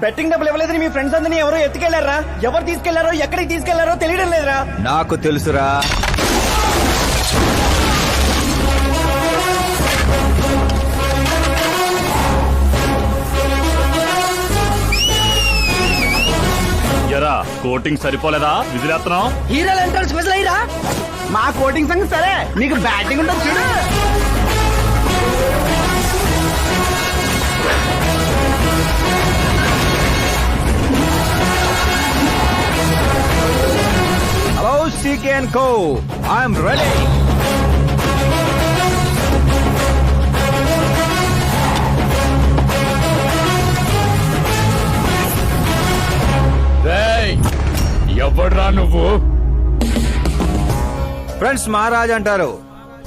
Betting డబ్బులు ఇవ్వలేదని మీ friends అందరినీ ఎవరో ఎత్తుకెళ్లారా? ఎవరు తీసుకెళ్లారో ఎక్కడికి తీసుకెళ్లారో తెలియడం లేదురా. నాకు తెలుసురా. ఎరా కోటింగ్ సరిపోలేదా? విజిలేస్తున్నాం. హీరోలు ఎంట్రన్స్ విజిల్ అయ్యిరా. మా కోటింగ్ సంగతి సరే, నీకు బ్యాటింగ్ ఉంటుంది చూడు. Hello CK and co, I'm ready. ఎవడ్రా నువ్వు? ఫ్రెండ్స్ మహారాజ్ అంటారు,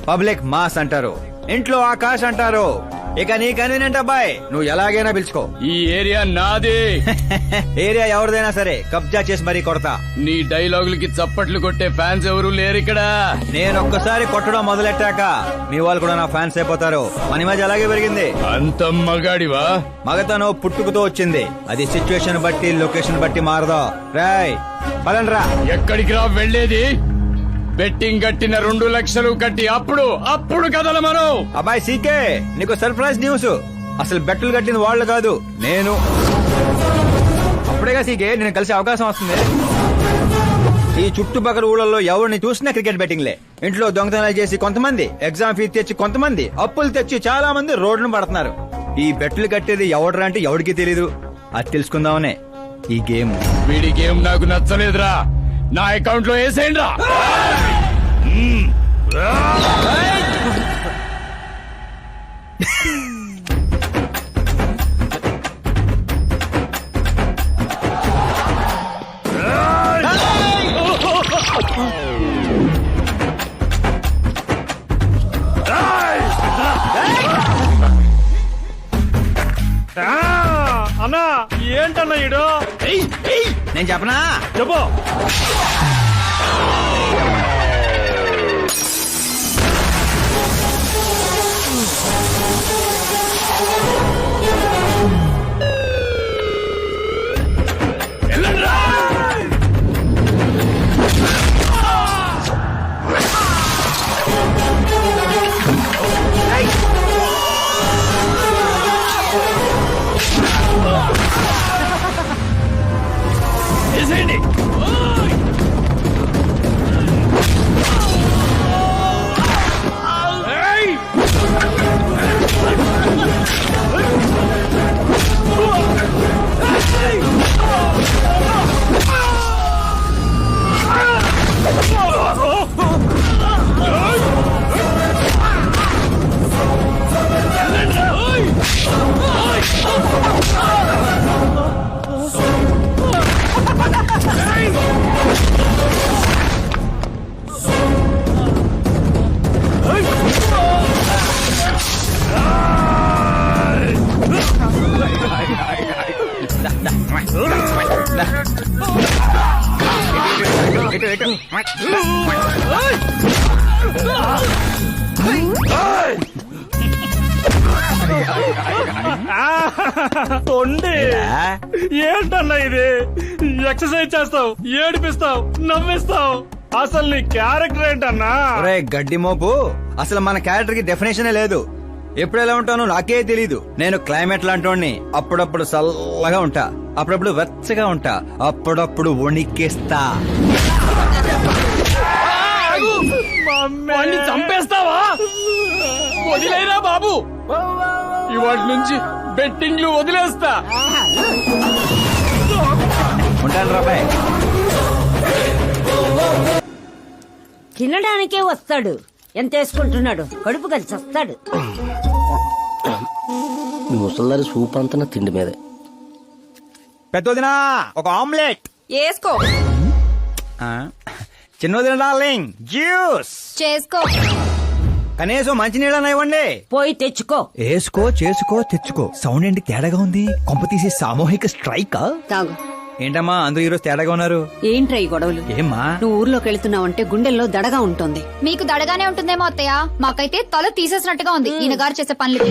పబ్లిక్ మాస్ అంటారు, ఇంట్లో ఆకాశ్ అంటారు. ఇక నీ కన్వీనియంట్ అబ్బాయి, నువ్వు ఎలాగైనా పిలుచుకో. ఈ ఏరియా నాది. ఏరియా ఎవరిదైనా సరే కబ్జా చేసి మరీ కొడతా. నీ డైలాగులకి చప్పట్లు కొట్టే ఫ్యాన్స్ ఎవరు లేరు ఇక్కడ. నేను ఒక్కసారి కొట్టడం మొదలెట్టాక మీ వాళ్ళు కూడా నా ఫ్యాన్స్ అయిపోతారు. మన మధ్య అలాగే పెరిగింది. అంత మగాడివా? మగతనం పుట్టుకుతో వచ్చింది, అది సిచ్యువేషన్ బట్టి లొకేషన్ బట్టి మారదా. రాయ్ పదండ్రా. ఎక్కడికి రా వెళ్ళేది? బెట్టింగ్ కట్టిన 2 లక్షలు కట్టి అప్పుడు కదల మనం. అబ్బాయి సీకే, నీకు సర్ప్రైజ్ న్యూస్. అసలు బెట్టులు కట్టిన వాళ్ళు కాదు, నేను. అప్పుడేగా సీకే నేను కలిసే అవకాశం వస్తుంది. ఈ చుట్టుపక్కల ఊళ్ళల్లో ఎవరిని చూసినా క్రికెట్ బెట్టింగ్లే. ఇంట్లో దొంగతనాలు చేసి కొంతమంది, ఎగ్జామ్ ఫీజు తెచ్చి కొంతమంది, అప్పులు తెచ్చి చాలా మంది రోడ్డును పడుతున్నారు. ఈ బెట్టులు కట్టేది ఎవడరా అంటే ఎవడికి తెలీదు. అది తెలుసుకుందామనే ఈ గేమ్. వీడి గేమ్ నాకు నచ్చలేదురా. నా అకౌంట్ లో వేసేయండి రా. అన్నా ఏంటన్నా ఇడు? నేను చెప్పనా? చెప్పు. ఏంటన్నా ఇది? ఎక్సర్సైజ్ చేస్తావు, ఏడిపిస్తావు, నవ్విస్తావు. అసలు నీ క్యారెక్టర్ ఏంటన్నా? గడ్డి మోపు, అసలు మన క్యారెక్టర్ కి డెఫినేషనే లేదు. ఎప్పుడు ఎలా ఉంటానో నాకే తెలీదు. నేను క్లైమేట్ లాంటోని. అప్పుడప్పుడు చల్లగా ఉంటా, అప్పుడప్పుడు వెచ్చగా ఉంటా, అప్పుడప్పుడు వణికేస్తా. చంపేస్తావా? వదిలేరా బాబు, ఇవాటి నుంచి బెట్టింగ్లు వదిలేస్తా. ఉంటాను రాబాయ్. తినడానికే వస్తాడు, ఎంత వేసుకుంటున్నాడు, కడుపు కలిసి వస్తాడు. ముసల్దారి సూప్ అంతా తిండి మీదే. పెద్దదినా ఒక ఆమ్లెట్ వేసుకో. చిన్నదిన డార్లింగ్ జ్యూస్ చేసుకో. కనీసం మంచినీళ్ళని ఇవ్వండి. పోయి తెచ్చుకో. వేసుకో, చేసుకో, తెచ్చుకో. సౌండ్ ఏంటి తేడాగా ఉంది? కొంప తీసి సామూహిక స్ట్రైక్. తాగు. ఏంటమ్మా అందరూ ఈరోజు తేడాగా ఉన్నారు? ఏంట్రా ఈ గొడవలు? ఏమ్మా నువ్వు ఊర్లోకి వెళ్తున్నావంటే గుండెల్లో దడగా ఉంటుంది. మీకు దడగానే ఉంటుందేమో అత్తయ్య, మాకైతే తల తీసేసినట్టుగా ఉంది ఈయన గారు చేసే పనులు.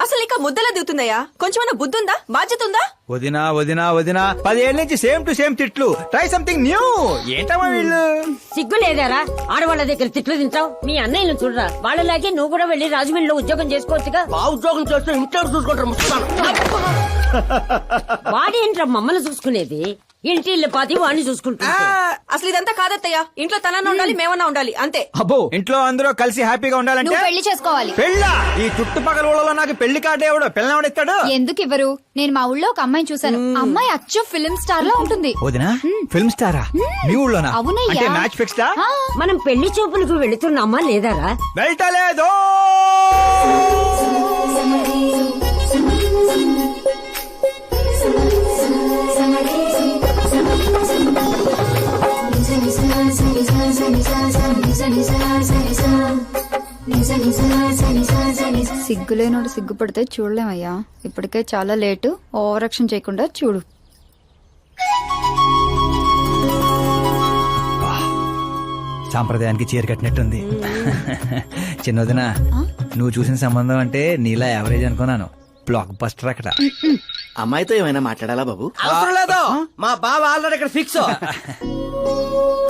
అసలు ఇంకా ముద్దలా దిగుతున్నాయా? కొంచెమన్నా బుద్ధుందా, బాధ్యత ఉందా? వదినా వదినా వదినా 10 ఏళ్ళ నుంచి సేమ్ టు సేమ్ తిట్లు. Try something new. ఏంటమ్మా వీళ్ళు? సిగ్గు లేదారా ఆడవాళ్ళ దగ్గర తిట్లు తింటావు? మీ అన్నయ్యను చూడరా, వాళ్ళలాగే నువ్వు కూడా వెళ్లి రాజమండ్రిలో ఉద్యోగం చేసుకోవచ్చుగా. ఉద్యోగం చేస్తే ఇంట్లో చూసుకుంటారు వాడేంట్రా మమ్మల్ని చూసుకునేది? ఇంటి ఇల్లు పాతి వాడిని చూసుకుంటా. అసలు ఇదంతా కాదత్తయ్య. ఇంట్లో తనన్నా ఉండాలి, మేమన్నా ఉండాలి, అంతే. అబ్బో ఇంట్లో అందరూ కలిసి హ్యాపీగా ఉండాలంటే నువ్వు పెళ్లి చేసుకోవాలి. పెళ్ళా? ఈ చుట్టుపక్కల ఊళ్ళలో నాకు పెళ్లి కార్డు ఎవడు పెళ్ళిస్తాడు? ఎందుకు ఇవ్వరు? నేను మా ఊళ్ళో ఒక అమ్మాయిని చూసాను. అమ్మాయి అచ్చు ఫిల్మ్ స్టార్ లా ఉంటుంది. వదినా ఫిల్మ్ స్టారా? మీ ఊళ్ళోనా? అవునయ్యా. అంటే మ్యాచ్ ఫిక్స్డా? ఆ, మనం పెళ్లి చూపులకు వెళుతున్నామా లేదారా? వెళ్ళలేదు. సిగ్గులేనోడు సిగ్గుపడితే చూడలేమయ్యా. ఇప్పటికే చాలా లేటు. ఓవర్ యాక్షన్ చేయకుండా చూడు. సాంప్రదాయానికి చీర కట్టినట్టుంది. చిన్నదిన నువ్వు చూసిన సంబంధం అంటే నీలా యావరేజ్ అనుకున్నాను. బ్లాక్ బస్టర్ అక్కడ. అమ్మాయితో ఏమైనా మాట్లాడాలా బాబు? అవసరం లేదు, మా బావ ఆల్రెడీ ఇక్కడ ఫిక్స్.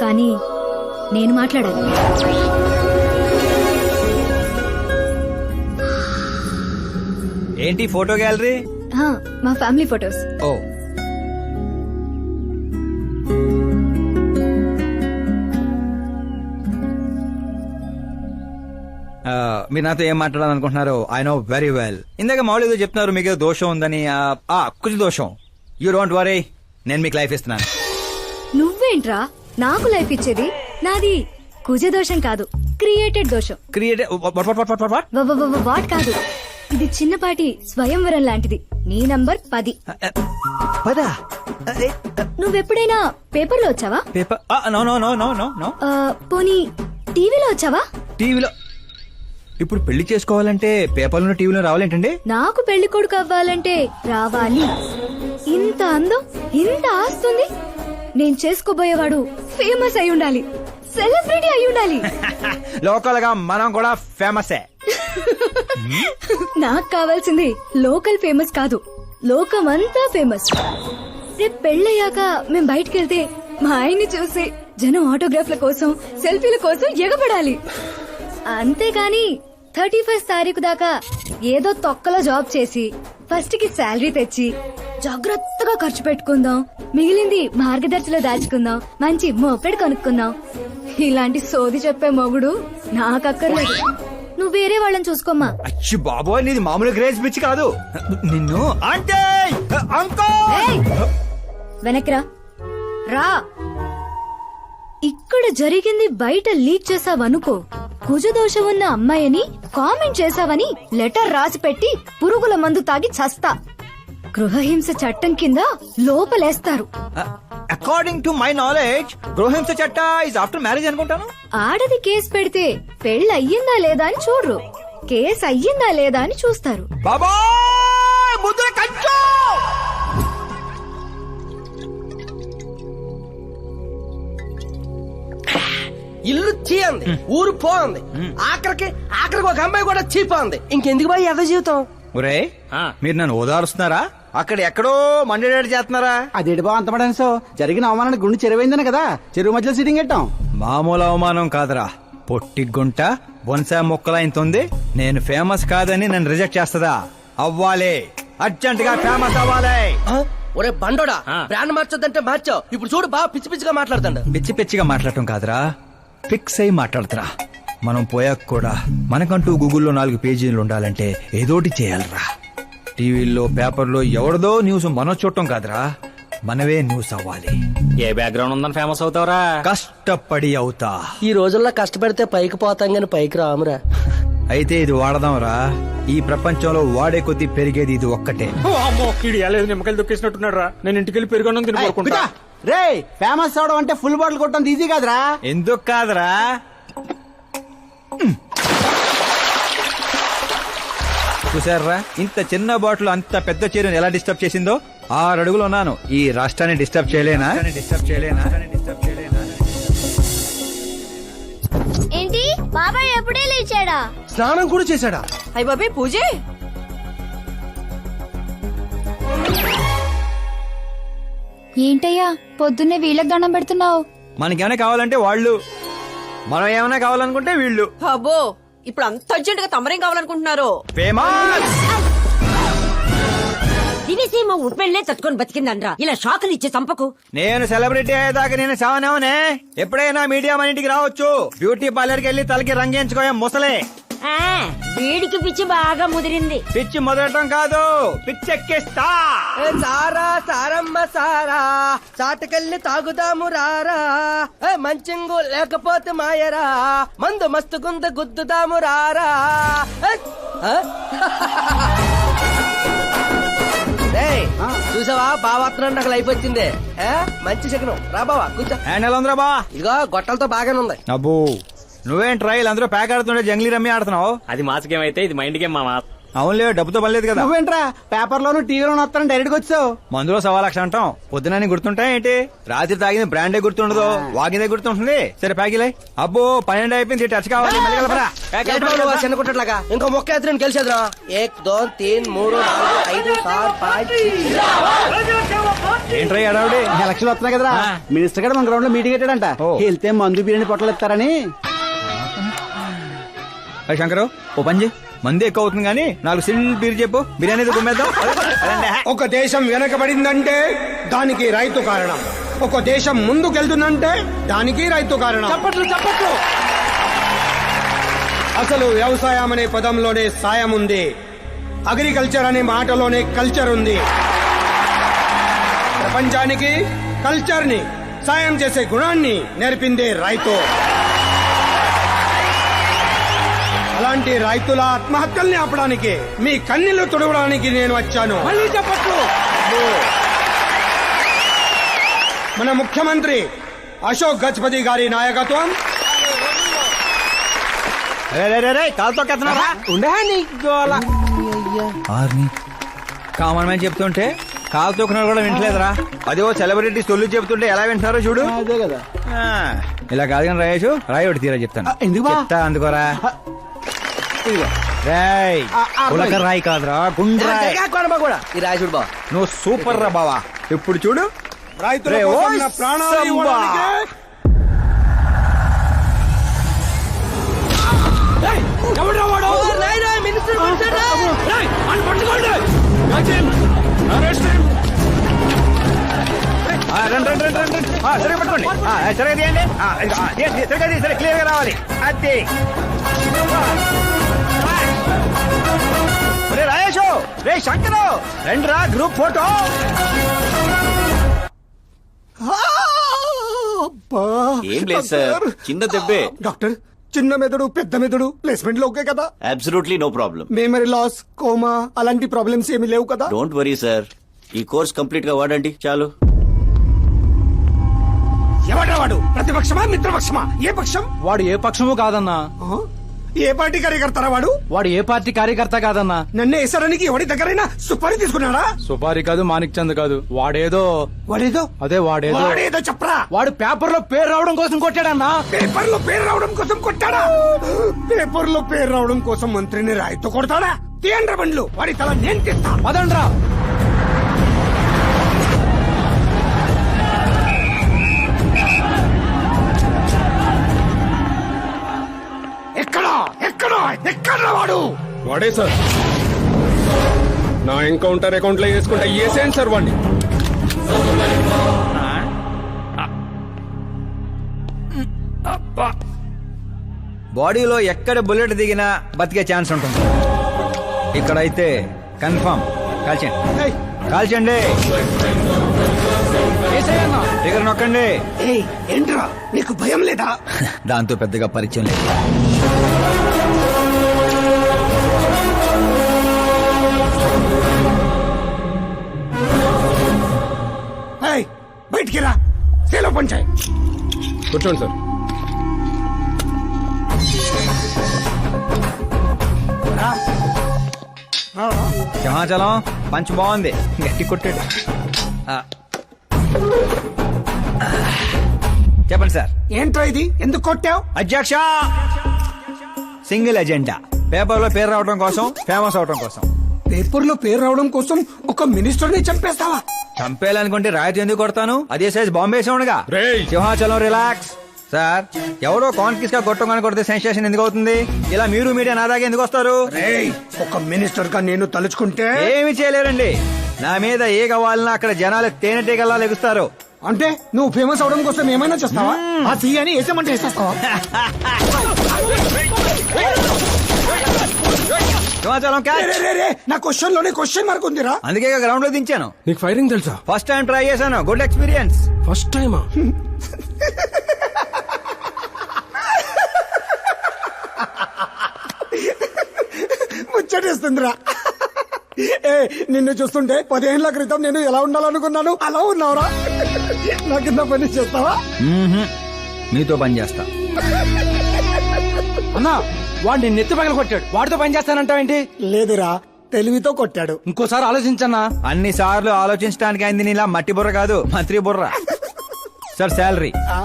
కానీ నేను మాట్లాడాలి. ఏంటి ఫోటో గ్యాలరీ? మా ఫ్యామిలీ ఫొటోస్. ఓ మీరు నాతో ఏం మాట్లాడాలనుకుంటున్నారు? I know very well. ఇందాక మామూలు ఏదో చెప్తున్నారు మీకు ఏదో దోషం ఉందని. కుజ దోషం. యూ డోంట్ వరీ, నేను మీకు లైఫ్ ఇస్తున్నాను. నువ్వేంట్రా నాకు లైఫ్ ఇచ్చేది? నాది కుజ దోషం కాదు, క్రియేటెడ్ దోషం. క్రియేట్ వాట్ కాదు, ఇది చిన్నపాటి స్వయంవరం లాంటిది. నీ నంబర్ 10. పదా నువ్వెప్పుడైనా పేపర్లో వచ్చావా? Paper? No no no no no no. పోనీ టీవీలో వచ్చావా? టీవీలో? ఇప్పుడు పెళ్లి చేసుకోవాలంటే పేపర్లో టీవీలో రావాలేంటండి? నాకు పెళ్లి కొడుకు అవ్వాలంటే రావాలి. ఇంత అందం, ఇంత ఆస్తుంది. నేను చేసుకోబోయేవాడు ఫేమస్ అయి ఉండాలి, సెలబ్రిటీ అయి ఉండాలి. లోకల్ గా మనం కూడా ఫేమసే. నాకు కావాల్సింది లోకల్ ఫేమస్ కాదు, లోకమంతా ఫేమస్. రేపు పెళ్ళయ్యాక మేం బయటకెళ్తే మా ఆయన్ని చూసి జనం ఆటోగ్రాఫ్ల కోసం, సెల్ఫీల కోసం ఎగబడాలి. అంతేగాని 31st తారీఖు దాకా ఏదో తొక్కలో జాబ్ చేసి ఫస్ట్ కి శాలరీ తెచ్చి జాగ్రత్తగా ఖర్చు పెట్టుకుందాం, మిగిలింది మార్గదర్శిలో దాచుకుందాం, మంచి మోపెడు కొనుక్కుందాం. ఇలాంటి సోది చెప్పే మొగుడు నాకక్కర్లేదు. నువ్వు వేరే వాళ్ళని చూసుకోమ్మా. అచ్చి బాబోయ్, నీది మామూలు గ్రేజ్ పిచ్చి కాదు. నిన్ను అంటే వెనక్రా రా. ఇక్కడ జరిగింది బయట లీక్ చేసావనుకో, కుజదోషం ఉన్న అమ్మాయిని కామెంట్ చేసావని లెటర్ రాసి పెట్టి పురుగుల మందు తాగి చస్తా. గృహహింస చట్టం కింద లోపలేస్తారు. అకార్డింగ్ టు మై నాలెడ్జ్ గృహహింస చట్ట ఇస్ ఆఫ్టర్ మ్యారేజ్ అనుకుంటాను. ఆడది కేసు పెడితే పెళ్లి అయ్యిందా లేదా అని చూడరు, కేసు అయ్యిందా లేదా అని చూస్తారు. బాబోయ్ ముద్ర కంచు. ఇల్లు చీ అంది, ఊరు పో అంది, ఆఖరికి ఒక అమ్మాయి కూడా చీపోంది. ఇంకెందుకు బాయ్ ఎద జీవితం? ఒరే మీరు నన్ను ఓదారుస్తున్నారా? అక్కడ ఎక్కడో మండేడాడు చేస్తున్నారా? అదేంటి బా అంత పడేసో? జరిగిన అవమానానికి గుండె చెరువైందనే కదా చెరువు మధ్యలో సిట్టింగ్ పెట్టాం. మామూలు అవమానం కాదురా, పొట్టి గుంట బొన్సా మొక్కలైంతుంది. నేను ఫేమస్ కాదని నన్ను రిజెక్ట్ చేస్తదా? అవ్వాలి, అర్జెంట్ గా ఫేమస్ అవ్వాలి. ఒరే బండోడా, బ్రాండ్ మార్చొద్దంటే మార్చావు. ఇప్పుడు చూడు బాగా పిచ్చి పిచ్చిగా మాట్లాడుతాడు. పిచ్చి పిచ్చిగా మాట్లాడటం కాదురా, ఫిక్స్ అయి మాట్లాడుతురా. మనం పోయాక కూడా మనకంటూ గూగుల్లో 4 పేజీలు ఉండాలంటే ఏదోటి చేయాలరా. టీవీల్లో పేపర్లో ఎవరిదో న్యూస్ మనం చూడటం కాదురా, మనవే న్యూస్ అవ్వాలి. ఏ బ్యాక్గ్రౌండ్ ఉందని ఫేమస్ అవుతావరా? కష్టపడి అవుతా. ఈ రోజుల్లో కష్టపడితే పైకి పోతాం గాని పైకి రామురా. అయితే ఇది వాడదాంరా. ఈ ప్రపంచంలో వాడే కొద్దీ పెరిగేది ఇది ఒక్కటే. నిమ్మకాయలు దొక్కేసినట్టున్నాడు రా. నేను ఇంటికి వెళ్ళి పెరుగొన్నం తిని కోరుకుంటా. రే ఫేమస్ అవడం అంటే ఫుల్ బాటిల్ కొట్టడం ఈజీ కాదురా. ఎందుకు కాదురా, చూసారా ఇంత చిన్న బాటిల్ అంత పెద్ద చీరను ఎలా డిస్టర్బ్ చేసిందో? 6 అడుగులు ఉన్నాను. ఈ రాష్ట్రాన్ని డిస్టర్బ్ చేయలేనా? ఏంటి బాబాయ్ ఎప్పుడే లేచాడా? స్నానం కూడా చేశాడా? అయ్య బాబే పూజే. ఏంటయ్యా పొద్దున్నే వీళ్ళకి దండం పెడుతున్నావు? మనకేమైనా కావాలంటే వాళ్ళు, మనం ఏమైనా కావాలనుకుంటే వీళ్ళు. అబ్బో ఇప్పుడు అంత అర్జెంట్ గా తమరేం కావాలనుకుంటున్నారు? ఫేమస్. దివిసీమ ఉప్పెళ్లే తట్టుకొని బతికిందనరా, ఇలా షాకులు ఇచ్చే చంపకు. నేను సెలబ్రిటీ అయ్యేదాకా నేను సావనేవనే. ఎప్పుడైనా మీడియా మన ఇంటికి రావచ్చు. బ్యూటీ పార్లర్ కి వెళ్ళి తలకి రంగేయించుకోయా ముసలే. ఆ, వీడికి పిచ్చి బాగా ముదిరింది. పిచ్చి మొదలటం కాదు, పిచ్చెక్కిస్తా. ఏ సారా సారమ్మ సారా, చాటకెళ్ళి తాగుదాము రారా. ఏ మంచింగు లేకపోతే మాయరా, మందు మస్తు గుంద గుద్దుదాము రారా. ఏ, ఆ? ఏయ్, చూసావా బావాత్రం నాకు లైఫ్ వచ్చింది. ఏ, మంచి శకనం. రా బావా కూర్చో. హ్యాండ్ ఎలా ఉందిరా బా? ఇదిగో గొట్టలతో బాగానే ఉంది. అబ్బో నువ్వేం ట్రైల్ అందరూ ప్యాక్ ఆడుతుండే జంగ్లీ రమ్మి ఆడుతున్నావు. అది మాస్ గేమ్ అయితే ఇది మైండ్ గేమ్ మామ. అవునులే, డబ్బుతో పని లేదు కదా. నువ్వేంట్రా పేపర్ లోను టీవీలోను వస్తాను డైరెక్ట్ గా వచ్చావు. మందులో 1,00,000 అంటాం. పొద్దునని గుర్తుంటాయి ఏంటి? రాత్రి తాగింది బ్రాండే గుర్తుండదు, వాగిందే గుర్తుంటుంది. సరే ప్యాకిలే. అబ్బో 12 అయిపోయింది, టచ్ కావాలి. మళ్ళీ కలపరా. ఏంటి బాబు నువ్వు చిన్న కుట్టట్లాగా? ఇంకో మొక్క ఎత్తుని గెలిచేద్రా. 1 2 3 4 5 6 5 ఏంట్రై అడావుడి? ఎలక్షన్ వస్తున్నాయి కదరా, మినిస్టర్ గారు మన గ్రౌండ్ లో మీటింగ్ పెట్టాడంట. ఓ. వెళ్తే మందు బిర్యానీ పొట్టలు ఇస్తారని. శంకరు ఓ పంజి, మంది ఎక్కువ అవుతుంది కానీ 4 సిల్ బీర్ చెప్పు, బిర్యానీ గుమ్మేద్దాం. ఒక దేశం వెనకబడిందంటే దానికి రైతు కారణం. ఒక దేశం ముందుకెళ్తుందంటే దానికి రైతు కారణం. చప్పట్లు. అసలు వ్యవసాయం అనే పదంలోనే సాయం ఉంది. అగ్రికల్చర్ అనే మాటలోనే కల్చర్ ఉంది. ప్రపంచానికి కల్చర్ ని, సాయం చేసే గుణాన్ని నేర్పిందే రైతు. అలాంటి రైతుల ఆత్మహత్యల్ని ఆపడానికి, మీ కన్నీళ్లు తుడవడానికి నేను వచ్చాను. మళ్ళీ చెప్పట్లు. మన ముఖ్యమంత్రి అశోక్ గజపతి గారి నాయకత్వం. కాలుతో కెత్తనారా? కామన్ మ్యాన్ చెప్తుంటే కాలు తొక్కున్నారు కూడా వింటలేదురా. అదే ఓ సెలబ్రిటీ సొల్లు చెప్తుంటే ఎలా వింటున్నారో చూడు. అదే కదా. ఆ, ఇలా కాదు కానీ రాయేషు, రాయి ఒకటి తీరా చెప్తాను. ఎందుకు బా? చెప్తా అందుకోరా. రాయ్ ఉలక రాయి కాదురా, గుండ్రాయ్. కూడా ఈ రాజుడు బావ నువ్వు సూపర్ రా బావా. ఇప్పుడు చూడు, రైతుల రే, కోసం ఓయ్ నా ప్రాణాలు సంబా. ఇవ్వడానికే. మినిస్టర్ రండి. సరే పట్టుకోండి. సరే తీయండి. సరే క్లియర్ గా రావాలి. అది రే రాయేషు, రే శంకరు, రండి రా గ్రూప్ ఫోటో. ఏం లేదు సార్, చిన్న దెబ్బే. డాక్టర్, చిన్న మెదడు పెద్ద మెదడు ప్లేస్మెంట్ లో ఓకే కదా? Absolutely no problem. Memory loss, coma అలాంటి ప్రాబ్లమ్స్ ఏమీ లేవు కదా? డోంట్ వరీ సార్, ఈ కోర్స్ కంప్లీట్ గా వాడండి చాలు. ఎవడ్రా వాడు? ప్రతిపక్షమా మిత్రపక్షమా? ఏ పక్షం? వాడు ఏ పక్షము కాదన్నా. ఆ? ఏ పార్టీ కార్యకర్తారా వాడు? వాడు ఏ పార్టీ కార్యకర్త కాదన్నా. నన్ను వేసడానికి ఎవడి దగ్గరైనా సుపారీ తీసుకున్నాడా? సుపారి కాదు, మాణిక్ చంద్ కాదు. వాడేదో వాడేదో వాడేదో చెప్పరా. వాడు పేపర్ లో పేరు రావడం కోసం కొట్టాడన్నా. పేపర్ లో పేరు రావడం కోసం కొట్టాడా? పేపర్ లో పేరు రావడం కోసం మంత్రిని రాయితో కొడతాడా? తీయండ్ర బండ్లు, వాడి తల నేను తీస్తా. పదండ్రా. ఎక్కడా వాడు? వాడే సార్, నా ఎన్కౌంటర్ అకౌంట్ లో వేసుకుంటా ఏసేం సార్ వాడిని. బాడీలో ఎక్కడ బుల్లెట్ దిగినా బతికే ఛాన్స్ ఉంటుంది. ఇక్కడైతే కన్ఫర్మ్. కాల్చండి, కాల్చండి. దగ్గర నొక్కండి. ఏంట్రా నీకు భయం లేదా? దాంతో పెద్దగా పరిచయం లేదు. బయటికి రా, సేలో పంచాయి. కూర్చోండి సార్. సింహాచలం పంచ్ బాగుంది, గట్టి కొట్టాడు. ఆ. చెప్పండి సార్. ఏంట్రా ఇది, ఎందుకు కొట్టావు? అధ్యక్ష, సింగిల్ ఎజెండా, పేపర్ లో పేరు రావడం కోసం, ఫేమస్ అవడం కోసం. పేపర్ లో పేరు రావడం కోసం ఒక మినిస్టర్ ని చంపేస్తావా? చంపేయాలనుకుంటే రాయితీ ఎందుకు కొడతాను, అదే సైజ్ బాంబే సౌండ్గా. రేయ్. సింహాచలం రిలాక్స్. సార్, ఎవడో కాన్ఫిస్ గా కొట్టగానే కొడితే సెన్సేషన్ ఎందుకు అవుతుంది? ఇలా మీరు మీడియా నా దాకా ఎందుకు వస్తారు? రేయ్, ఒక మినిస్టర్ గా నేను తలుచుకుంటే ఏమి చేయలేరండి. నా మీద ఏ కావాలన్నా అక్కడ జనాలు తేనెటీగల్లా లెగుస్తారు. అంటే నువ్వు ఫేమస్ అవడం కోసం ఏమైనా చేస్తావా? ఆ సీఎని వేసేమంటే వేసేస్తావా? సింహాచలం క్యాచ్. రే, రే, రే, నా క్వశ్చన్ లోనే క్వశ్చన్ మార్క్ ఉందిరా. అందుకే గ్రౌండ్ లో దించాను. నీకు ఫైరింగ్ తెలుసా? ఫస్ట్ టైం ట్రై చేశాను, గుడ్ ఎక్స్పీరియన్స్. ఫస్ట్ టైమా? ముచ్చటేస్తుందిరా. ఏ, నిన్ను చూస్తుంటే 10 ఏళ్ల క్రితం నేను ఎలా ఉండాలనుకున్నాను అలా ఉన్నావురా. నా కింద పని చేస్తావా? మీతో పని చేస్తా. అన్నా వాడిని నెత్తి పగల కొట్టాడు, వాడితో పని చేస్తానంటావేంటి? లేదురా, తెలివితో కొట్టాడు. ఇంకోసారి ఆలోచించన్నా. అన్ని సార్లు ఆలోచించడానికి అయింది నీలా మట్టి బుర్ర కాదు, మంత్రి బుర్ర. సార్ శాలరీ ఆ,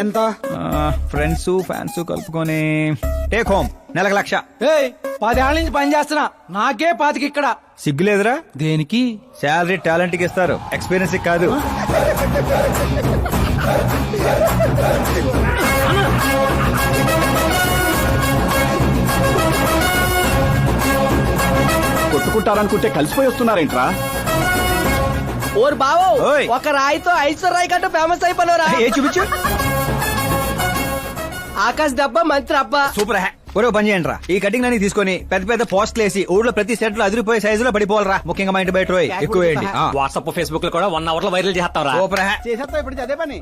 ఎంత? ఫ్రెండ్స్ ఫ్యాన్స్ కలుపుకొని టేక్ హోమ్ నెలకు 1,00,000. 10 ఏళ్ల నుంచి పని చేస్తున్నా, నాకే 25 ఇక్కడ. సిగ్గులేదురా? దేనికి? శాలరీ టాలెంట్ కి ఇస్తారు, ఎక్స్పీరియన్స్ కి కాదు. కొట్టుకుంటారనుకుంటే కలిసిపోయి వస్తున్నారేంట్రా? ఓరు బావో, ఓయ్. ఒక రాయితో ఐశ్వర్ రాయ్ కంటే ఫేమస్ అయిపోయినరా. ఏ చూపించు. ఆకాశ్ దెబ్బ మంత్రి అబ్బా. సూపర్ హ్యా. ఒరే పని చేయండి రా, ఈ కటింగ్ అన్ని తీసుకొని పెద్ద పెద్ద పోస్టులు వేసి ఊళ్ళో ప్రతి సెట్ లో అదిరిపోయే సైజులో పడిపోవాలరా. ముఖ్యంగా మా ఇంటి బయట రోయ్ ఎక్కువ వేయండి. వాట్సాప్ ఫేస్బుక్ లో కూడా 1 అవర్ లో వైరల్ చేస్తావరా? సూపర్ హ్యా. చేసేస్తా ఇప్పుడు అదే పని.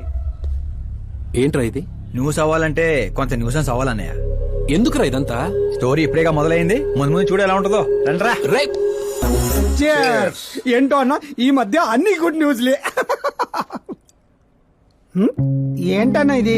ఏంట్రా ఇది? న్యూస్ అవ్వాలంటే కొంత న్యూసెన్స్ అవ్వాలన్నయ్య. ఎందుకురా ఇదంతా? స్టోరీ ఇప్పుడేగా మొదలైంది, ముందు ముందు చూడు ఎలా ఉంటుందో. రండ్రా. Cheers. ఏంటో అన్న, ఈ మధ్య అన్ని గుడ్ న్యూస్లే. ఏంటన్నా ఇది?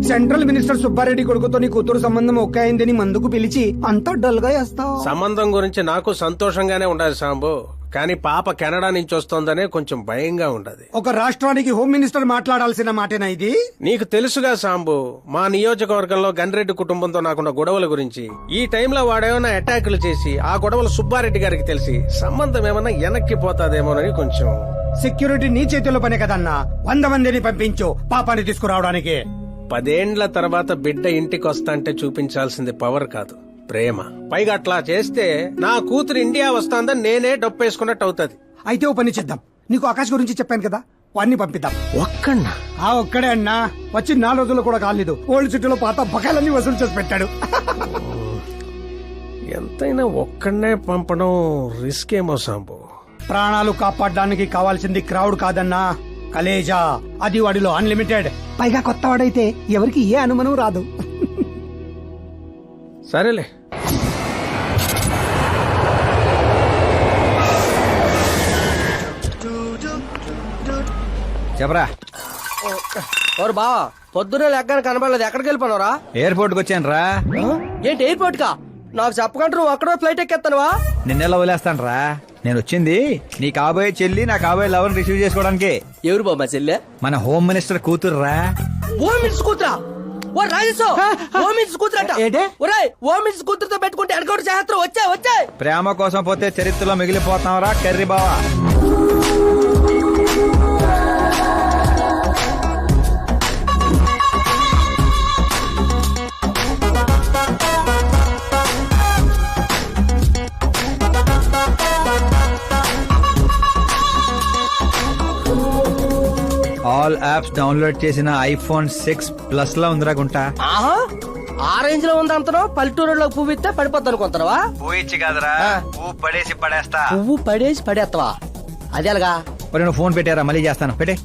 సెంట్రల్ మినిస్టర్ సుబ్బారెడ్డి కొడుకుతో నీ కూతురు సంబంధం ఒకే అయిందని మందుకు పిలిచి అంత డల్ గా వేస్తావు. సంబంధం గురించి నాకు సంతోషంగానే ఉండదు సాంబు, కానీ పాప కెనడా నుంచి వస్తోందనే కొంచెం భయంగా ఉండదు. ఒక రాష్ట్రానికి హోమ్ మినిస్టర్ మాట్లాడాల్సిన మాటేనా ఇది? నీకు తెలుసుగా సాంబు, మా నియోజకవర్గంలో గన్రెడ్డి కుటుంబంతో నాకున్న గొడవల గురించి. ఈ టైంలో వాడేమన్నా అటాకులు చేసి ఆ గొడవలు సుబ్బారెడ్డి గారికి తెలిసి సంబంధం ఏమన్నా వెనక్కి పోతాదేమోనని కొంచెం. సెక్యూరిటీ నీ చేతిలో పనే కదన్నా, 100 మందిని పంపించు పాపాన్ని తీసుకురావడానికి. 10 ఏండ్ల తర్వాత బిడ్డ ఇంటికి వస్తాంటే చూపించాల్సింది పవర్ కాదు, ప్రేమ. పైగా అట్లా చేస్తే నా కూతురు ఇండియా వస్తాందని నేనే డప్పేసుకున్నట్టు అవుతుంది. అయితే ఓ పని చేద్దాం, నీకు ఆకాశ్ గురించి చెప్పాను కదా, వాడిని పంపిద్దాం. ఒక్కన్నా? ఆ ఒక్కడే అన్నా, వచ్చి 4 రోజులు కూడా కాలేదు, ఓల్డ్ సిటీలో పాత బకాయిలన్నీ వసూలు చేసి పెట్టాడు. ఎంతైనా ఒక్కడనే పంపడం రిస్క్ ఏమో సాంబు. ప్రాణాలు కాపాడడానికి కావాల్సింది క్రౌడ్ కాదన్నా, కలేజా. అది వాడిలో అన్లిమిటెడ్. పైగా కొత్త వాడైతే ఎవరికి ఏ అనుమానం రాదు. సరేలే. చెప్పరా. ఓరు బావా, పొద్దునే లెక్కన కనబడలేదు, ఎక్కడికి వెళ్ళిపోనరా? ఎయిర్పోర్ట్ కి వచ్చాను రా. ఏంటి ఎయిర్పోర్ట్ కా? నాకు చెప్పకుండా నువ్వు అక్కడో ఫ్లైట్ ఎక్కేస్తానువా? నిన్నెలా వదిలేస్తాను రా. నేను వచ్చింది నీ కాబోయే చెల్లి, నా కాబోయే లవర్ రిసీవ్ చేసుకోవడానికి. ఎవరు బాబా చెల్లె? మన హోమ్ మినిస్టర్ కూతురు రా. హోమ్ మినిస్టర్ కూతురా? ఓ రాజేశో, హోమ్ మినిస్టర్ కూతురట. ఏంటి? ఒరేయ్, హోమ్ మినిస్టర్ కూతురుతో పెట్టుకుంటే ఎడకౌట్ చేస్తారు. వచ్చే ప్రేమ కోసం పోతే చరిత్రలో మిగిలిపోతాం రా కర్రీ బావా. ఆల్ యాప్స్ డౌన్లోడ్ చేసిన ఐఫోన్ 6 ప్లస్ లా ఉందిరా గుంటా. ఆహా, ఆ రేంజ్ లో ఉంది అంతనో. పల్లెటూరులో పువ్వు ఇస్తే పడిపోద్ది అనుకుంటావా? పోయిచ్చి కాదురా, పువ్వు పడేసి పడేస్తా. పువ్వు పడేసి పడేస్తావా? అదే అలాగా. నువ్వు ఫోన్ పెట్టారా, మళ్ళీ చేస్తాను, పెట్టే.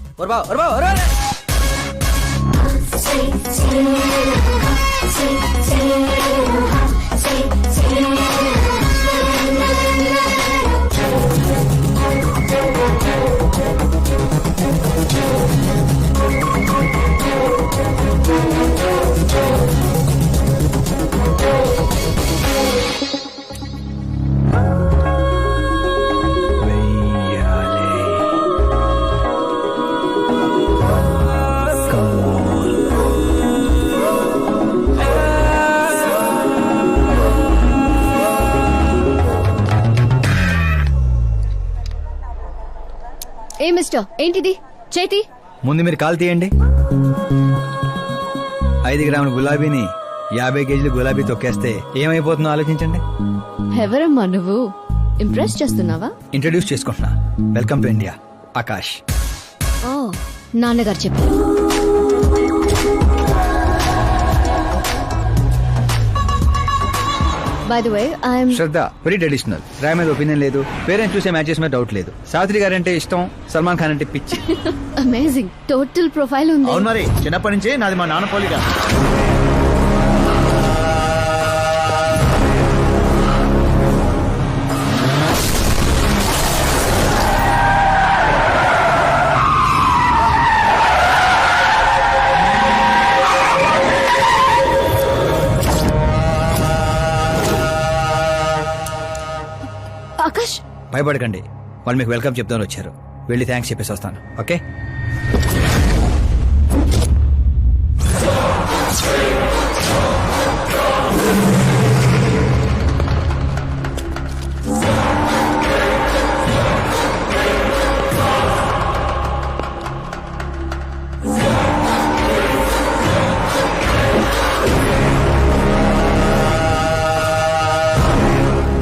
ఏ మిస్టర్ ఏంటిది చేతి ముందు మీరు కాల్ తీయండి. 5 గ్రాముల గులాబీని 50 కేజీలు గులాబీ తొక్కేస్తే ఏమైపోతుందో ఆలోచించండి. ఎవరమ్మా నువ్వు ఇంప్రెస్ చేస్తున్నావా? ఇంట్రడ్యూస్ చేసుకుంటున్నా. Welcome to India, Akash. ఓ నాన్నగారు చెప్పారు. By the way I'm Shraddha very traditional. Rai మీద ఒపీనియన్ లేదు, పేరెంట్స్ చూసే మ్యాచెస్ మీద డౌట్ లేదు. సావిత్రి గారు అంటే ఇష్టం, సల్మాన్ ఖాన్ అంటే పిచ్చి. అమేజింగ్ టోటల్ ప్రొఫైల్ ఉంది. అవును మరి, చిన్నప్పటి నుంచి నాది మా నాన్న పోలిక. ఆకాష్ భయపడకండి, వాళ్ళు మీకు వెల్కమ్ చెప్తాను వచ్చారు. వెళ్ళి థ్యాంక్స్ చెప్పేసి వస్తాను. ఓకే.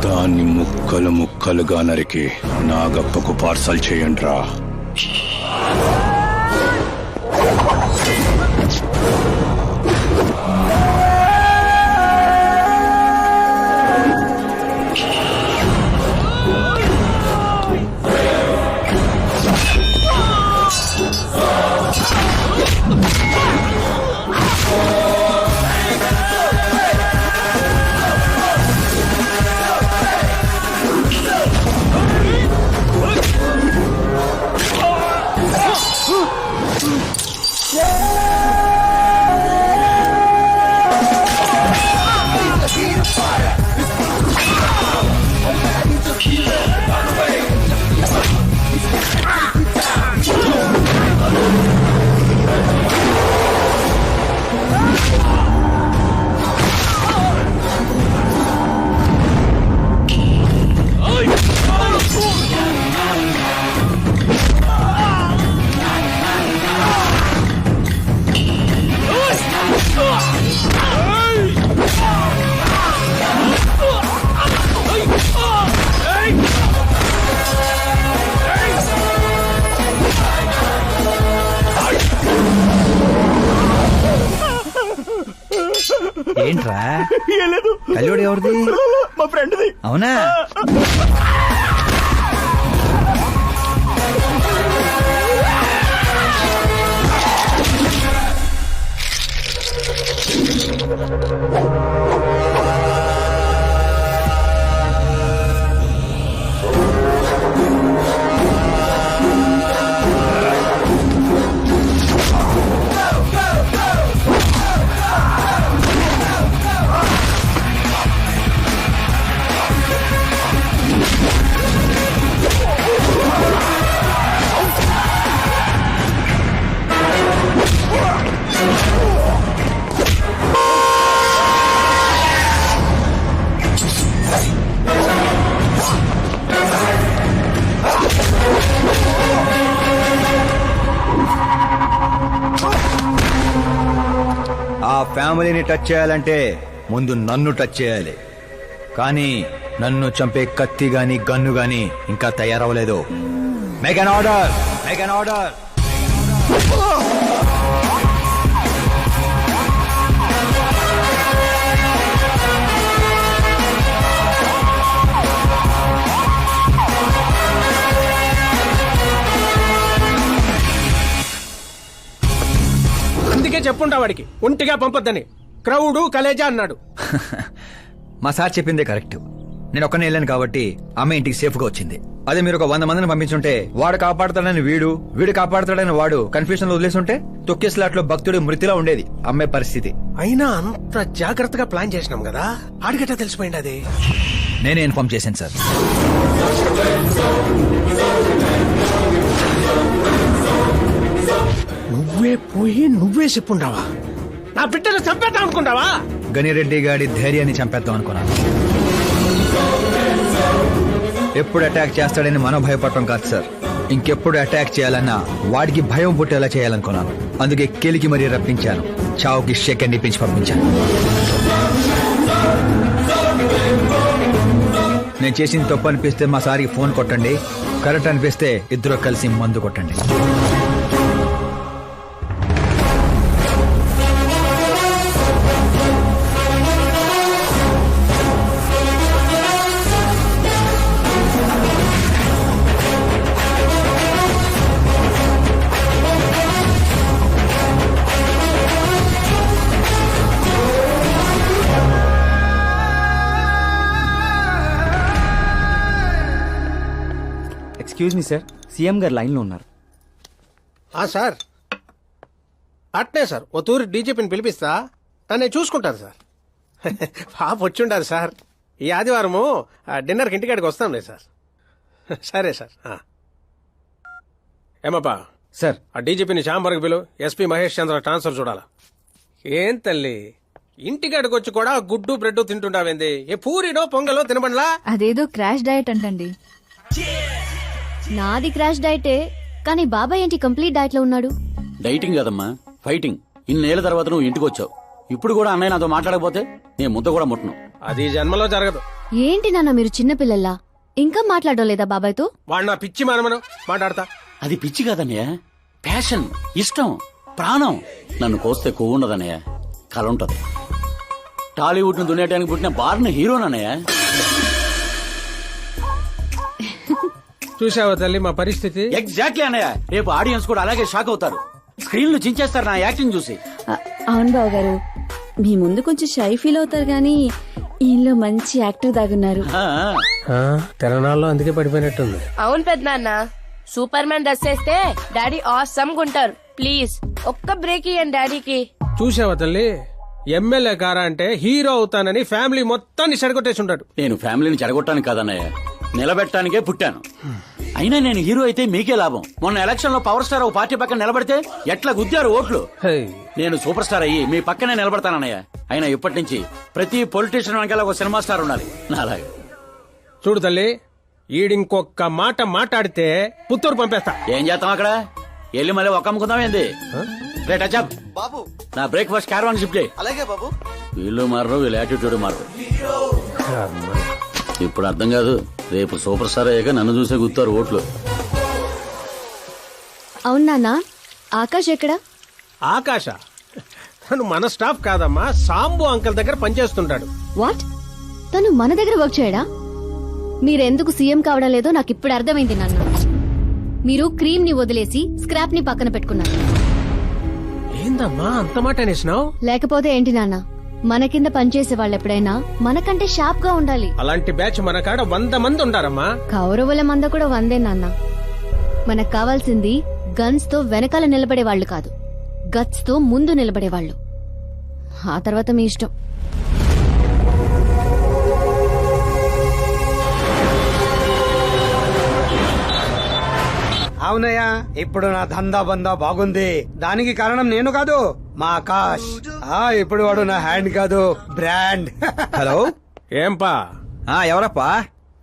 దాన్ని ముక్కలు ముక్కలుగా నరికి నాగప్పకు పార్సల్ చేయండి రా. ఏంట్రా కల్లుడు ఎవరిది? మా ఫ్రెండ్ది. అవునా? ఆ ఫ్యామిలీని టచ్ చేయాలంటే ముందు నన్ను టచ్ చేయాలి. కానీ నన్ను చంపే కత్తి గాని గన్ను గాని ఇంకా తయారవలేదు. Make an order, make an order. అందుకే చెప్పుంటా వాడికి ఒంటిగా పంపొద్దని. క్రౌడు కలేజా అన్నాడు. మా సార్ చెప్పిందే కరెక్ట్. నేను ఒక్కనే వెళ్ళాను కాబట్టి అమ్మ ఇంటికి సేఫ్ గా వచ్చింది. అదే మీరు ఒక 100 మందిని పంపించుంటే వాడు కాపాడతాడని వీడు కాపాడతాడని వాడు కన్ఫ్యూజన్ లో వదిలేసుంటే తొక్కేస్లాట్లో భక్తుడి మృతిలా ఉండేది అమ్మాయి పరిస్థితి. అయినా అంత జాగ్రత్తగా ప్లాన్ చేసినాం కదా, ఆడిగట్టా తెలిసిపోయింది. అది నేనే ఇన్ఫార్మ్ చేశాను సార్. నువ్వే పోయి నువ్వే చెప్పుంటావా? నా బిడ్డను చంపేద్దాం అనుకుంటావా? గనిరెడ్డి గాడి ధైర్యాన్ని చంపేద్దాం అనుకున్నాను. ఎప్పుడు అటాక్ చేస్తాడని మనం భయపడటం కాదు సార్, ఇంకెప్పుడు అటాక్ చేయాలన్నా వాడికి భయం పుట్టేలా చేయాలనుకున్నాను. అందుకే కెలికి మరీ రప్పించాను. చావుకి సెకండ్ ఇప్పించి పంపించాను. నేను చేసిన తప్పు అనిపిస్తే మా సారికి ఫోన్ కొట్టండి. కరెక్ట్ అనిపిస్తే ఇద్దరు కలిసి మందు కొట్టండి. ఎక్స్క్యూజ్ మీ సార్, సీఎం గారు లైన్ లో ఉన్నారు. సార్ అట్నే సార్ ఓ తూరి డీజీపీని పిలిపిస్తా, తనే చూసుకుంటారు సార్. పాప వచ్చిండారు సార్. ఈ ఆదివారము డిన్నర్కి ఇంటికాడికి వస్తాంలే సార్. సరే సార్. ఏమప్పా సార్, ఆ డీజీపీని చాంబర్కి పిలు. ఎస్పీ మహేష్ చంద్ర ట్రాన్స్ఫర్ చూడాలా. ఏం తల్లి ఇంటికాడికి వచ్చి కూడా గుడ్డు బ్రెడ్ తింటుంటావేంది? ఏ పూరినో పొంగలో తినబండ్లా? అదేదో క్రాష్ డయట్ అంటండి. నాది క్రాష్ డయటే, కానీ బాబాయ్ ఏంటి కంప్లీట్ డయట్ లో ఉన్నాడు? డైటింగ్ కదమ్మా, ఫైటింగ్. ఇన్నేళ్ల తర్వాత నువ్వు ఇంటికి వచ్చావు. ఇప్పుడు కూడా అన్నయ్య నాతో మాట్లాడకపోతే నేను ముద్ద కూడా ముట్టను. అది జన్మలో జరగదు. ఏంటి నాన్న మీరు చిన్న పిల్లల్లా ఇంకా మాట్లాడడం లేదా బాబాయ్తో? వాడు నా పిచ్చి మనమను మాట్లాడతా. అది పిచ్చి కాదన్నయ్య, ప్యాషన్, ఇష్టం, ప్రాణం. నన్ను కోస్తే కొవ్వు ఉండదన్నయ్య, కల ఉంటది. టాలీవుడ్ ను దున్నేయడానికి పుట్టిన బార్న హీరోనన్నయ్య. చూసావా తల్లి మా పరిస్థితి? ఎగ్జాక్ట్లీ అన్నయ్య. రేపు ఆడియన్స్ కూడా అలాగే షాక్ అవుతారు. స్క్రీన్లు చించేస్తారు నా యాక్టింగ్ చూసి. అవును బావ గారు, మీ ముందు కొంచెం షై ఫీల్ అవుతారు గానీ ఈయనలో మంచి యాక్టర్ దాగున్నారు. తెలంగాణలో అందుకే పడిపోయినట్టుంది. అవును పెద్దనాన్న, సూపర్ మ్యాన్ డ్రెస్ వేస్తే డాడీ ఆసమ్ గుంటారు. ప్లీజ్ ఒక్క బ్రేక్ ఇయ్యండి డాడీకి. చూసావా తల్లి, ఎమ్మెల్యే కారా అంటే హీరో అవుతానని ఫ్యామిలీ మొత్తాన్ని చెడగొట్టేసి ఉంటాడు. నేను ఫ్యామిలీని చెడగొట్టాను కాదన్నయ్య, నిలబెట్టడానికే పుట్టాను. అయినా నేను హీరో అయితే మీకే లాభం. మొన్న ఎలక్షన్ లో పవర్ స్టార్ ఒక పార్టీ పక్కన నిలబడితే ఎట్లా గుద్దారు ఓట్లు. నేను సూపర్ స్టార్ అయ్యి మీ పక్కనే నిలబడతానన్నయ్య. అయినా ఇప్పటి నుంచి ప్రతి పొలిటీషియన్ వెనకాల ఒక సినిమా స్టార్ ఉండాలి నాలాగా. చూడు తల్లి, ఈడింకొక్క మాట మాట్లాడితే పుత్తూరు పంపేస్తా. ఏం చేస్తాం అక్కడ? వెళ్ళి మళ్ళీ ఒక అమ్ముకుందాం ఏంది? రేట్ అచ్చా బాబు, నా బ్రేక్ఫాస్ట్ క్యారవాన్ షిఫ్ట్ చేయి. అలాగే బాబు. వీళ్ళు మారరు, వీళ్ళ యాటిట్యూడ్ మారరు. ఇప్పుడు అర్థం కాదు, రేపు సూపర్ స్టార్ అయ్యాక నన్ను చూసే గుర్తారు ఓట్లు. అవును నాన్న, ఆకాష్ ఎక్కడా? ఆకాశ తను మన స్టాఫ్ కాదమ్మా, సాంబు అంకల్ దగ్గర పనిచేస్తుంటాడు. వాట్? తను మన దగ్గర వర్క్ చేయడా? మీరెందుకు సీఎం కావడం లేదో నాకు ఇప్పుడు అర్థమైంది నాన్న. మీరు క్రీమ్ ని వదిలేసి స్క్రాప్ ని పక్కన పెట్టుకున్నారు. ఏందమ్మా అంత మాట అనేసినావు? లేకపోతే ఏంటి నాన్న, మన కింద పనిచేసే వాళ్ళు ఎప్పుడైనా మనకంటే షార్ప్ గా ఉండాలి. అలాంటి బ్యాచ్ మన కాడ 100 మంది ఉండారమ్మా. కౌరవుల మంద కూడా 100 నాన్న. మనకు కావాల్సింది గన్స్ తో వెనకాల నిలబడే వాళ్ళు కాదు, గట్స్ తో ముందు నిలబడేవాళ్ళు. ఆ తర్వాత మీ ఇష్టం. అవునయ్యా, ఇప్పుడు నా దందా బందా బాగుంది. దానికి కారణం నేను కాదు, మా ఆకాష్. ఇప్పుడు వాడు నా హ్యాండ్ కాదు, బ్రాండ్. హలో, ఏంపా? ఎవరప్పా?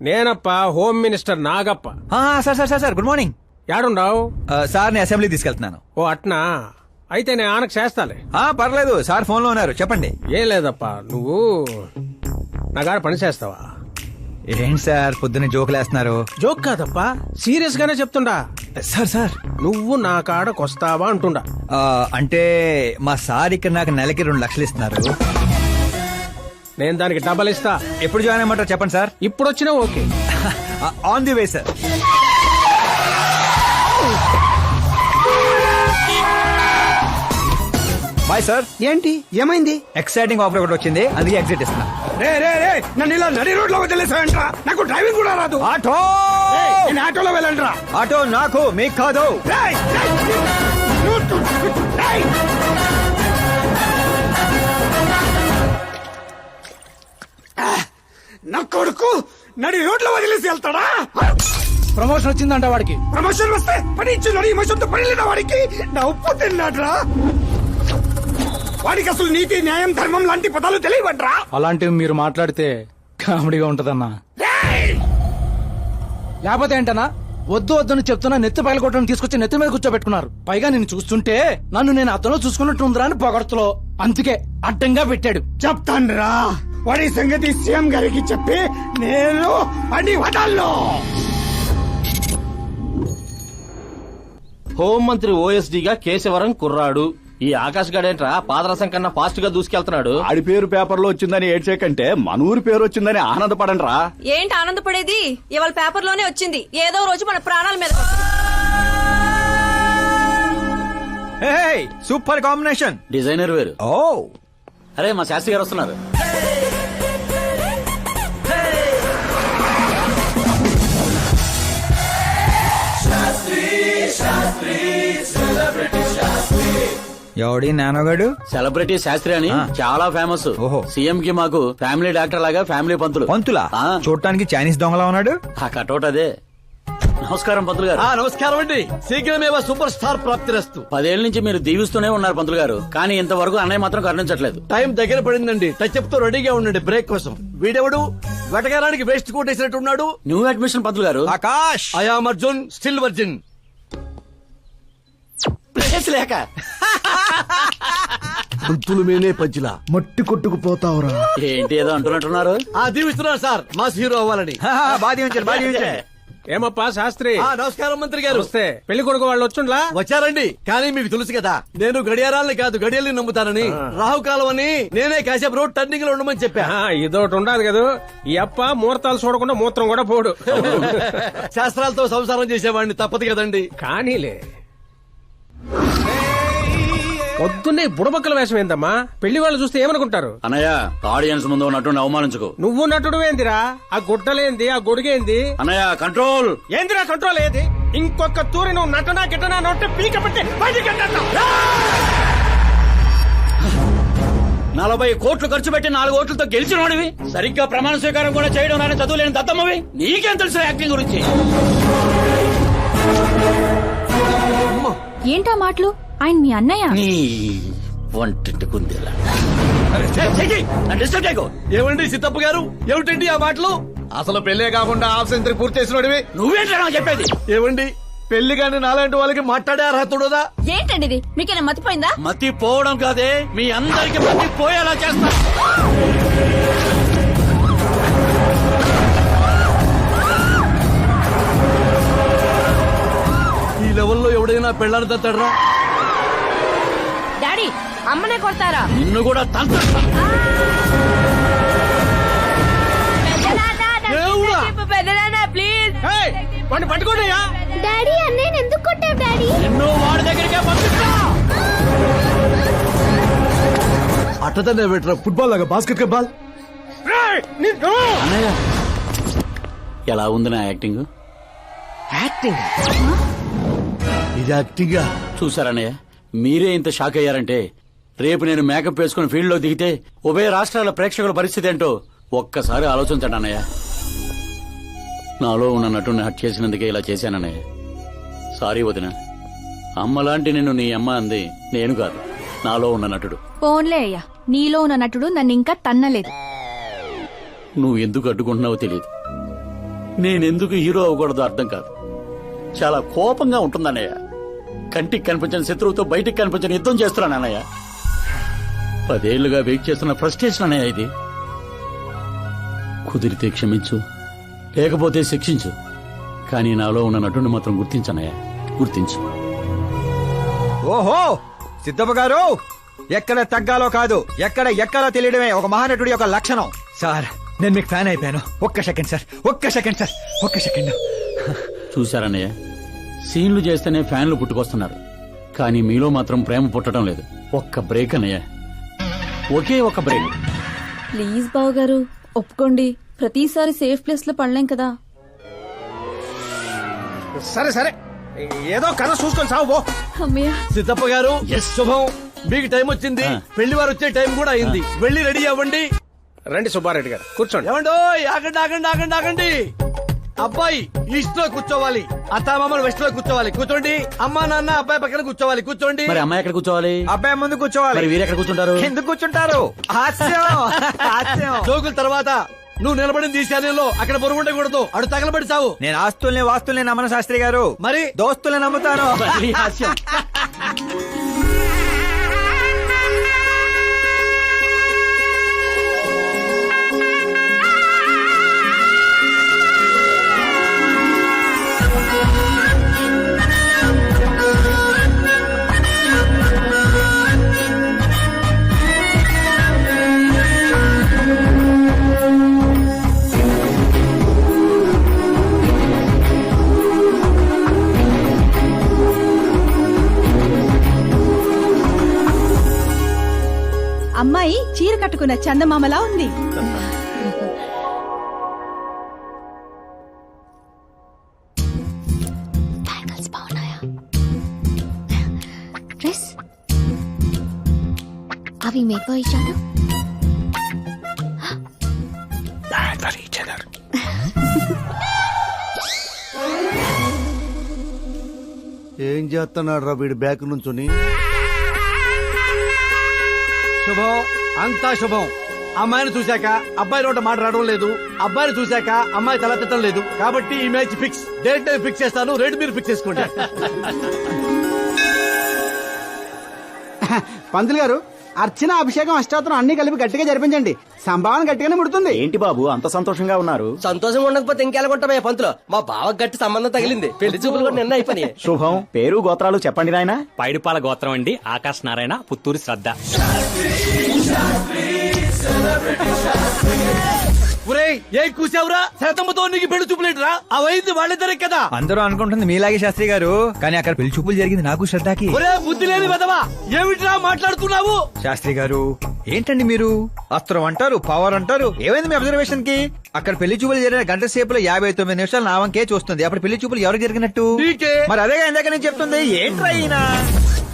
నేనప్పా, home minister Nagappa. Sir sir sir sir, good morning. యాడుండావు? సార్ ని అసెంబ్లీ తీసుకెళ్తున్నాను. ఓ అట్నా, అయితే నేను ఆనకు చేస్తాలే. పర్లేదు, సార్ ఫోన్ లో ఉన్నారు, చెప్పండి. ఏం లేదప్పా, నువ్వు నా గారు పని చేస్తావా? ఏంటి సార్ పొద్దున్న జోకులేస్తున్నారు? జోక్ కాదప్పా, సీరియస్ గానే చెప్తుండా. సార్ సార్, నువ్వు నా కాడకొస్తావా అంటుండా. అంటే మా సార్ ఇక్కడ నాకు నెలకి 2 లక్షలు ఇస్తున్నారు. నేను దానికి డబల్ ఇస్తా. ఎప్పుడు జాయిన్ అయ్యమంటారు చెప్పండి సార్. ఇప్పుడు వచ్చినా okay. On the way sir. Bye sir. ఏంటి ఏమైంది? ఎక్సైటింగ్ ఆఫర్ ఒకటి వచ్చింది, అందుకే ఎగ్జిట్ ఇస్తున్నా. రే రే రే, నన్ను ఇలా నడి రోడ్ లో వదిలేసాయంట్రా. నాకు డ్రైవింగ్ కూడా రాదు. ఆటో, నేను ఆటోలో వెళ్ళండిరా. ఆటో నాకు, మీకు కాదు. నా కొడుకు నడి రోడ్ లో వదిలేసి వెళ్తాడా? ప్రమోషన్ వచ్చిందంట వాడికి. ప్రమోషన్ వస్తే పని ఇచ్చిన ఈ మనుషులతో పని లేదా వాడికి? నా ఉప్పు తిన్నాడ్రా. వాడికి అసలు నీతి, న్యాయం, ధర్మం లాంటి పదాలు తెలియవట్రా. అలాంటివి మీరు మాట్లాడితే కామెడీగా ఉంటదన్నా. లేకపోతే ఏంటన్నా, వద్దు వద్దని చెప్తున్నా నెత్తి పగలగొట్టడం తీసుకొచ్చి నెత్తి మీద కూర్చోబెట్టుకున్నారు. పైగా నేను చూస్తుంటే నన్ను నేను అతను చూసుకున్నట్టుందిరా అని పొగడతలో, అందుకే అడ్డంగా పెట్టాడు. చెప్తాన్రా వాడి సంగతి సీఎం గారికి చెప్పి నేను పని వదల్లో. హోంమంత్రి ఓఎస్డీగా కేశవరం కుర్రాడు. ఈ ఆకాశ్ గడేంట్రా పాదరసం కన్నా ఫాస్ట్ గా దూసుకెళ్తున్నాడు. ఆడి పేరు పేపర్లో వచ్చిందని ఏడ్చేకంటే మన ఊరి పేరు వచ్చిందని ఆనందపడండి రా. ఏంటి ఆనందపడేది? ఇవాళ పేపర్ లోనే వచ్చింది. ఏదో రోజు మన ప్రాణాల మీద. Super combination. డిజైనర్ వేరు. ఓ అరే మా శాస్త్రి గారు వస్తున్నారు. ఎవడి నానోగాడు? సెలబ్రిటీ శాస్త్రి అని చాలా ఫేమస్. ఓహో. సీఎం కి మాకు ఫ్యామిలీ డాక్టర్ లాగా ఫ్యామిలీ పంతులు. పంతులా? ఆ. చూడటానికి చైనీస్ దొంగలా ఉన్నాడు. ఆ కటౌట్ అదే. నమస్కారం పంతులు గారు. నమస్కారం అండి. శీఘ్రమేవ సూపర్ స్టార్ ప్రాప్తిరస్తు. 10 ఏళ్ల నుంచి మీరు దీవిస్తూనే ఉన్నారు పంతులు గారు, కానీ ఇంతవరకు అన్నయ్య మాత్రం కరుణించట్లేదు. టైం దగ్గర పడిందండి. టచ్అప్ తో రెడీగా ఉండండి బ్రేక్ కోసం. వీడెవడు వెటకారానికి వేస్ట్ కోట్ వేసినట్టు ఉన్నాడు. న్యూ అడ్మిషన్ పంతులు గారు. Akash. I am Arjun, still virgin. Place లేక పంతులు మేనే పంచులా మట్టి కొట్టుకుపోతావురా. ఏంటి ఏదో అంటున్నట్టున్నారు. దీవిస్తున్నారు సార్ మాస్ హీరో అవ్వాలని. బాధి ఉంచారు, బాధి ఉంచారు. ఏమప్పా శాస్త్రి? నమస్కారం మంత్రి గారు. వస్తే పెళ్లి కొడుకు వాళ్ళు వచ్చుండ్లా? వచ్చారండి. కానీ మీకు తెలుసు కదా నేను గడియారాలని కాదు గడియల్ని నమ్ముతానని. రాహుకాలం అని నేనే కాసేపు రోడ్ టర్నింగ్ లో ఉండమని చెప్పా. ఇదొకటి ఉండదు కదా. ఈ అప్ప ముహూర్తాలు చూడకుండా మూత్రం కూడా పోడు. శాస్త్రాలతో సంసారం చేసేవాడిని, తప్పదు కదండి. కానీలే. పొద్దున్నే బుడబక్కల వేషం ఏందమ్మా? పెళ్లి వాళ్ళు చూస్తే ఏమనుకుంటారు? అన్నయ్య ఆడియన్స్ ముందు ఉన్నట్టు అవమానించుకో. నువ్వు నటుడు ఏందిరా? ఆ గుడ్డలేంది, ఆ గొడుగేంది? అన్నయ్య కంట్రోల్. ఏందిరా కంట్రోల్ ఏది? ఇంకొక తూరి నువ్వు నటనా గిట్టనా నొట్టే పీక పెట్టి బయటికి వెళ్ళొద్దు. 40 కోట్లు ఖర్చు పెట్టి 4 ఓట్లతో గెలిచినోడివి, సరిగ్గా ప్రమాణ స్వీకారం కూడా చేయడం రాని చదువు లేని దత్తమ్మవి, నీకేం తెలుసు యాక్టింగ్ గురించి? ఏంటా మాటలు? ఆయన మీ అన్నయ్య. నీ వంటింటి కుందేలా. డిస్టర్బ్ చేయకు. ఏమండి సిద్ధప్ప గారు, ఏమిటండి ఆ మాటలు? అసలు పెళ్లే కాకుండా హాఫ్ సెంచరీ పూర్తి చేసినోడివి. నువ్వేంటా నాకు చెప్పేది? ఏమండి పెళ్లి కానీ నాలాంటి వాళ్ళకి మాట్లాడే అర్హత ఉండదా? ఏంటండి ఇది? మీకేనా మతిపోయిందా? మతి పోవడం కాదే, మీ అందరికి మతి పోయేలా చేస్తా. ఈ లెవెల్లో ఎవడైనా పెళ్ళాన్ని తట్టడరా? డాడీ అమ్మనే కొడతారా? నిన్ను కూడా తంత్ర. ప్లీజ్ వాడిని పట్టుకోండియా. డాడీ అన్నయ్య ఎందుకు కొట్టావు డాడీ? నిన్ను వాడి దగ్గరికే పంపిస్తా. అట్టదనే పెట్టరా ఫుట్బాల్ లాగా బాస్కెట్ బాల్. అన్నయ్య ఎలా ఉంది నా యాక్టింగ్? ఇది యాక్టింగా? చూసారన్నయ్య, మీరే ఇంత షాక్ అయ్యారంటే రేపు నేను మేకప్ వేసుకుని ఫీల్డ్ లో దిగితే ఉభయ రాష్ట్రాల ప్రేక్షకుల పరిస్థితి ఏంటో ఒక్కసారి ఆలోచించండి అన్నయ్య. నాలో ఉన్న నటుని హట్ చేసినందుకే ఇలా చేశానన్నయ్య. సారీ వదిన. అమ్మలాంటి నిన్ను నీ అమ్మ అంది నేను కాదు, నాలో ఉన్న నటుడు. పోన్లే అయ్యా, నీలో ఉన్న నటుడు నన్ను ఇంకా తన్నలేదు. నువ్వు ఎందుకు అడ్డుకుంటున్నావో తెలియదు. నేనెందుకు హీరో అవ్వకూడదో అర్థం కాదు. చాలా కోపంగా ఉంటుందన్నయ్య. కంటికి కనిపించిన శత్రువుతో బయటికి కనిపించిన యుద్ధం చేస్తున్నాను అన్నయ్య. 10 ఏళ్లుగా వెయిట్ చేస్తున్న ఫ్రస్ట్రేషన్ అన్నయ్య ఇది. కుదిరితే క్షమించు, లేకపోతే శిక్షించు, కానీ నాలో ఉన్న నటుని మాత్రం గుర్తించనయ్య, గుర్తించు. ఓహో సిద్ధప్ప గారు, ఎక్కడ తగ్గాలో కాదు ఎక్కడ ఎక్కాలో తెలియడమే ఒక మహానటుడి యొక్క లక్షణం. సార్ నేను మీకు ఫ్యాన్ అయిపోయాను. ఒక్క సెకండ్ సార్, ఒక్క సెకండ్ సార్, ఒక్క సెకండ్. చూశారన్నయ్య, సీన్లు చేస్తేనే ఫ్యాన్లు పుట్టుకొస్తున్నారు, కానీ మీలో మాత్రం ప్రేమ పుట్టడం లేదు. ఒక్క బ్రేక్ అన్నయ్య, ఒకే ఒక బ్రేక్. ప్లీజ్ బావ గారు ఒప్పుకోండి. ప్రతిసారి సేఫ్ ప్లేస్ లో పడలేం కదా. సరే సరే, ఏదో కథ చూసుకొని సాగు. అమ్మయ్య. సిద్ధప్ప గారు శుభం. మీకు టైం వచ్చింది, పెళ్లి వారు వచ్చే టైం కూడా అయింది. వెళ్ళి రెడీ అవ్వండి. రండి సుబ్బారెడ్డి గారు, కూర్చోండి. ఏమండో ఆగండి ఆగండి ఆగండి ఆగండి. అబ్బాయి ఈస్ట్ లో కూర్చోవాలి, అత్తామామలు వెస్ట్ లో కూర్చోవాలి. కూర్చోండి. అమ్మా నాన్న అబ్బాయి పక్కన కూర్చోవాలి. కూర్చోండి. మరి అమ్మాయి ఎక్కడ కూర్చోవాలి? అబ్బాయి ముందు కూర్చోవాలి. మరి వీరు ఎక్కడ కూర్చుంటారు? ఎందుకు కూర్చుంటారు? హాస్యం హాస్యం. జోకుల తర్వాత నువ్వు నిలబడింది ఈ శానంలో అక్కడ బరువు ఉండకూడదు అడు తగలబడి సావు. నేను ఆస్తుల్ని వాస్తుల్ని నమ్మను శాస్త్రి గారు, మరి దోస్తుల్ని నమ్ముతాను. మళ్ళీ హాస్యం. అమ్మాయి చీర కట్టుకున్న చందమామలా ఉంది. డ్రెస్ అవి మేక్ ఫర్ ఈచ్ అదర్. ఏం చేస్తున్నాడు రా వీడి బ్యాక్ నుంచుని? శుభం, అంతా శుభం. అమ్మాయిని చూశాక అబ్బాయి నోట మాట్లాడడం లేదు, అబ్బాయిని చూశాక అమ్మాయి తల తిట్టడం లేదు. కాబట్టి ఈ match fix. Date time fix చేస్తాను, రేట్ మీరు ఫిక్స్ చేసుకోండి. పంతులు గారు, అర్చన, అభిషేకం, అష్టాత్రం అన్ని కలిపి గట్టిగా జరిపించండి. సంభావన గట్టిగానే ముడుతుంది. ఏంటి బాబు అంత సంతోషంగా ఉన్నారు? సంతోషం ఉండకపోతే ఇంకెలాగుంటామయ్యా పంతులు. మా బావ గట్టి సంబంధం తగిలింది, పెళ్లి చూపులు కూడా నిన్న అయిపోయి. శుభం. పేరు గోత్రాలు చెప్పండి నాయనా. పైడిపాల గోత్రం అండి, ఆకాశ్ నారాయణ, పుత్తూరు శ్రద్ధ. ఏం కూసావురా? శతంతో నీకు పెళ్లి చూపులేట్రా? అవైంది వాళ్ళిద్దరే కదా. అందరూ అనుకుంటుంది మీలాగే శాస్త్రి గారు, కానీ అక్కడ పెళ్లి చూపులు జరిగింది నాకు శ్రద్ధకి. ఒరే బుద్ధి లేని వెదవా, ఏమిట్రా మాట్లాడుతున్నావు? శాస్త్రి గారు ఏంటండి మీరు? అస్త్రం అంటారు, పవర్ అంటారు. ఏమైంది మీ అబ్జర్వేషన్ కి? అక్కడ పెళ్లి చూపులు జరిగిన గంట సేపులో 59 నిమిషాలు నా వంకే చూస్తుంది. అప్పుడు పెళ్లి చూపులు ఎవరికి జరిగినట్టు? నీకే. మరి అదేగా ఇందాక నేను చెప్తుంది. ఏంట్రా ఈయన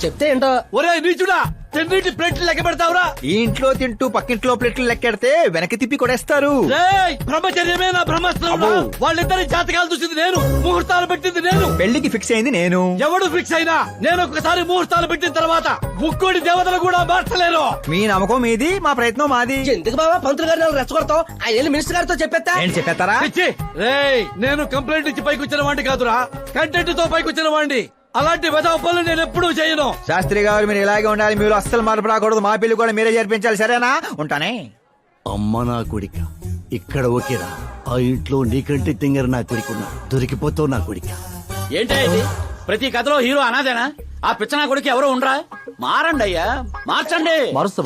చెప్తే ఏంటో. ఒరే నీచుడా, తిన్నిటి ప్లేట్లు లెక్క పెడతావురా? ఈ ఇంట్లో తింటూ పక్కింట్లో ప్లేట్లు లెక్కెడితే వెనక్కి తిప్పి కొడేస్తారు. బ్రహ్మచర్యమే నా బ్రహ్మాస్త్రం. వాళ్ళిద్దరి జాతకాలు చూసింది నేను, ముహూర్తాలు పెట్టింది నేను, పెళ్లికి ఫిక్స్ అయింది నేను. ఎవడు ఫిక్స్ అయినా నేను ఒక్కసారి ముహూర్తాలు పెట్టిన తర్వాత ముక్కోడి దేవతలు కూడా మార్చలేను. మీ నమ్మకం మీది, మా ప్రయత్నం మాది. ఎందుకు బాబా పంతులు గారిని రెచ్చగొడతావు? ఆయన వెళ్ళి మినిస్టర్ గారితో చెప్పేస్తా. ఏంటి చెప్పేస్తారా? నేను కంప్లైంట్ ఇచ్చి పైకి వచ్చిన వాడిని కాదురా, కంటెంట్ తో పైకి వచ్చిన వాడిని. అలాంటి వెదవ పనులు నేను ఎప్పుడూ చేయను. శాస్త్రి గారు మీరు ఇలాగే ఉండాలి. మీరు అస్సలు మార్పు రాకూడదు. మా పెళ్లి కూడా మీరే జరిపించాలి, సరేనా? ఉంటానే. అమ్మ నా కొడిక, ఇక్కడ ఓకేరా. ఆ ఇంట్లో నీకంటే తింగర నా కొడుకున్నా, దొరికిపోతావు నా కొడిక. ఏంటి ఇది? ప్రతి కథలో హీరో అనాదేనా? ఆ పిచ్చనా కొడుకు ఎవరో ఉండరా? మారండి అయ్యా, మార్చండి.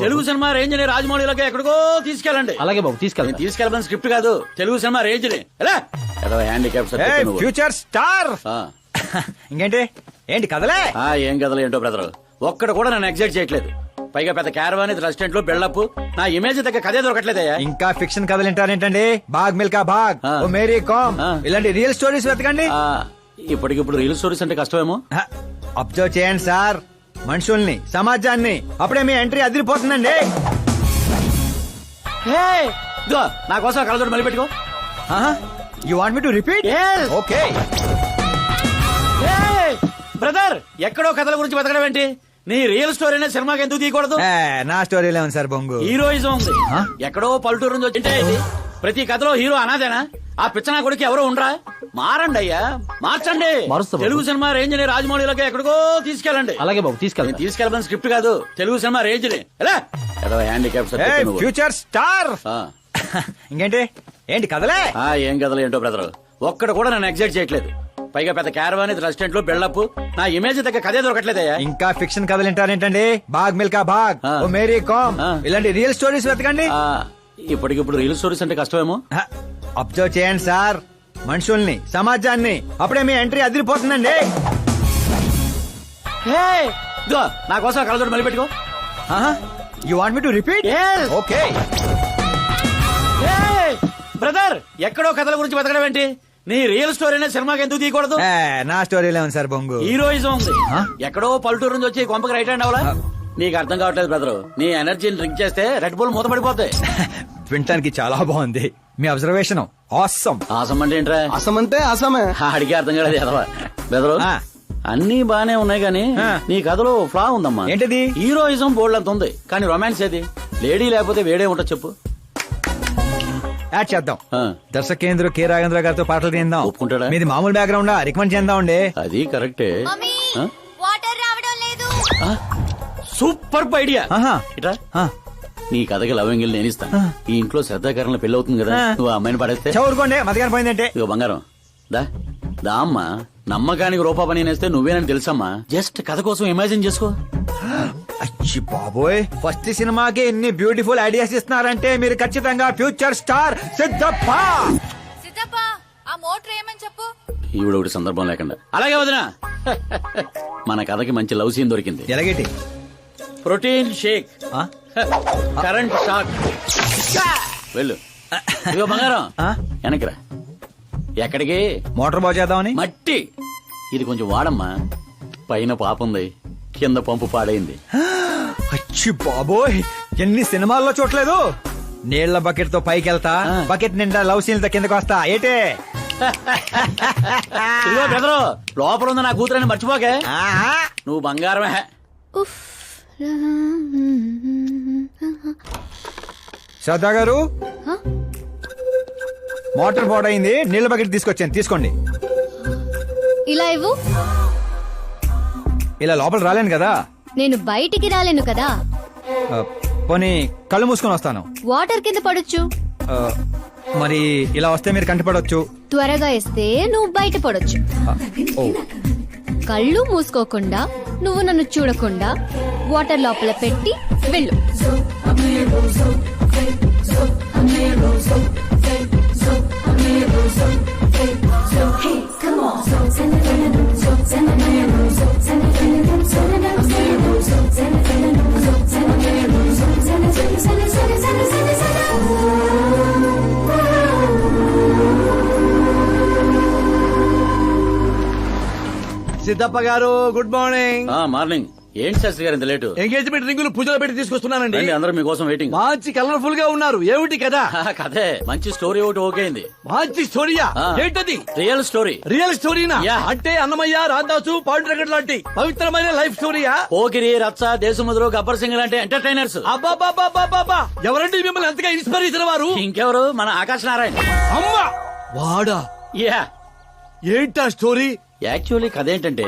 తెలుగు సినిమా రేంజ్ ని రాజమౌళిలోకి ఎక్కడికో తీసుకెళ్ళండి. అలాగే బాబు, తీసుకెళ్ళండి. తీసుకెళ్ళమని స్క్రిప్ట్ కాదు, తెలుగు సినిమా రేంజ్ ని. Handicap future star. ఇంకేంటి? ఏంటి కదలే? ఏం కథలు ఏంటో బ్రదర్, ఒక్కడ కూడా నన్ను ఎగ్జైట్ చేయట్లేదు. పైగా పెద్ద క్యారవాన్ రెస్టారెంట్ లో బిల్డప్, నా ఇమేజ్ దగ్గర కథే దొరకట్లేదయ్యా. ఇంకా ఫిక్షన్ కథలు వింటారేంటండి? బాగ్ మిల్కా బాగ్, ఓ మేరీ కామ్, ఇలాంటి రియల్ స్టోరీస్ వెతకండి. ఇప్పటికిప్పుడు రియల్ స్టోరీస్ అంటే కష్టమేమో. అబ్జర్వ్ చేయండి సార్ మనుషుల్ని, సమాజాన్ని. అప్పుడే మీ ఎంట్రీ అదిరిపోతుందండి. నా కోసం కలదోడు మళ్ళీ పెట్టుకో. You want me to repeat? Okay. Brother, ఎక్కడో కథల గురించి బతకడం ఏంటి? నీ రియల్ స్టోరీ సినిమాకి ఎందుకు తీయకూడదు? నా స్టోరీలే ఉంది సార్ బొంగు. హీరోయిజం ఉంది. ఎక్కడో పల్లెటూరు నుంచి వచ్చింటే ఇది. ప్రతి కథలో హీరో అనాదేనా? ఆ పిచ్చనా కొడుకు ఎవరో ఉండరా? మారండి అయ్యా, మార్చండి. తెలుగు సినిమా రేంజ్ ని రాజమౌళిలోకి ఎక్కడికో తీసుకెళ్ళండి. అలాగే బాబు, తీసుకెళ్ళండి. తీసుకెళ్ళమని స్క్రిప్ట్ కాదు, తెలుగు సినిమా రేంజ్ ని. Handicap future star. ఇంకేంటి? ఏంటి కదలే? ఏం కథలు ఏంటో బ్రదర్, ఒక్కడ కూడా నన్ను ఎగ్జైట్ చేయట్లేదు. పైగా పెద్ద క్యారవాన్ రెస్టారెంట్ లో బిల్డప్, నా ఇమేజ్ దగ్గర కథే దొరకట్లేదయ్యా. ఇంకా ఫిక్షన్ కథలు వింటారేంటండి? బాగ్ మిల్కా బాగ్, ఓ మేరీ కామ్, ఇలాంటి రియల్ స్టోరీస్ వెతకండి. ఇప్పటికిప్పుడు రియల్ స్టోరీస్ అంటే కష్టమేమో. అబ్జర్వ్ చేయండి సార్ మనుషుల్ని, సమాజాన్ని. అప్పుడే మీ ఎంట్రీ అదిరిపోతుందండి. నా కోసం కలదోడు మళ్ళీ పెట్టుకో. You want me to repeat? Okay. Brother, ఎక్కడో కథల గురించి బతకడం ఏంటి? నీ రియల్ స్టోరీ సినిమాకి ఎందుకు తీయకూడదు? నా స్టోరీలే ఉంది సార్ బొంగు. హీరోయిజం ఉంది. ఎక్కడో పల్లెటూరు నుంచి వచ్చి కొంపకి రైట్ హ్యాండ్ అవలా? నీకు అర్థం కావట్లేదు బ్రదర్. నీ ఎనర్జీని డ్రింక్ చేస్తే రెడ్ బుల్ మూత పడిపోతాయి. వినటానికి చాలా బాగుంది మీ అబ్జర్వేషన్. ఆసమ్. ఆసం అంటే ఏంట్రా? అసం అంటే అసమే. అడిగే అర్థం కాలేదు ఎదవా. బెదరు, అన్ని బానే ఉన్నాయి గానీ నీ కథలో ఫ్లా ఉందమ్మా. ఏంటిది? హీరోయిజం బోల్డ్ అంత ఉంది, కానీ రొమాన్స్ ఏది? లేడీ లేకపోతే వేడే ఉంటా చెప్పు. యాడ్ చేద్దాం. ఆ. దర్శకేంద్ర కె రాఘేంద్ర గారితో పాటలు తీద్దాం. ఒప్పుకుంటాడా? మీది మామూలు బ్యాక్గ్రౌండ్ రికమెండ్ చేద్దాం అండి. అది కరెక్టే. ఆ? వాటర్ రావడం లేదు. ఆ? Super idea. ఆహా. ఇట్రా ఆ. నీ కథకి లవంగిల్ నేను ఇస్తాను. ఈ ఇంట్లో శ్రద్ధాకరణ పెళ్లి అవుతుంది కదా, నువ్వు ఆ అమ్మాయిని పడేస్తే చదువుకోండి మతగాని పోయిందంటే. ఇగో బంగారం దా దా అమ్మా, నమ్మకానికి రూపా పని నేస్తే నువ్వేనని తెలుసమ్మా. జస్ట్ కథ కోసం ఇమాజిన్ చేసుకో. అచ్చి బాబోయ్, ఫస్ట్ సినిమాకి ఎన్ని బ్యూటిఫుల్ ఐడియాస్ ఇస్తున్నారంటే మీరు ఖచ్చితంగా ఫ్యూచర్ స్టార్ సిద్ధప్ప. సిద్ధప్ప ఆ మోటర్ ఏమని చెప్పు. ఈవిడ ఒకటి సందర్భం లేకుండా. అలాగే వదినా, మన కథకి మంచి లవ్ సీన్ దొరికింది. ఎలాగేటి? ప్రోటీన్ షేక్, ఆ? Current shock. వెళ్ళు. ఇదిగో బంగారం ఆ? వెనకరా. ఎక్కడికి? మోటార్ బాగు చేద్దామని. మట్టి ఇది కొంచెం వాడమ్మా. పైన పాపుంది, కింద పంపు పాడైంది. అచ్చి బాబోయ్, ఎన్ని సినిమాల్లో చూడలేదు. నీళ్ల బకెట్ తో పైకి వెళ్తా, బకెట్ నిండా లవ్ సీన్లతో కిందకి వస్తా. ఏటే? ఇదిగో బెదరు, లోపల ఉంది నా కూతురని మర్చిపోకే. ఆహా. నువ్వు బంగారమే. శ్రద్ధా గారు, మోటార్ పాడైంది, నీళ్ల బకెట్ తీసుకొచ్చాను, తీసుకోండి. ఇలా ఇవ్వు. ఇలా లోపల రాలేను కదా. నేను బయటికి రాలేను కదా. పోనీ కళ్ళు మూసుకొని వస్తాను. వాటర్ కింద పడొచ్చు. మరి ఇలా వస్తే మీరు కంటిపడవచ్చు. త్వరగా ఇస్తే నువ్వు బయట పడొచ్చు. ఓ. కళ్ళు మూసుకోకుండా నువ్వు నన్ను చూడకుండా వాటర్ లోపల పెట్టి వెళ్ళు. సిద్ధప్ప గారు గుడ్ మార్నింగ్. మార్నింగ్. ఏంటి శాస్త్రి గారు ఇంత లేటు? ఎంగేజ్మెంట్ రింగులు పూజలో పెట్టి తీసుకొస్తున్నానండి. రండి, అందరూ మీకోసం వెయిటింగ్. మంచి కలర్ఫుల్ గా ఉన్నారు. ఏమిటి కదా? కథే మంచి స్టోరీ ఒకటి ఓకే అయింది. మంచి స్టోరీయా? ఏంటది? Real story. రియల్ స్టోరీనా? యా. అంటే అన్నమయ్య, రాధాసు, పాండురంగడ్ లాంటి పవిత్రమైన లైఫ్ స్టోరీయా? పోకిరి, రచ్చ, దేశముద్రు, గబ్బర్ సింగ్ లాంటి ఎంటర్టైనర్స్. అబ్బాబాబాబాబా, ఎవరండి మిమ్మల్ని అంతగా ఇన్స్పైర్ చేసిన వారు? ఇంకెవరు, మన ఆకాశ్ నారాయణ. అమ్మా వాడా? యా. ఏంటా స్టోరీ? యాక్చువల్లీ కథ ఏంటంటే,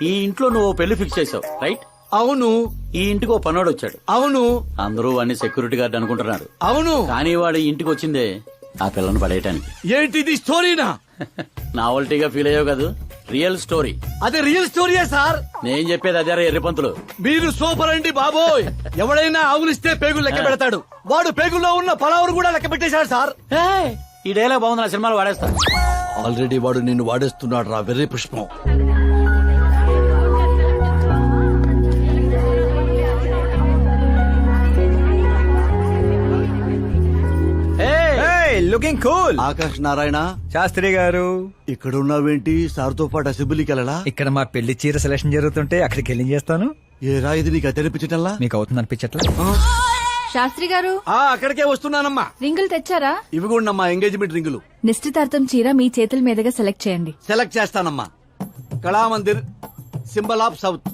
ఈ ఇంట్లో నువ్వు పెళ్లి ఫిక్స్ చేసావు, రైట్? అవును. ఈ ఇంటికి ఓ పనోడు వచ్చాడు. అవును. అందరూ వాడిని సెక్యూరిటీ గార్డ్ అనుకుంటున్నారు. అవును. కానీ వాడు ఇంటికి వచ్చిందే ఆ పిల్లను పడేయటానికి. ఏంటిది స్టోరీనా? నావల్టీగా ఫీల్ అయ్యావు కాదు, రియల్ స్టోరీ. అదే రియల్ స్టోరీయా సార్? నేను చెప్పేది అదే ఎర్రిపంతులు. మీరు సూపర్ అండి బాబోయ్. ఎవడైనా ఆవులిస్తే పేగులు లెక్క పెడతాడు. వాడు పేగుల్లో ఉన్న పలావురు కూడా లెక్క పెట్టేశాడు సార్. ఈ డైలాగ్ బాగుంది, నా సినిమాలో వాడేస్తా. ఆల్రెడీ వాడు నిన్ను వాడేస్తున్నాడు రా వెర్రి పుష్పం. Looking cool. ఆకాశ్ నారాయణ శాస్త్రి గారు, ఇక్కడ ఉన్నావేంటి? సార్తో పాటు అసెంబ్లీకి వెళ్ళలా? ఇక్కడ మా పెళ్లి చీర సెలక్షన్ జరుగుతుంటే అక్కడికి వెళ్ళి చేస్తాను. ఏ రా ఇది నీకు తెరిపించటల్లా? మీకు అవుతుంది అనిపించట్లా? శాస్త్రి గారు అక్కడికే వస్తున్నానమ్మా. రింగులు తెచ్చారా? ఇవి కూడా అమ్మా ఎంగేజ్మెంట్ రింగులు. నిశ్చితార్థం చీర మీ చేతుల మీదుగా సెలెక్ట్ చేయండి. సెలెక్ట్ చేస్తానమ్మా. కళామందిర్, సింబల్ ఆఫ్ సౌత్,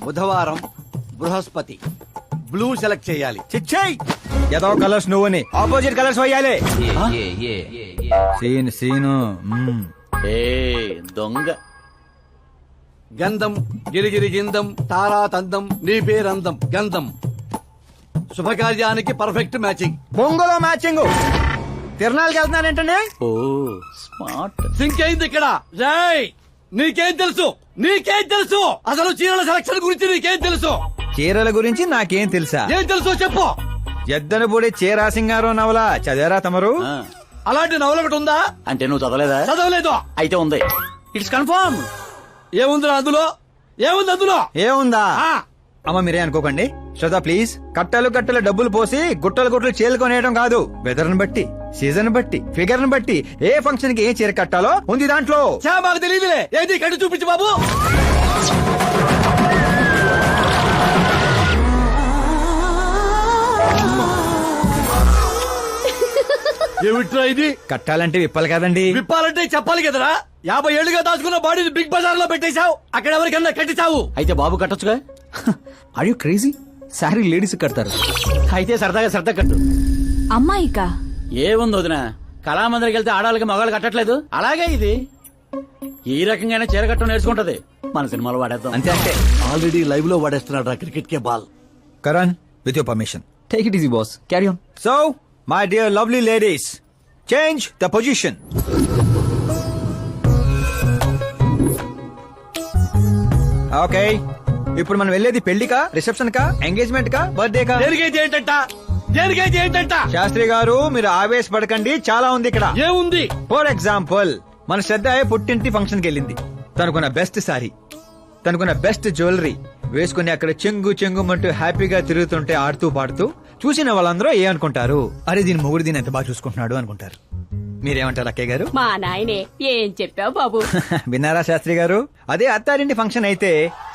బుధవారం, బృహస్పతి. బ్లూ సెలెక్ట్ చేయాలి. చిచ్చాయి ఏదో కలర్స్ నువ్వుని ఆపోజిట్ కలర్స్ వేయాలి. Scene scene. దొంగ. గంధం గిరిగిరి గిందం తారా తందం నీ పేరందం గంధం. శుభకార్యానికి పర్ఫెక్ట్ మ్యాచింగ్. బొంగులో మ్యాచింగ్. తిరణాలకి వెళ్తున్నానంటే ఓ స్మార్ట్. సింక్ అయింది ఇక్కడ. రాయ్ నీకేం తెలుసు? నీకేం తెలుసు? అసలు చీరల సెలక్షన్ గురించి నీకేం తెలుసు? చీరల గురించి నాకేం తెలుసా? ఏం తెలుసో చెప్పు. ఎద్దనపూడి చీరా సింగారం నవల చదివారా తమరు? అలాంటి నవల ఒకటి ఉందా? అంటే నువ్వు చదవలేదా? చదవలేదు. అయితే ఉంది. It's confirm. ఏముందిరా అందులో? ఏముంది అందులో? ఏముందా? అమ్మ మీరే అనుకోకండి. శ్రద్ధ ప్లీజ్. కట్టలు కట్టలు డబ్బులు పోసి గుట్టలు గుట్టలు చీరలు కొనేయడం కాదు. వెదర్ ని బట్టి, సీజన్ బట్టి, ఫిగర్ ని బట్టి ఏ ఫంక్షన్ కి ఏ చీర కట్టాలో ఉంది దాంట్లో. మాకు తెలియదులే. ఏది కట్టి చూపించు బాబు. ఏమిట్రా ఇది? కట్టాలంటే విప్పాలి కదండి. విప్పాలంటే చెప్పాలి కదరా. 50 ఏళ్లుగా దాచుకున్న బాడీని బిగ్ బజార్ లో పెట్టేశావు. అక్కడ ఎవరికన్నా కట్టించావు. అయితే బాబు కట్టొచ్చుగా. Are you crazy? Sorry ladies కడతారు. అయితే సరదాగా శ్రద్ధ కట్టు. అమ్మాయికా? ఏముంది వదినా, కళామందిరికి వెళ్తే ఆడాలకి మగాళ్ళు కట్టట్లేదు, అలాగే ఇది ఈ రకంగానే చీర కట్టడం నేర్చుకుంటది. మన సినిమాలో వాడేద్దాం. అంతే అంతే. ఆల్రెడీ లైవ్ లో వాడేస్తున్నాడు రా క్రికెట్ కే ball. Karan, with your permission, take it easy boss, carry on. So my dear lovely ladies, change the position. Okay, ఇప్పుడు మనం వెళ్ళేది పెళ్లికా, రిసెప్షన్ కా, ఎంగేజ్మెంట్ కా, బర్త్డే కా? దేనికైతే ఏంటంట? శాస్త్రి గారు మీరు ఆవేశపడకండి, చాలా ఉంది ఇక్కడ. ఏముంది? ఫర్ ఎగ్జాంపుల్, మన శ్రద్ధ పుట్టింటి ఫంక్షన్ కి వెళ్ళింది. తనకున్న బెస్ట్ సారీ, తనకున్న బెస్ట్ జ్యువెలరీ వేసుకుని అక్కడ చెంగు చెంగుమంటూ హ్యాపీగా తిరుగుతుంటే ఆడుతూ పాడుతూ చూసిన వాళ్ళందరూ ఏ అనుకుంటారు? అరే దీని మొగుడు దీని ఎంత బాగా చూసుకుంటున్నాడు అనుకుంటారు. మీరేమంటారు అక్కయ్య గారు? మా నాయనే ఏం చెప్పావు బాబు. విన్నారా శాస్త్రి గారు? అదే అత్తారింటి ఫంక్షన్ అయితే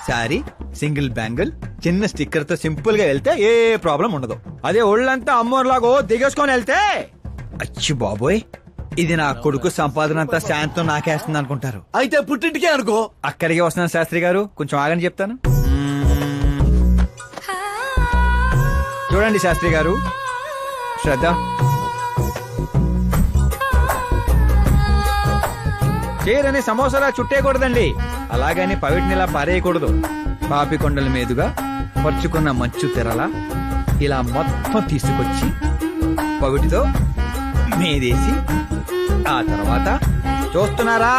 సారీ, సింగిల్ బ్యాంగిల్, చిన్న స్టిక్కర్ తో సింపుల్ గా వెళ్తే ఏ ప్రాబ్లం ఉండదు. అదే ఒళ్ళంతా అమ్మోర్లాగో దిగేసుకొని వెళ్తే అచ్చి బాబోయ్ ఇది నా కొడుకు సంపాదన అంతా శాంతం నాకేస్తుంది అనుకుంటారు. అయితే పుట్టింటికే అనుకో. అక్కడికి వస్తున్నాను శాస్త్రి గారు, కొంచెం ఆగని చెప్తాను. చూడండి శాస్త్రి గారు, శ్రద్ధ చీరని సమోసాలా చుట్టేయకూడదండి, అలాగని పవిటినిలా పారేయకూడదు. పాపికొండల మీదుగా పరుచుకున్న మంచు తెరలా ఇలా మొత్తం తీసుకొచ్చి పవిటితో మీదేసి ఆ తర్వాత చూస్తున్నారా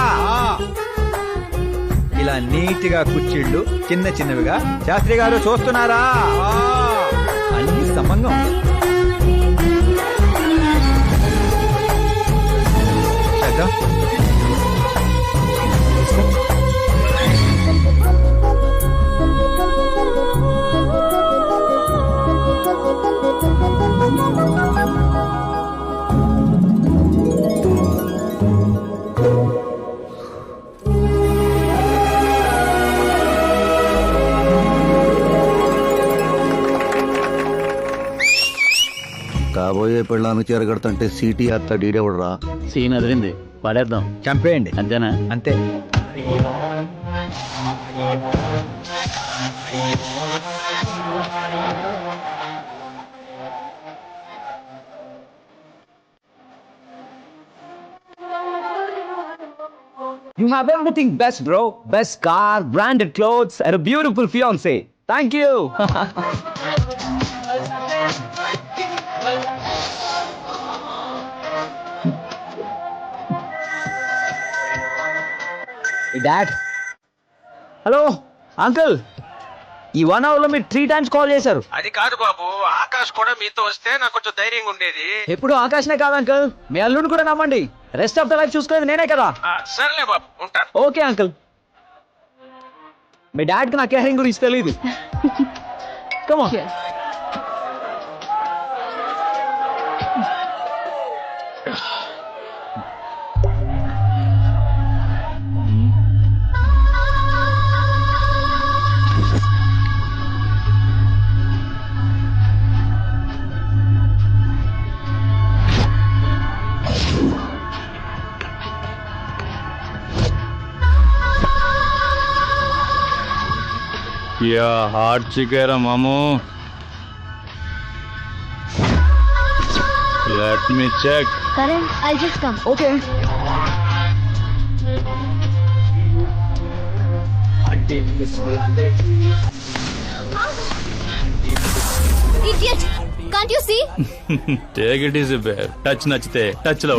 ఇలా నీట్గా కుచ్చిళ్ళు చిన్న చిన్నవిగా. శాస్త్రి గారు చూస్తున్నారా? అన్ని సమంగా ఉంది. కాబోయే పెళ్ళాన్ని చేరగడుతుంటే సీటీ అత్త డీడెవడరా? సీన్ అదిరింది, పడేద్దాం, చంపేయండి. అంతేనా? అంతే. You have everything best, bro. Best car, branded clothes, and a beautiful fiance. Thank you. Dad, hello uncle, ఈ 1 hour లో మీరు 3 times కాల్ చేశారు. అది కాదు బాబు, ఆకాష్ కూడా మీతో వస్తే నాకు కొంచెం ధైర్యంగా ఉండేది. ఎప్పుడు ఆకాశనే కాదు అంకుల్, మీ అల్లుడిని కూడా నమ్మండి. రెస్ట్ ఆఫ్ ద లైఫ్ చూసుకునేది నేనే కదా. సర్లే బాబు, ఉంటాను. Okay uncle. మీ డాడ్ కి నా కేరింగ్ గురించి తెలియదు. Come on. Yeah, hard chicken, mamu. Let me check. Karan, I'll just come. Okay. Idiot! Can't you see? Take it easy, babe. Touch nachite, touch lo.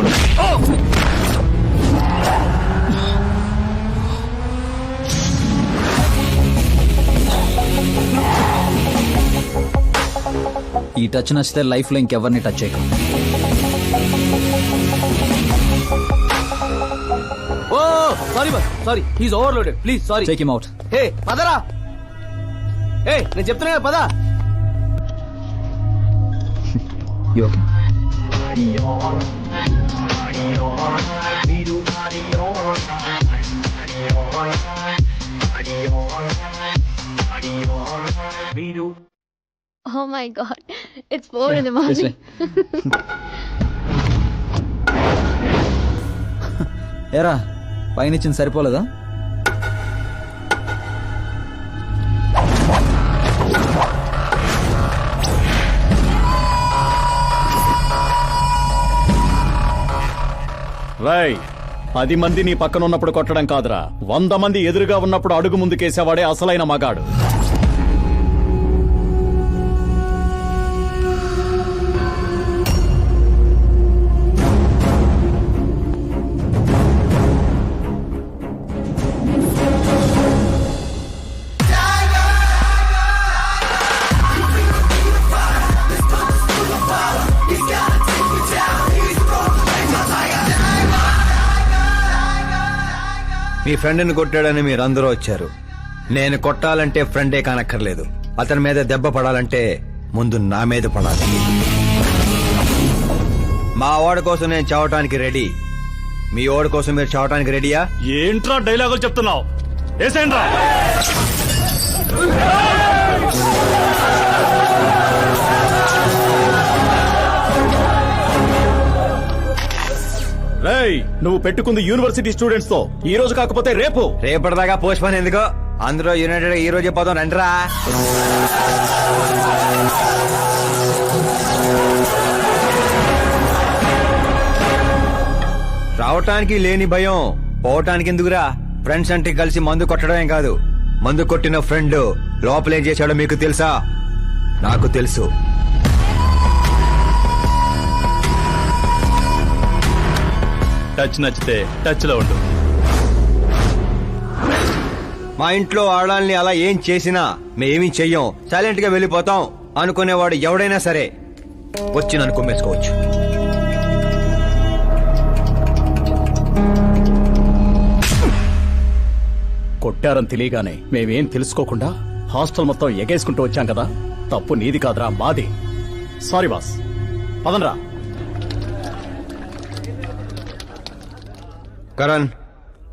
ఈ టచ్ నచ్చితే life లో ఇంకెవరిని touch చేయకు. ఓ sorry boss, sorry, he's overloaded, please sorry. Take him out. Hey పదరా, hey నేను చెప్తున్నా కదా, పద. You okay? Oh my god, it's 4 in the morning. ఏరా పైనిచ్చింది సరిపోలేదా? రై 10 మంది నీ పక్కన ఉన్నప్పుడు కొట్టడం కాదురా, 100 మంది ఎదురుగా ఉన్నప్పుడు అడుగు ముందుకేసేవాడే అసలైన మగాడు. మీ ఫ్రెండ్ని కొట్టాడని మీరందరూ వచ్చారు. నేను కొట్టాలంటే ఫ్రెండే కానక్కర్లేదు, అతని మీద దెబ్బ పడాలంటే ముందు నా మీద పడాలి. మా వాడి కోసం నేను చావటానికి రెడీ, మీ వాడి కోసం మీరు చావటానికి రెడీయా? ఏంట్రా డైలాగులు చెప్తున్నావు? ఏసేంట్రా. రేయ్, నువ్వు పెట్టుకుంది యూనివర్సిటీ స్టూడెంట్స్ తో, ఈ రోజు కాకపోతే రేపు. రేపటిదాకా పోస్ట్ పోన్ ఎందుకో, అందరూ యునైటెడ్ ఈ రోజే పోదాం రండిరా. రావటానికి లేని భయం పోవటానికి ఎందుకురా? ఫ్రెండ్స్ అంటే కలిసి మందు కొట్టడమే కాదు, మందు కొట్టిన ఫ్రెండ్ లోపలేం చేశాడో మీకు తెలుసా? నాకు తెలుసు. టచ్ నచ్చితే టచ్ లో ఉండు. మా ఇంట్లో ఆడాలని అలా ఏం చేసినా మేమేమీ చెయ్యం, సైలెంట్ గా వెళ్ళిపోతాం అనుకునేవాడు ఎవడైనా సరే వచ్చి నన్ను కుమ్మేసుకోవచ్చు. కొట్టారని తెలియగానే మేమేం తెలుసుకోకుండా హాస్టల్ మొత్తం ఎగేసుకుంటూ వచ్చాం కదా, తప్పు నీది కాదురా, మాది. Sorry boss, పదనరా. కరణ్,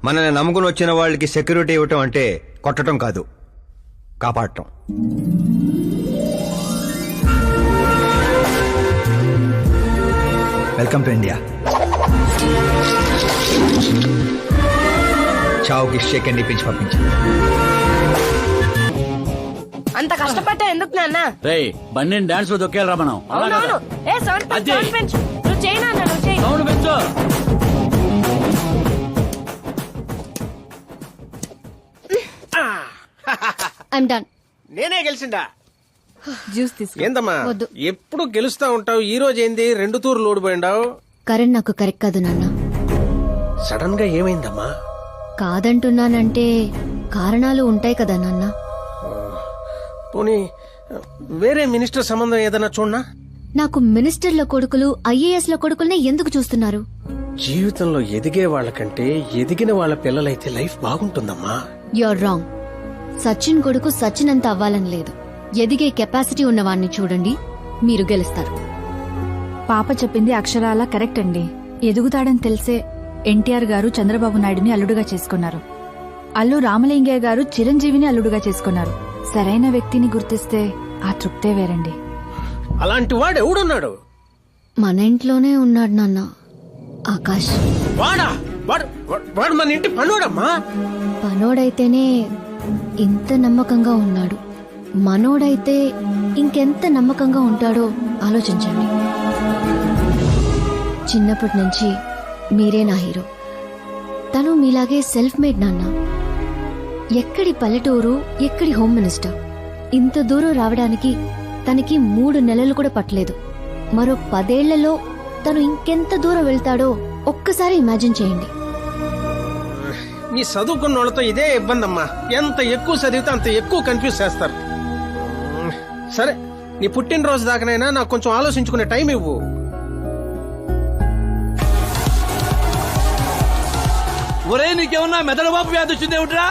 మనల్ని నమ్ముకుని వచ్చిన వాళ్ళకి సెక్యూరిటీ ఇవ్వటం అంటే కొట్టడం కాదు, కాపాడటం. Welcome to India. చావుకి షేక్ అండ్ ఇప్పించి పంపించాను. అంత కష్టపడ్డా ఎందుకు నాన్న? రేయ్, బండి డాన్స్ లో దొక్కేయాలరా మనం. అవునవును. ఏ సౌండ్ పెంచు, నువ్వు చేయి నాన్న, నువ్వు చేయి. సౌండ్ పెంచు. I'm done. నేనే గెలిచిండా? జ్యూస్ తీసుకో. ఏందమ్మా ఎప్పుడు గెలుస్తా ఉంటావు, ఈ రోజు ఏంది 2 తూర్లు ఓడిపోయిండావు? కరణ్ నాకు కరెక్ట్ కాదు నాన్న. సడన్ గా ఏమైందమ్మా? కాదంటున్నానంటే కారణాలు ఉంటాయి కదా నాన్న. పోనీ వేరే మినిస్టర్ సంబంధం ఏదైనా చూడనా? నాకు మినిస్టర్ల కొడుకులు ఐఏఎస్ ల కొడుకులనే ఎందుకు చూస్తున్నారు? జీవితంలో ఎదిగే వాళ్ళకంటే ఎదిగిన వాళ్ళ పిల్లలైతే లైఫ్ బాగుంటుందమ్మా. You're wrong. సచిన్ కొడుకు సచిన్ అంత అవ్వాలని లేదు, ఎదిగే కెపాసిటీ ఉన్నవాణ్ణి చూడండి, మీరు గెలుస్తారు. పాప చెప్పింది అక్షరాలా కరెక్ట్ అండి. ఎదుగుతాడని తెలిసే ఎన్టీఆర్ గారు చంద్రబాబు నాయుడుని అల్లుడుగా చేసుకున్నారు. అల్లు రామలింగయ్య గారు చిరంజీవిని అల్లుడుగా చేసుకున్నారు. సరైన వ్యక్తిని గుర్తిస్తే ఆ తృప్తే వేరండి. అలాంటి వాడు ఎవడున్నాడు? మన ఇంట్లోనే ఉన్నాడు నాన్న, ఆకాష్. వాడా? వాడు మన ఇంటి పనోడమ్మా. పనోడైతేనే ఇంత నమ్మకంగా ఉన్నాడు, మనోడైతే ఇంకెంత నమ్మకంగా ఉంటాడో ఆలోచించండి. చిన్నప్పటి నుంచి మీరే నా హీరో. తను మీలాగే సెల్ఫ్ మేడ్ నాన్న. ఎక్కడి పల్లెటూరు, ఎక్కడి హోమ్ మినిస్టర్. ఇంత దూరం రావడానికి తనకి 3 నెలలు కూడా పట్టలేదు. మరో 10 ఏళ్లలో తను ఇంకెంత దూరం వెళ్తాడో ఒక్కసారి ఇమాజిన్ చేయండి. మీ చదువుకున్న వాళ్ళతో ఇదే ఇబ్బంది అమ్మా. ఎంత ఎక్కువ చదివితే అంత ఎక్కువ కన్ఫ్యూజ్ చేస్తారు. సరే, నీ పుట్టినరోజు దాకానైనా నాకు కొంచెం ఆలోచించుకునే టైం ఇవ్వు. ఒరే, నీకేమన్నా మెదడుబాబు వ్యాధి వచ్చిందేమిట్రా?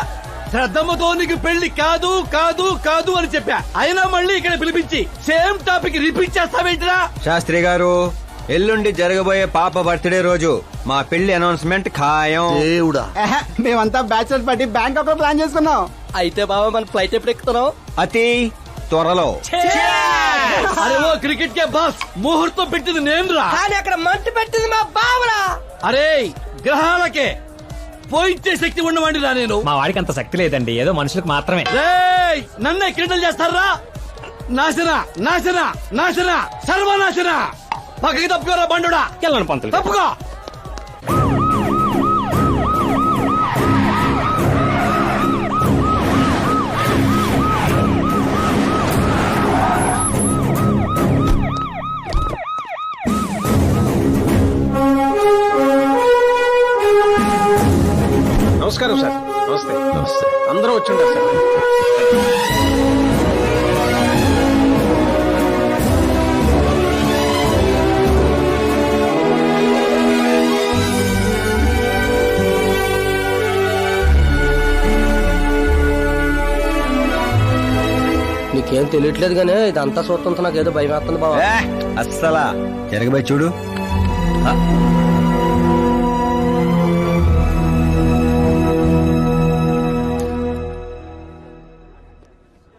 శ్రద్ధమ్మతో నీకు పెళ్లి కాదు కాదు కాదు అని చెప్పా, అయినా మళ్ళీ ఇక్కడ పిలిపించి సేమ్ టాపిక్ రిపీట్ చేస్తావేంటిరా? శాస్త్రి గారు, ఎల్లుండి జరగబోయే పాప బర్త్డే రోజు మా పెళ్లి అనౌన్స్మెంట్ ఖాయం. దేవుడా, మేమంతా బ్యాచులర్ పార్టీ బ్యాంకాక్ లో ప్లాన్ చేసుకున్నాం. అయితే బాబా మన ఫ్లైట్ ఎప్పుడు ఎక్కుతున్నాం? అతి త్వరలో. అరే ఓ క్రికెట్ కే బాస్, ముహూర్తం పెట్టింది నేను రా. కానీ అక్కడ మంట పెట్టింది మా బావరా. అరే గ్రహాలకే పోయించే శక్తి ఉన్నవాడిని రా నేను. మా వాడికి అంత శక్తి లేదండి, ఏదో మనుషులకు మాత్రమే. రేయ్, నన్నే క్రీడలు చేస్తారా? నాశన నాశన నాశన సర్వనాశన. పక్కకి తప్పుకోరా బండుడా. వెళ్ళను పంతులు. తప్పుకో. కూర్చుంటారు సార్. నీకేం తెలియట్లేదు గానీ ఇదంతా చూస్తుంటే నాకు ఏదో భయం వేస్తుంది బాబా. అస్సలా జరగబోయి చూడు.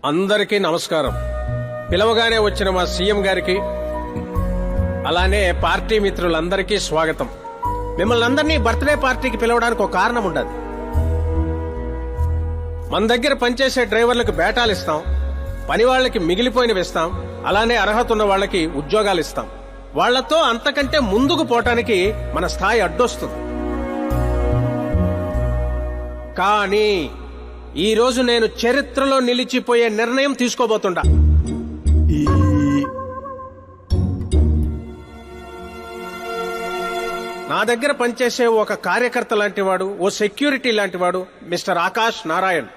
అందరికీ నమస్కారం. పిలవగానే వచ్చిన మా సీఎం గారికి అలానే పార్టీ మిత్రులందరికీ స్వాగతం. మిమ్మల్ని అందరినీ బర్త్డే పార్టీకి పిలవడానికి ఒక కారణం ఉండదు. మన దగ్గర పనిచేసే డ్రైవర్లకు బేటాలు ఇస్తాం, పని వాళ్ళకి మిగిలిపోయినవి ఇస్తాం, అలానే అర్హత ఉన్న వాళ్ళకి ఉద్యోగాలు ఇస్తాం. వాళ్లతో అంతకంటే ముందుకు పోవటానికి మన స్థాయి అడ్డొస్తుంది. కానీ ఈ రోజు నేను చరిత్రలో నిలిచిపోయే నిర్ణయం తీసుకోబోతుండా. నా దగ్గర పనిచేసే ఒక కార్యకర్త లాంటివాడు, ఓ సెక్యూరిటీ లాంటివాడు మిస్టర్ ఆకాష్ నారాయణ్.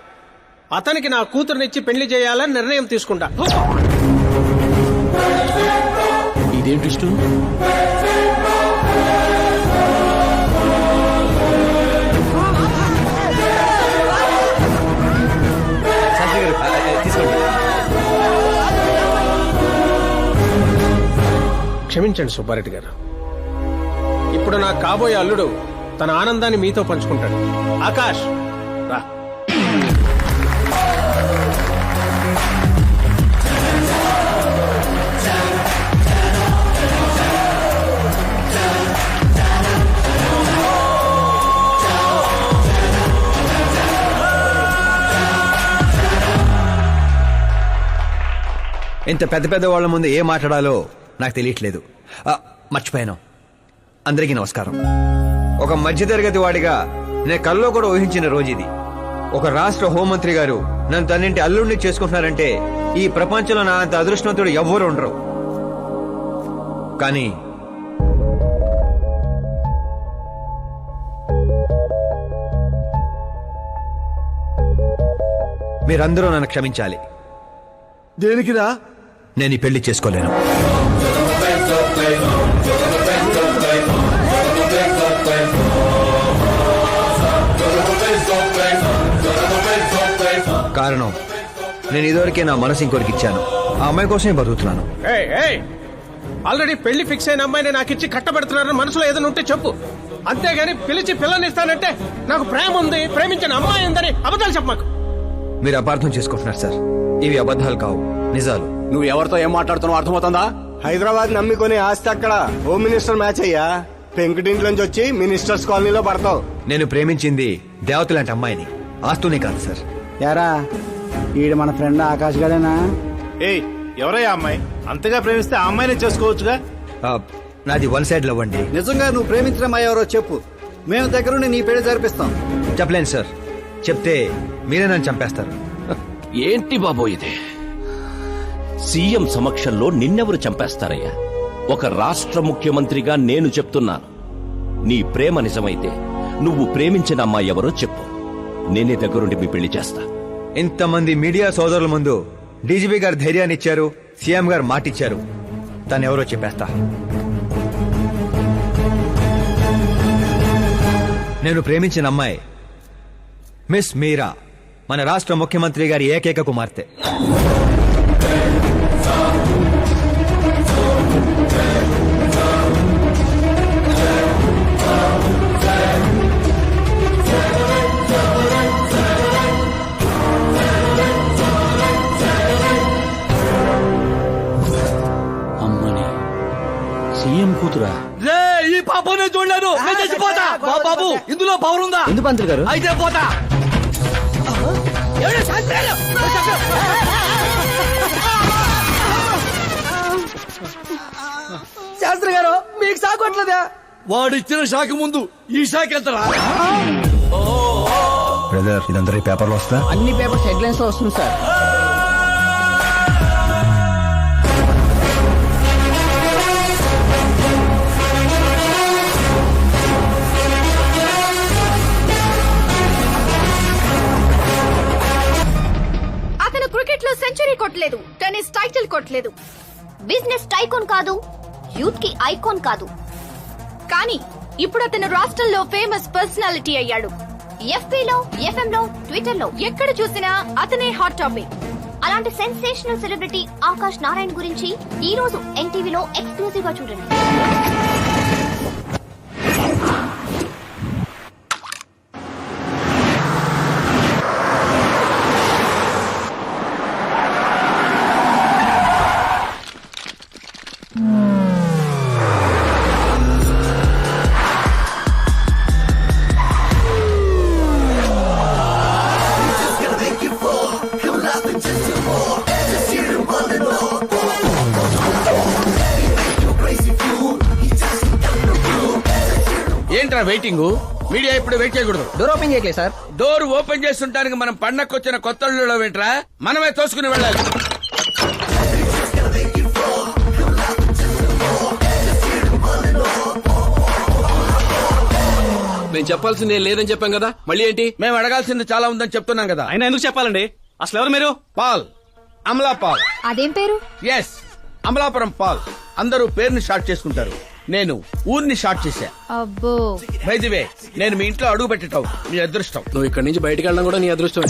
అతనికి నా కూతురునిచ్చి పెళ్లి చేయాలని నిర్ణయం తీసుకుంటా. ఇదేంటి ఇష్టం? క్షమించండి సుబ్బారెడ్డి గారు. ఇప్పుడు నా కాబోయే అల్లుడు తన ఆనందాన్ని మీతో పంచుకుంటాడు. ఆకాష్ రా. ఇంత పెద్ద పెద్ద వాళ్ళ ముందు ఏం మాట్లాడాలో నాకు తెలియట్లేదు. మర్చిపోయాను. అందరికీ నమస్కారం. ఒక మధ్యతరగతి వాడిగా నేను కల్లో కూడా ఊహించిన రోజు ఇది. ఒక రాష్ట్ర హోంమంత్రి గారు నన్ను తన్నింటి అల్లుడిని చేసుకుంటున్నారంటే ఈ ప్రపంచంలో నా అంత అదృష్టవంతుడు ఎవ్వరు ఉండరు. కానీ మీరందరూ నన్ను క్షమించాలి. దేనికిరా? నేను ఈ పెళ్లి చేసుకోలేను. కారణం, నేను ఇదివరకే నా మనసు ఇంకొకరికి ఇచ్చాను. ఆ అమ్మాయి కోసమే బతుకుతున్నాను. ఆల్రెడీ పెళ్లి ఫిక్స్ అయిన అమ్మాయిని నాకు ఇచ్చి కట్టబెడుతున్నారని మనసులో ఏదైనా ఉంటే చెప్పు. అంతేగాని పిలిచి పిల్లనిస్తానంటే నాకు ప్రేమ ఉంది, ప్రేమించిన అమ్మాయి ఉందని అబద్ధాలు చెప్పమాకు. మీరు అపార్థం చేసుకుంటున్నారు సార్. ఇవి అబద్ధాలు కావు, నిజాలు. నువ్వు ఎవరితో ఏం మాట్లాడుతున్నావు అర్థమవుతుందా? హైదరాబాద్ నమ్మికొని ఆస్తి అక్కడ హోమ్ మినిస్టర్ మ్యాచ్ అయ్యా. పెంకుటింట్లోంచి వచ్చి మినిస్టర్స్ కాలనీలో పడతావు. నేను ప్రేమించింది దేవత లాంటి అమ్మాయిని, ఆస్తూనే కాదు సార్. యారా ఈడు మన ఫ్రెండ్ ఆకాష్ గారేనా? ఏయ్, ఎవరయ్యా అమ్మాయి? అంతగా ప్రేమిస్తే ఆ అమ్మాయినే చేసుకోవచ్చుగా. నాది వన్ సైడ్ లవ్ అండి. నిజంగా నువ్వు ప్రేమించిన అమ్మాయి ఎవరో చెప్పు, మేము దగ్గరుండి నీ పెళ్లి జరిపిస్తాం. చెప్పలేను సార్. చెప్తే మీరే నన్ను చంపేస్తారు. ఏంటి బాబో ఇది? సీఎం సమక్షంలో నిన్నెవరు చంపేస్తారయ్యా? ఒక రాష్ట్ర ముఖ్యమంత్రిగా నేను చెప్తున్నాను, నీ ప్రేమ నిజమైతే నువ్వు ప్రేమించిన అమ్మాయి ఎవరో చెప్పు, నేనే దగ్గరుండి మీ పెళ్లి చేస్తా. ఇంతమంది మీడియా సోదరుల ముందు డీజీపీ గారు ధైర్యాన్ని ఇచ్చారు, సీఎం గారు మాటిచ్చారు. తను ఎవరో చెప్పేస్తా. నేను ప్రేమించిన అమ్మాయి మిస్ మీరా, మన రాష్ట్ర ముఖ్యమంత్రి గారి ఏకైక కుమార్తె. అమ్మని సీఎం కూతురా? ఈ పాపనే చూడలేను. నేను చచ్చిపోతా. బాబు ఇందులో పవర్ ఉందా? ఎందుకు పంతులు గారు? అయితే పోతా. శాస్త్రి గారు మీకు సాగట్లేదా? వాడిచ్చిన షాక్ ముందు ఈ షాక్ ఎంతరా? బ్రదర్, ఇదంతా పేపర్లో వస్తా. అన్ని పేపర్స్ హెడ్లైన్స్ లో వస్తుంది సార్. సెంచరీ కొట్టలేదు, టెన్నిస్ టైటిల్ కొట్టలేదు, బిజినెస్ టైకోన్ కాదు, యూత్ కి ఐకాన్ కాదు. కానీ ఇప్పుడు అతను రాష్ట్రంలో ఫేమస్ పర్సనాలిటీ అయ్యాడు. ఎఫ్బీలో, ఎఫ్ఎంలో, ట్విట్టర్ లో ఎక్కడ చూసినా అతనే హాట్ టాపిక్. అలాంటి సెన్సేషనల్ సెలబ్రిటీ ఆకాష్ నారాయణ్ గురించి ఈ రోజు ఎన్టీవీలో ఎక్స్క్లూజివ్ గా చూడండి. ఏంట్రా వెయిటింగ్? మీడియా ఇప్పుడు వెయిట్ చేయకూడదు. డోర్ ఓపెన్ చేయట్లేదు సార్. డోర్ ఓపెన్ చేస్తుంటానికి మనం పండక్కొచ్చిన కొత్త అల్లుళ్ళో ఏంట్రా? మనమే తోసుకుని వెళ్ళాలి. నేను చెప్పాల్సింది ఏం లేదని చెప్పాం కదా, మళ్ళీ ఏంటి? మేము అడగాల్సింది చాలా ఉందని చెప్తున్నాం కదా. అయినా ఎందుకు చెప్పాలండి? అసలు ఎవరు మీరు? పాల్, అమలా పాల్. అదేం పేరు? ఎస్, అమలాపురం పాల్. అందరూ పేరుని షార్ట్ చేసుకుంటారు, నేను ఊరిని షార్ట్ చేశా. అబ్బో. బై ది వే, నేను మీ ఇంట్లో అడుగు పెట్టటం మీ అదృష్టం. నువ్వు ఇక్కడి నుంచి బయటకు వెళ్ళడం కూడా నీ అదృష్టం.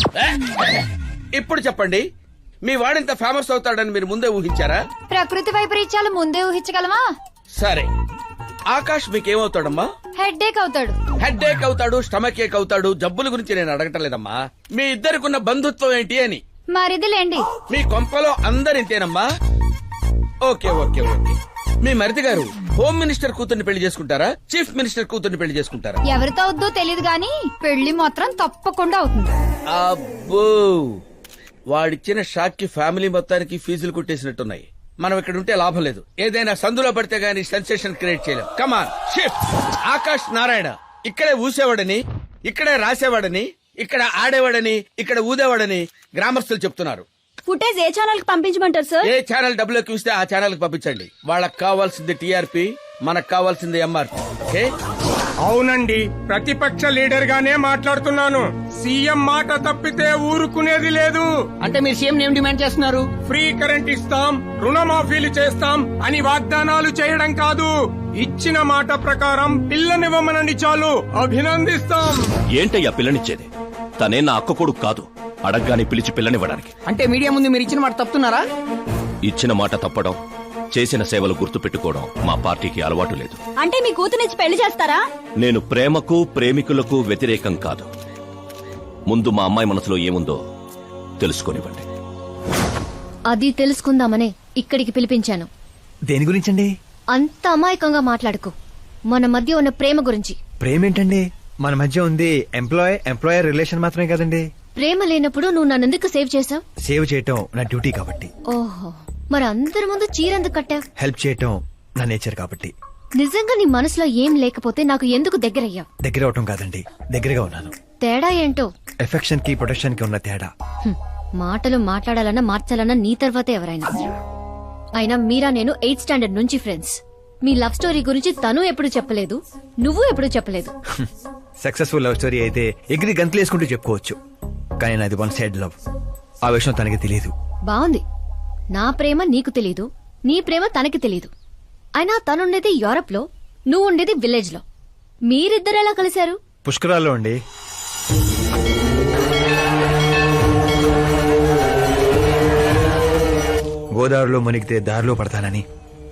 ఇప్పుడు చెప్పండి, మీ వాడింత ఫేమస్ అవుతాడని మీరు ముందే ఊహించారా? ప్రకృతి వైపరీత్యాలు ముందే ఊహించగలమా? సరే, ఆకాష్ మీకేమవుతాడమ్మా? హెడ్ఏక్ అవుతాడు. హెడ్ఏక్ అవుతాడు, స్టమక్ ఏక్ అవుతాడు. జబ్బుల గురించి నేను అడగటం లేదమ్మా, మీ ఇద్దరికున్న బంధుత్వం ఏంటి అని. మరిదిలేండి. మీ కొంపలో అందరింతేనమ్మా? Okay okay okay. మీ మరిది గారు హోమ్ మినిస్టర్ కూతుర్ని పెళ్లి చేసుకుంటారా, చీఫ్ మినిస్టర్ కూతుర్ని పెళ్లి చేసుకుంటారా? ఎవరితో అవుద్దో తెలియదు గాని పెళ్లి మాత్రం తప్పకుండా అవుతుంది. అబ్బో, వాడిచ్చిన షాక్ కి ఫ్యామిలీ మొత్తానికి ఫీజులు కుట్టేసినట్టున్నాయి. మనం ఇక్కడ ఉంటే లాభం లేదు. ఏదైనా సందులో పడితే గానీ సెన్సేషన్ క్రియేట్ చేయలేం. Come on shift. ఆకాష్ నారాయణ ఇక్కడే ఊసేవాడని, ఇక్కడే రాసేవాడని, ఇక్కడ ఆడేవాడని, ఇక్కడ ఊదేవాడని గ్రామస్తులు చెప్తున్నారు. ఫుటేజ్ ఏ ఛానల్ కి పంపించమంటారు సార్? ఏ ఛానల్ డబ్బులోకి ఇస్తే ఆ ఛానల్ కి పంపించండి. వాళ్ళకి కావాల్సింది టీఆర్పీ, మనకు కావాల్సింది ఎంఆర్పీ. ఓకే? అవునండి, ప్రతిపక్ష లీడర్ గానే మాట్లాడుతున్నాను. సీఎం మాట తప్పితే ఊరుకునేది లేదు. అంటే మీరు సీఎం ఏం డిమాండ్ చేస్తున్నారు? ఫ్రీ కరెంట్ ఇస్తాం, రుణమాఫీలు చేస్తాం అని వాగ్దానాలు చేయడం కాదు, ఇచ్చిన మాట ప్రకారం పిల్లనివ్వమనండి చాలు, అభినందిస్తాం. ఏంటయ్యా పిల్లనిచ్చేది? తనే నా అక్క కొడుకు కాదు, అడగ్గానే పిలిచి పిల్లనివ్వడానికి. అంటే మీడియా ముందు మీరు ఇచ్చిన మాట తప్పుతున్నారా? ఇచ్చిన మాట తప్పడం, చేసిన సేవలు గుర్తు పెట్టుకోవడం మా పార్టీకి అలవాటు లేదు. అంటే మీ కూతురిచ్చి పెళ్లి చేస్తారా? నేను ప్రేమకు ప్రేమికులకు వ్యతిరేకం కాదు. ముందు మా అమ్మాయి మనసులో ఏముందో తెలుసుకొనివ్వండి. అది తెలుసుకుందామనే ఇక్కడికి పిలిపించాను. దేని గురించండి? అంత అమాయకంగా మాట్లాడుకో. మన మధ్య ఉన్న ప్రేమ గురించి. ప్రేమ ఏంటండి? మన మధ్య ఉంది ఎంప్లాయర్ రిలేషన్ మాత్రమే కదండి. ప్రేమ లేనప్పుడు నువ్వు నన్నెందుకు సేవ్ చేసావు? సేవ్ చేయటం నా డ్యూటీ కాబట్టి. ఓహో, మరి అందరి ముందు చీరెందుకు కట్టావు? హెల్ప్ చేయటం నా నేచర్ కాబట్టి. నిజంగా నీ మనసులో ఏం లేకపోతే నాకు ఎందుకు దగ్గరయ్యావు? దగ్గర అవటం కాదండి, దగ్గరగా ఉన్నాను. తేడా ఏంటో? ఎఫెక్షన్ కి ప్రొటెక్షన్ కి ఉన్న తేడా. మాటలు మాట్లాడాలన్నా మార్చాలన్నా నీ తర్వాతే ఎవరైనా. అయినా మీరా నేను 8th స్టాండర్డ్ నుంచి ఫ్రెండ్స్. మీ లవ్ స్టోరీ గురించి తను ఎప్పుడు చెప్పలేదు, నువ్వు ఎప్పుడు చెప్పలేదు. సక్సెస్ఫుల్ లవ్ స్టోరీ అయితే ఎగిరి గంతులేసుకుంటూ చెప్పుకోవచ్చు, కానీ నాది వన్ సైడ్ లవ్. ఆ విషయం తనకి తెలియదు. బాగుంది. నా ప్రేమ నీకు తెలీదు, నీ ప్రేమ తనకి తెలీదు. అయినా తనుండేది యూరప్ లో, నువ్వు ఉండేది విలేజ్ లో. మీరిద్దరు ఎలా కలిశారు? పుష్కరాల్లో అండి. గోదావరిలో మునిగితే దారిలో పడతానని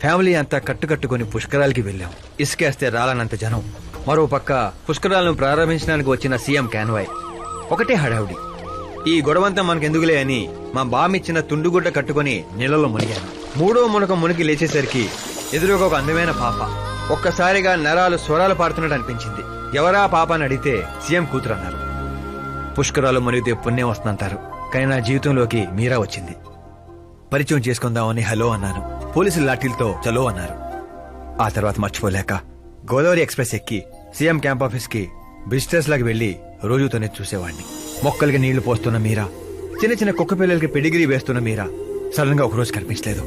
ఫ్యామిలీ అంతా కట్టుకట్టుకుని పుష్కరాలకి వెళ్ళాం. ఇసుకేస్తే రాలనంత జనం. మరో పక్క పుష్కరాలను ప్రారంభించడానికి వచ్చిన సీఎం కాన్వాయ్. ఒకటే హడావుడి. ఈ గొడవంతా మనకెందుకులే అని మా బామిచ్చిన తుండుగుడ్డ కట్టుకుని నీళ్ళలో మునిగాను. మూడో మునకం మునిగి లేచేసరికి ఎదురుగా ఒక అందమైన పాప. ఒక్కసారిగా నరాలు స్వరాలు పాడుతున్నట్టు అనిపించింది. ఎవరా పాప అని అడిగితే సీఎం కూతురు అన్నారు. పుష్కరాలు మునిగితే పుణ్యం వస్తుందంటారు, కానీ నా జీవితంలోకి మీరా వచ్చింది. పరిచయం చేసుకుందామని హలో అన్నాను. పోలీసులు లాఠీలతో చలో అన్నారు. ఆ తర్వాత మర్చిపోలేక గోదావరి ఎక్స్ప్రెస్ ఎక్కి సీఎం క్యాంప్ ఆఫీస్ కి విజిటర్స్ లాగా వెళ్లి రోజుతోనే చూసేవాడిని. మొక్కలకి నీళ్లు పోస్తున్న మీరా, చిన్న చిన్న కుక్క పిల్లలకి పెడిగిరీ వేస్తున్న మీరా సడన్ గా ఒకరోజు కనిపించలేదు.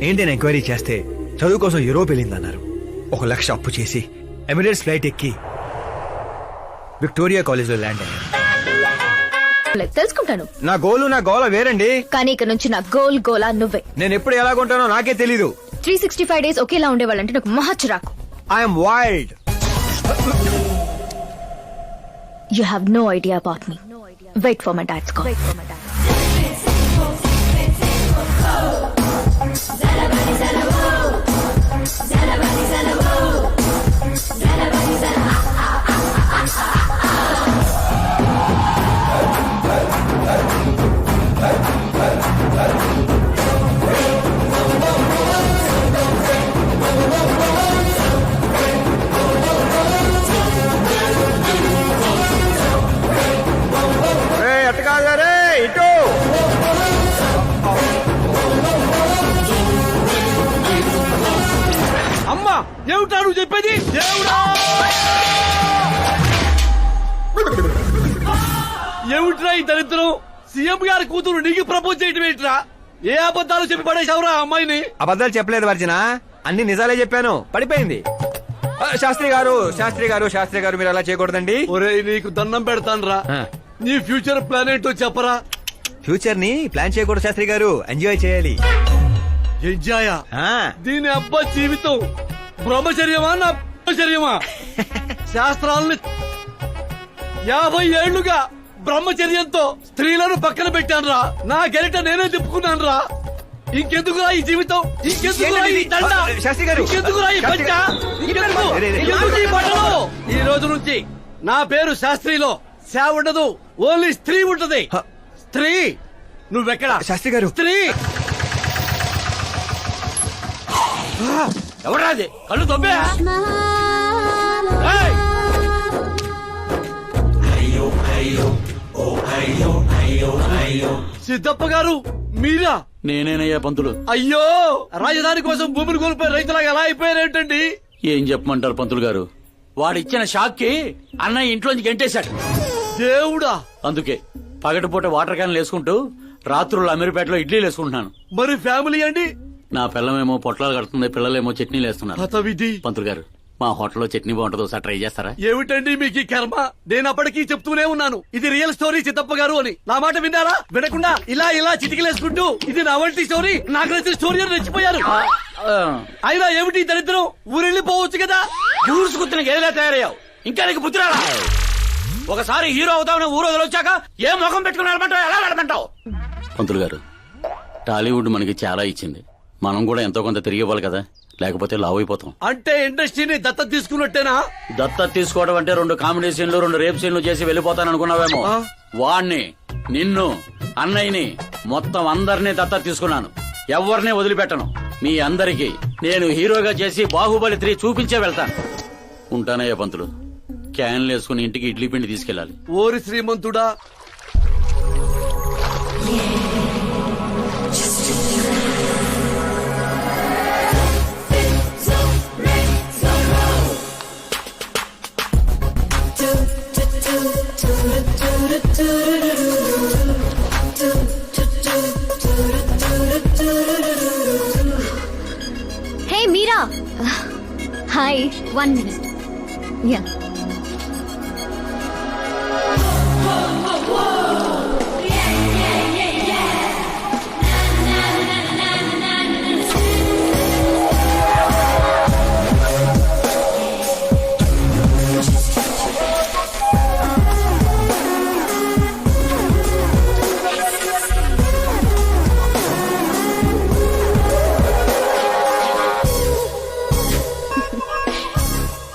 ఏంటి ఎంక్వైరీ చేస్తే చదువు కోసం యూరోప్ వెళ్ళిందన్నారు. 1 లక్ష అప్పు చేసి ఎమిరేట్స్ ఫ్లైట్ ఎక్కి విక్టోరియా కాలేజ్ లో ల్యాండ్ అయ్యాను. తెలుసుకుంటాను. నా గోలు నా గోల వేరండి. కానీ ఇక నుంచి నా గోలా నువ్వే. నేను ఎప్పుడు ఎలాగుంటానో నాకే తెలీదు. 365 days ఒకేలా ఉండేవాళ్ళంటే నాకు మహా చిరాకు. I'm wild. You have no idea about me. Wait for my dad's call. అమ్మా ఏమిటా నువ్వు చెప్పేది? ఏమిట్రా ఈ దరిద్రం? సీఎం గారి కూతురు నీకు ప్రపోజ్ చేయటం ఏంట్రా? ఏ అబద్ధాలు చెప్పి పడేశావురా అమ్మాయిని? అబద్ధాలు చెప్పలేదు వర్జన, అన్ని నిజాలే చెప్పాను. పడిపోయింది. శాస్త్రి గారు మీరు అలా చేయకూడదండి. ఒరేయ్ నీకు దండం పెడతానురా, నీ ఫ్యూచర్ ప్లాన్ ఏంటో చెప్పరా. ఫ్యూచర్ ని ప్లాన్ చేయకూడదు శాస్త్రి గారు, ఎంజాయ్ చేయాలి. ఎంజాయ్? దీని అబ్బా జీవితం బ్రహ్మచర్యమా నా బ్రహ్మచర్యమా? శాస్త్రాలని 50 ఏళ్లుగా బ్రహ్మచర్యంతో స్త్రీలను పక్కన పెట్టానురా. నా గెరిట నేనే తిప్పుకున్నాను రా. ఇంకెందుకురా ఈ జీవితం? ఇంకెందుకురా ఈ దండ? శాస్త్రి గారు, ఇంకెందుకురా ఈ పంచ? ఇంకెందుకు ఈ బట్టలు? ఈ రోజు నుంచి నా పేరు శాస్త్రిలో శా ఉండదు, ఓన్లీ స్త్రీ ఉంటది. స్త్రీ. నువ్వెక్కడ శాస్త్రి గారు? స్త్రీ ఎవరాది? కళ్ళు తొబ్బే. సిద్ధప్ప గారు మీరా? నేనేనయ్యా పంతులు. అయ్యో, రాజధాని కోసం భూమిని కోల్పోయి రైతులాగా ఎలా అయిపోయారేంటండి? ఏం చెప్పమంటారు పంతులు గారు, వాడిచ్చిన షాక్ కి అన్నయ్య ఇంట్లోంచి గెంటేశాడు. దేవుడా. అందుకే పగటిపూట వాటర్ క్యాన్లు వేసుకుంటూ రాత్రులు అమీర్పేటలో ఇడ్లీలు వేసుకుంటున్నాను. మరి ఫ్యామిలీ అండి? నా పిల్లమేమో పొట్లాలు కడుతుంది, పిల్లలేమో చట్నీలు వేస్తున్నారు. హతవిధి. పంతులు గారు, మా హోటల్లో చట్నీ బాగుంటుందో ఒకసారి ట్రై చేస్తారా? ఏమిటండి మీకు ఈ కర్మ? నేను అప్పటికీ చెప్తూనే ఉన్నాను ఇది రియల్ స్టోరీ చిత్తప్ప గారు అని. నా మాట విన్నారా? వినకుండా ఇలా చిటికలేసుకుంటూ ఇది నా వంటి స్టోరీ, నాకు నచ్చిన స్టోరీ అని రెచ్చిపోయారు. అయినా ఏమిటి దరిద్రం? ఊరెళ్ళిపోవచ్చు కదా. ఊరుసుకుతున్న గేదెలా తయారయ్యావు, ఇంకా నీకు బుద్ధి రాలా? ఒకసారి హీరో అవుతావు, ఊరు వదిలొచ్చాక ఏ ముఖం పెట్టుకుని వెళ్ళమంటావు, ఎలా వెళ్ళమంటావు? పంతులు గారు, టాలీవుడ్ మనకి చాలా ఇచ్చింది, మనం కూడా ఎంతో కొంత తిరిగి ఇవ్వాలి కదా, లేకపోతే లావ్ అయిపోతాం. అంటే ఇండస్ట్రీని దత్తత తీసుకున్నట్టేనా? దత్తత తీసుకోవడం అంటే 2 కామెడీ సీన్లు 2 రేప్ సీన్లు చేసి వెళ్ళిపోతాను అనుకున్నావేమో. వాణ్ణి, నిన్ను, అన్నయ్యని, మొత్తం అందరినీ దత్తత తీసుకున్నాను. ఎవరిని వదిలిపెట్టను. మీ అందరికీ నేను హీరోగా చేసి బాహుబలి 3 చూపించే వెళ్తాను. ఉంటానయ్యా పంతులు. క్యాన్లు వేసుకుని ఇంటికి ఇడ్లీ పిండి తీసుకెళ్ళాలి. ఓరి శ్రీమంతుడా. హే మీరా. హాయ్. 1 minute. యా.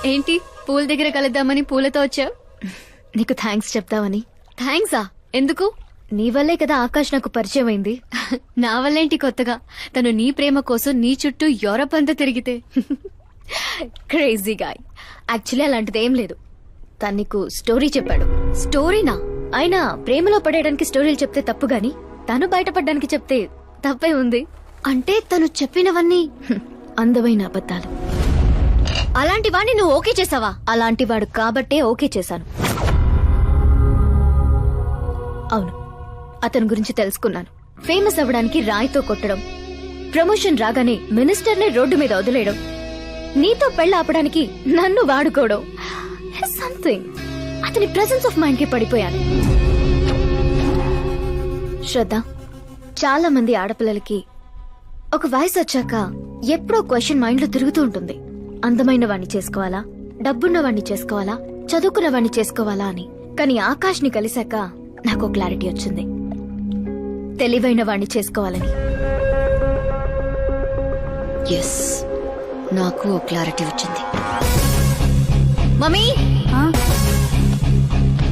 ఏంటి పూల దగ్గర కలుద్దామని పూలతో వచ్చావు? నీకు థ్యాంక్స్ చెప్తావని. థ్యాంక్సా? ఎందుకు? నీ వల్లే కదా ఆకాష్ నాకు పరిచయం అయింది. నా వల్లేంటి కొత్తగా? తను నీ ప్రేమ కోసం నీ చుట్టూ యూరప్ అంతా తిరిగితే. Crazy guy. యాక్చువల్లీ అలాంటిది ఏం లేదు. తను నీకు స్టోరీ చెప్పాడు. స్టోరీనా? అయినా ప్రేమలో పడేయడానికి స్టోరీలు చెప్తే తప్పు గాని తను బయటపడడానికి చెప్తే తప్పే ఉంది. అంటే తను చెప్పినవన్నీ అందమైన అబద్ధాలు. అలాంటి వాడిని నువ్వు ఓకే చేసావా? అలాంటి వాడు కాబట్టే ఓకే చేశాను. అవును, అతని గురించి తెలుసుకున్నాను. ఫేమస్ అవ్వడానికి రాయితో కొట్టడం, ప్రమోషన్ రాగానే మినిస్టర్నే రోడ్డు మీద వదిలేయడం, నీతో పెళ్లి ఆపడానికి నన్ను వాడుకోవడం. సంథింగ్. అతని ప్రెసెన్స్ ఆఫ్ మైండ్ కి పడిపోయాను. శ్రద్ధ, చాలా మంది ఆడపిల్లలకి ఒక వయసు వచ్చాక ఎప్పుడో క్వశ్చన్ మైండ్ లో తిరుగుతూ ఉంటుంది. అందమైన వాణ్ణి చేసుకోవాలా, డబ్బున్న వాణ్ణి చేసుకోవాలా, చదువుకున్న వాణ్ణి చేసుకోవాలా అని. కానీ ఆకాష్ ని కలిశాక నాకు క్లారిటీ వచ్చింది, తెలివైన వాణ్ణి చేసుకోవాలని. ఎస్, నాకు క్లారిటీ వచ్చింది. మమ్మీ,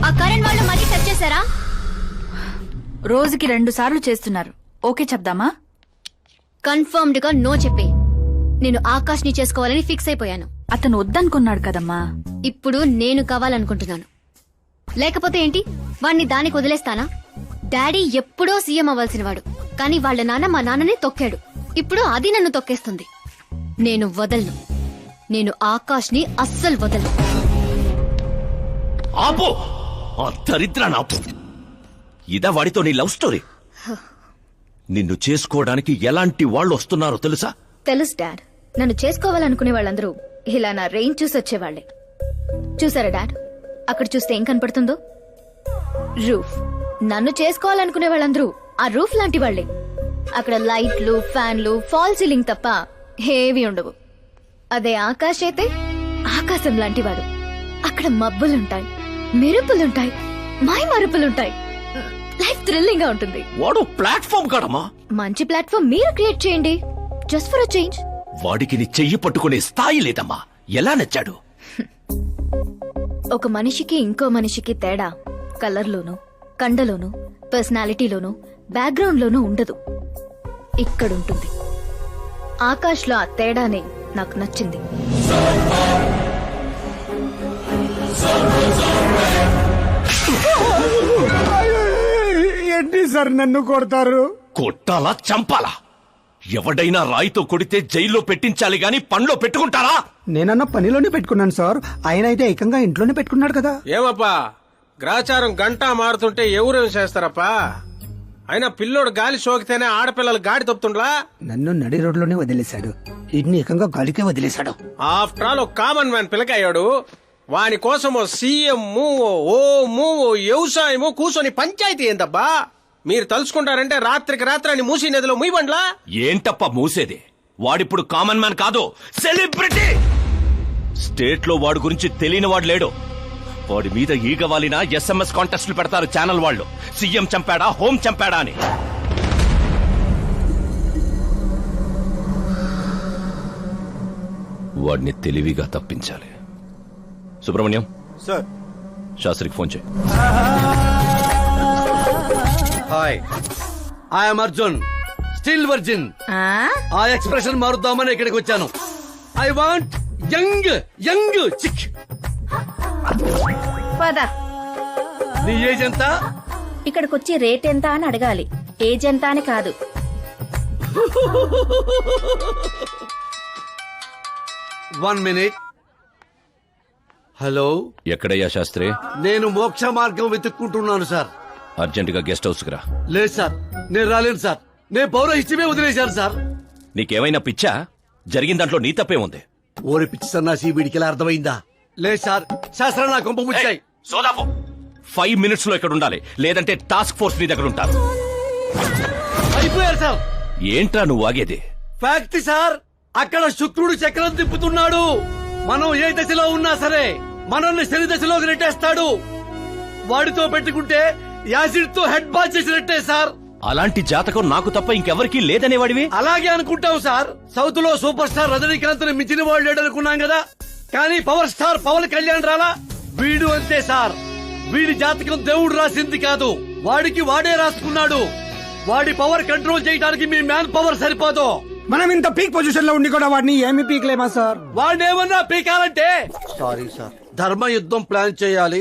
ఆ కరెంట్ వాళ్ళు మళ్ళీ టచ్ చేశారా? రోజుకి 2 సార్లు చేస్తున్నారు. ఓకే చెప్దామా? కన్ఫర్మ్డ్ గా నో చెప్పే. నేను ఆకాష్ ని చేసుకోవాలని ఫిక్స్ అయిపోయాను. అతను వద్దనుకున్నాడు కదమ్మా. ఇప్పుడు నేను కావాలనుకుంటున్నాను. లేకపోతే ఏంటి, వాణ్ణి దానికి వదిలేస్తానా? డాడీ ఎప్పుడో సీఎం అవ్వాల్సినవాడు, కానీ వాళ్ళ నాన్న మా నాన్ననే తొక్కాడు. ఇప్పుడు అది నన్ను తొక్కేస్తుంది. నేను వదలను. నేను ఆకాష్ ని అస్సలు వదలను. ఆపో, ఆ దరిద్రాన్ని ఆపు. ఇదా వాడితో నీ లవ్ స్టోరీ? నిన్ను చేసుకోవడానికి ఎలాంటి వాళ్ళు వస్తున్నారో తెలుసా? తెలుసు డాడ్. నన్ను చేసుకోవాలనుకునే వాళ్ళందరూ ఇలా నా రేంజ్ చూసి వచ్చేవాళ్లే. చూసారా డాడ్, అక్కడ చూస్తే ఏం కనపడుతుందో? రూఫ్. నన్ను చేసుకోవాలనుకునే వాళ్ళందరూ ఆ రూఫ్ లాంటి వాళ్లే. అక్కడ లైట్లు, ఫ్యాన్లు, ఫాల్ సీలింగ్ తప్ప హేవీ ఉండవు. అదే ఆకాశ్ అయితే ఆకాశం లాంటివాడు. అక్కడ మబ్బులుంటాయి, మెరుపులుంటాయి, మాయ మరుపులుంటాయి. లైఫ్ థ్రిల్లింగ్ గా ఉంటుంది. వాడు ప్లాట్ఫామ్ కాడమ్మా. మంచి ప్లాట్ఫామ్ మీరు క్రియేట్ చేయండి, జస్ట్ ఫర్ అ చేంజ్. వాడికి నీ చెయ్యి పట్టుకునే స్థాయి లేదమ్మా. ఎలా నచ్చాడు? ఒక మనిషికి ఇంకో మనిషికి తేడా కలర్లోనూ, కండలోనూ, పర్సనాలిటీలోనూ, బ్యాక్గ్రౌండ్ లోనూ ఉండదు. ఇక్కడుంటుంది. ఆకాష్ లో ఆ తేడానే నాకు నచ్చింది. ఏంటి సార్ నన్ను కొడతారు? కొట్టాలా, చంపాలా? ఎవడైనా రాయితో కొడితే జైల్లో పెట్టించాలి గాని పనిలో పెట్టుకుంటారా? నేనన్న పనిలోనే పెట్టుకున్నాను సార్. ఆయన అయితే ఏకంగా ఇంట్లోనే పెట్టుకున్నాడు కదా. ఏమప్పా, గ్రాచారం గంట మారుతుంటే ఎవరేం చేస్తారప్పా? అయినా పిల్లోడు గాలి సోకితేనే ఆడపిల్లలు గాడి తప్పుతుండ్లా? నన్ను నడి రోడ్లోనే వదిలేశాడు, ఇన్ని ఏకంగా గాలికే వదిలేశాడు. ఆఫ్టర్ ఆల్ ఒక కామన్ మ్యాన్ పిల్లకయ్యాడు. వాని కోసమో సీఎం, ఓ వ్యవసాయము కూర్చొని పంచాయతీ ఏందబ్బా? మీరు తలుచుకుంటారంటే రాత్రికి రాత్రాన్ని మూసి నదిలో ముయ్యబండ్లా? ఏంటప్ప మూసేది? వాడిప్పుడు కామన్ మ్యాన్ కాదు, సెలబ్రిటీ. స్టేట్ లో వాడి గురించి తెలియని వాడు లేడు. వాడి మీద ఈగ వాలినా SMS కాంటెస్ట్లు పెడతారు ఛానల్ వాళ్ళు. సీఎం చంపాడా, హోం చంపాడా అని. వాడిని తెలివిగా తప్పించాలి. సుబ్రహ్మణ్యం సార్, శాస్త్రికి ఫోన్ చేయి. Hi, I'm Arjun, still virgin. ఆ ఎక్స్ప్రెషన్ మారుద్దామని ఇక్కడికి వచ్చాను. I want young young chick. పదా, నీ ఏజ్ ఎంత? ఇక్కడికి వచ్చి రేట్ ఎంత అని అడగాలి, ఏజ్ ఎంత అని కాదు. One minute. హలో, ఎక్కడయ్యా శాస్త్రి? నేను మోక్ష మార్గం వెతుక్కుంటున్నాను సార్. అర్జెంటుగా గెస్ట్ హౌస్ కి రా. లేదు సార్, నేను రాలేను సార్. నేను పౌరహిత్యమే వదిలేశాను సార్. నీకేమైనా పిచ్చా? జరిగిన దాంట్లో నీ తప్పే ఉంది. ఓరి పిచ్చి సన్నాసి, వీడికి ఎలా అర్థమైందా? లేదు సార్, శాస్త్రం నా కొంప ముచ్చాయి. సోదాపు 5 minutes లో ఇక్కడ ఉండాలి, లేదంటే టాస్క్ ఫోర్స్ నీ దగ్గర ఉంటారు. అయిపోయారు సార్. ఏంట్రా నువ్వు ఆగేది? ఫ్యాక్ట్ సార్, అక్కడ శుక్రుడు చక్రం తిప్పుతున్నాడు. మనం ఏ దశలో ఉన్నా సరే మనల్ని శని దశలోకి నెట్టేస్తాడు. వాడితో పెట్టుకుంటే యాసిడ్ తో హెడ్ బాల్ చేసినట్టే సార్. అలాంటి జాతకం నాకు తప్ప ఇంకెవరికీ లేదనేవాడివి. అలాగే అనుకుంటాం సార్. సౌత్ లో సూపర్ స్టార్ రజనీకాంత్ ని మించిన వాళ్ళు లేడనుకున్నాం కదా, కానీ పవర్ స్టార్ పవన్ కళ్యాణ్ రాలా. వీడు అంతే సార్. వీడి జాతకం దేవుడు రాసింది కాదు, వాడికి వాడే రాసుకున్నాడు. వాడి పవర్ కంట్రోల్ చేయడానికి మీ మ్యాన్ పవర్ సరిపోదు. మనం ఇంత పీక్ పొజిషన్ లో ఉండి కూడా వాడిని ఏమి పీక్లేమా సార్? వాడినేమన్నా పీకాలంటే సారీ సార్, ధర్మ యుద్ధం ప్లాన్ చేయాలి,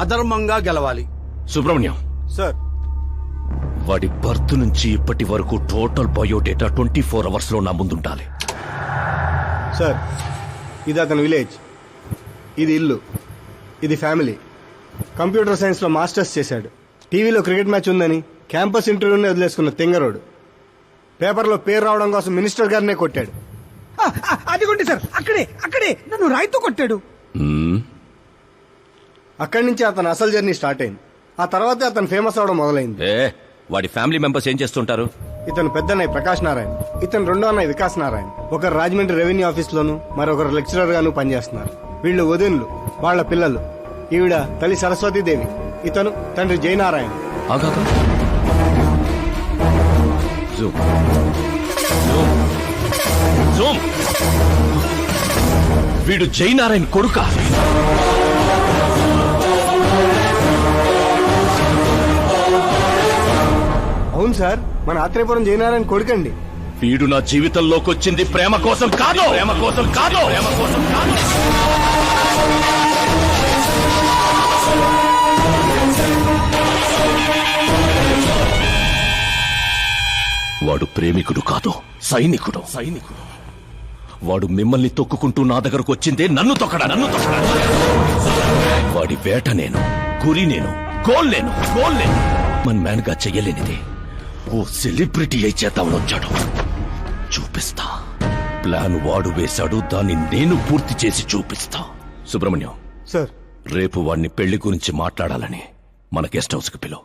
అధర్మంగా గెలవాలి. సుబ్రహ్మణ్యం సార్, వాడి బర్త్ నుంచి ఇప్పటి వరకు టోటల్ బయోడేటా 24 hours లో నా ముందుండాలి. సార్, ఇది అతని విలేజ్, ఇది ఇల్లు, ఇది ఫ్యామిలీ. కంప్యూటర్ సైన్స్ లో మాస్టర్స్ చేశాడు. టీవీలో క్రికెట్ మ్యాచ్ ఉందని క్యాంపస్ ఇంటర్వ్యూనే వదిలేసుకున్న తెంగరోడు. పేపర్లో పేరు రావడం కోసం మినిస్టర్ గారినే కొట్టాడు. అదిగోండి సార్, అక్కడే నన్ను రాయితో కొట్టాడు. అక్కడి నుంచి అతను అసలు జర్నీ స్టార్ట్ అయింది. ఆ తర్వాత అతను ఫేమస్ అవడం మొదలైంది. వాడి ఫ్యామిలీ మెంబర్స్ ఏం చేస్తుంటారు? ఇతను పెద్దన్నయ్య ప్రకాష్ నారాయణ, ఇతను రెండో అన్నయ్య వికాస్ నారాయణ. ఒకరు రాజమండ్రి రెవెన్యూ ఆఫీస్ లోను, మరొకరు లెక్చరర్ గాను పనిచేస్తున్నారు. వీళ్ళు వదినులు, వాళ్ళ పిల్లలు. ఈవిడ తల్లి సరస్వతీదేవి, ఇతను తండ్రి జయనారాయణ. ఆగాగా. జూమ్. జూమ్. వీడు జయనారాయణ కొడుకా? అవును సార్, మన ఆత్రేయపురం జయనారాయణ కొడుకండి. వీడు నా జీవితంలోకి వచ్చింది ప్రేమ కోసం కాదు, ప్రేమ కోసం కాదు, ప్రేమ కోసం కాదు. వాడు ప్రేమికుడు కాదు, సైనికుడు. సైనికుడు. వాడు మిమ్మల్ని తొక్కుకుంటూ నా దగ్గరకు వచ్చిందే నన్ను తొక్కడా, నన్ను తొక్కడా. వాడి వేట నేను, గురి నేను, గోల్ నేను, గోల్ నేను. మన్ మ్యాన్ గా చెయ్యలేనిది ఓ సెలబ్రిటీ అయి చేద్దామని వచ్చాడు. చూపిస్తా. ప్లాన్ వాడు వేశాడు, దాన్ని నేను పూర్తి చేసి చూపిస్తా. సుబ్రహ్మణ్యం సార్, రేపు వాడిని పెళ్లి గురించి మాట్లాడాలని మన గెస్ట్ హౌస్ కి పిలువు.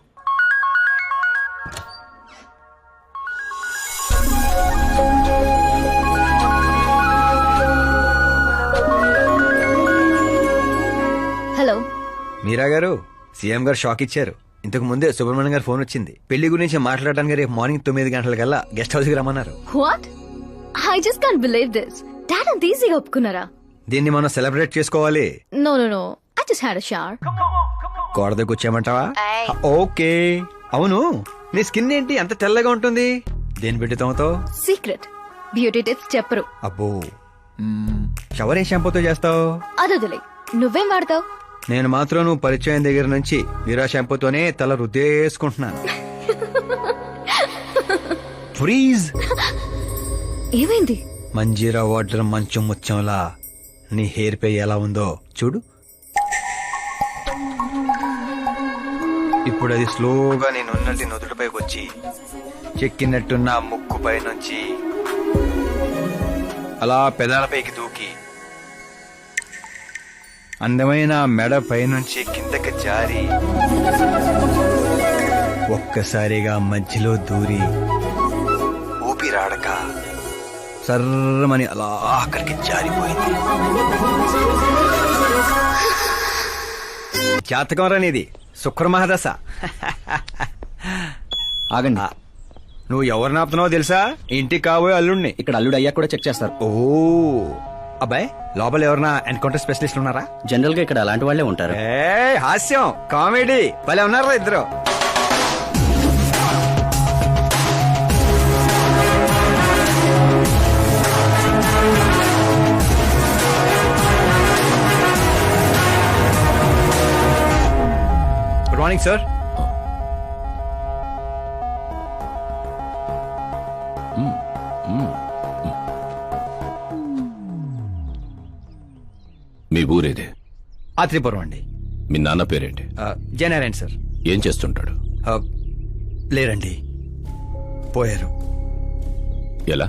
హలో మీరా గారు, సీఎం గారు షాక్ ఇచ్చారు. ఇంతకు ముందే సుబ్రహ్మణ్యం గారు ఫోన్ వచ్చింది. పెళ్లి గురించి మాట్లాడడానికి రేపు మార్నింగ్ 9 గంటలకల్లా గెస్ట్ హౌస్ కి రమ్మన్నారు. What? I just can't believe this. Dad అంత ఈజీగా ఒప్పుకున్నారా? దీన్ని మనం సెలబ్రేట్ చేసుకోవాలి. No no no, I just had a shower. గోడ దగ్గర కూర్చోమంటావా? ఓకే. అవును, నీ స్కిన్ ఏంటి అంత తెల్లగా ఉంటుంది? దేని పెట్టి తోమతావు? సీక్రెట్. బ్యూటీ టిప్స్ చెప్పరు. అబ్బో. షవర్ ఏ షాంపూతో చేస్తావు? అదొదిలే, నువ్వేం వాడతావు? నేను మాత్రం నువ్వు పరిచయం దగ్గర నుంచి వీరా షాంపూతోనే తల రుద్దేసుకుంటున్నాను. ఫ్రీజ్. ఏమైంది? మంజీరా వాటర్ మంచం ముచ్చంలా నీ హెయిర్ పై ఎలా ఉందో చూడు. ఇప్పుడు అది స్లోగా నేనున్నటి నుదుటిపైకి వచ్చి చెక్కినట్టున్న ముక్కుపై నుంచి అలా పెదాలపైకి దూకి అందమైన మెడ పైనుంచి కిందకి జారి ఒక్కసారిగా మధ్యలో దూరి ఊపిరాడక సర్రమని అలా అక్కడికి జారిపోయింది. జాతకం రానిది, శుక్రమహాదశ. ఆగండి, నువ్వు ఎవరిని ఆపుతున్నావో తెలుసా? ఇంటికి కాబోయే అల్లుడిని. ఇక్కడ అల్లుడు అయ్యా కూడా చెక్ చేస్తారు. ఓ అబ్బాయి, లోపల ఎవరన్నా ఎన్కౌంటర్ స్పెషలిస్ట్ ఉన్నారా? జనరల్ గా ఇక్కడ అలాంటి వాళ్ళే ఉంటారు. హాస్యం, కామెడీ భలే ఉన్నారా ఇద్దరు. Good morning sir. మీ ఊరేదే? ఆత్రిపురం అండి. మీ నాన్న పేరేంటి? జయనారాయణ సార్. ఏం చేస్తుంటాడు? లేరండి, పోయారు. ఎలా?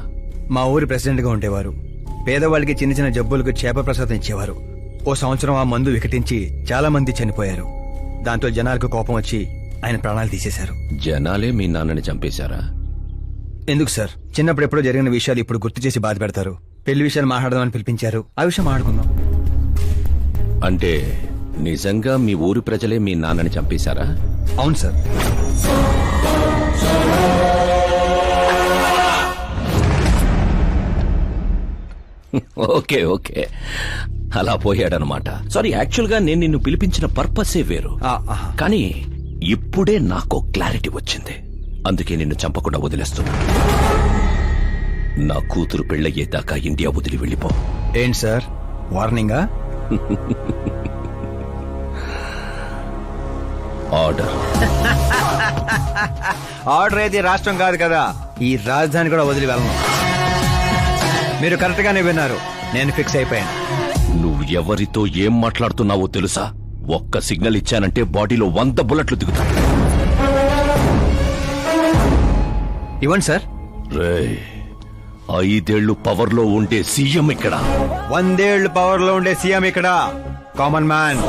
మా ఊరి ప్రెసిడెంట్ గా ఉండేవారు. పేదవాళ్ళకి చిన్న చిన్న జబ్బులకు చేప ప్రసాదం ఇచ్చేవారు. ఓ సంవత్సరం ఆ మందు వికటించి చాలా మంది చనిపోయారు. దాంతో జనాలకు కోపం వచ్చి ఆయన ప్రాణాలు తీసేశారు. జనాలే మీ నాన్నని చంపేశారా? ఎందుకు సార్, చిన్నప్పుడు ఎప్పుడో జరిగిన విషయాలు ఇప్పుడు గుర్తు చేసి బాధ పెడతారు. పెళ్లి విషయాలు మాట్లాడదామని పిలిపించారు, ఆ విషయం మాట్లాడుకుందాం. అంటే నిజంగా మీ ఊరి ప్రజలే మీ నాన్నని చంపేశారా? అవును సార్. ఓకే ఓకే, అలా పోయాడనమాట. సారీ, యాక్చువల్ గా నేను నిన్ను పిలిపించిన పర్పసే వేరు. కానీ ఇప్పుడే నాకు క్లారిటీ వచ్చింది. అందుకే నిన్ను చంపకుండా వదిలేస్తున్నా. నా కూతురు పెళ్ళయ్యేదాకా ఇండియా వదిలి వెళ్ళిపో. ఏంటి సార్, వార్నింగా? ఆర్డర్. ఆర్డర్ అయితే రాష్ట్రం కాదు కదా, ఈ రాజధాని కూడా వదిలి వెళ్ళను. మీరు కరెక్ట్ గానే విన్నారు, నేను ఫిక్స్ అయిపోయాను. నువ్వు ఎవరితో ఏం మాట్లాడుతున్నావో తెలుసా? ఒక్క సిగ్నల్ ఇచ్చానంటే బాడీలో 100 బుల్లెట్లు దిగుతాయి. ఇవ్వండి సార్. రేయ్, 5 ఏళ్లు పవర్ లో ఉండే సీఎం ఇక్కడ. 100 ఏళ్లు పవర్ లో ఉండే సీఎం ఇక్కడ. Common man,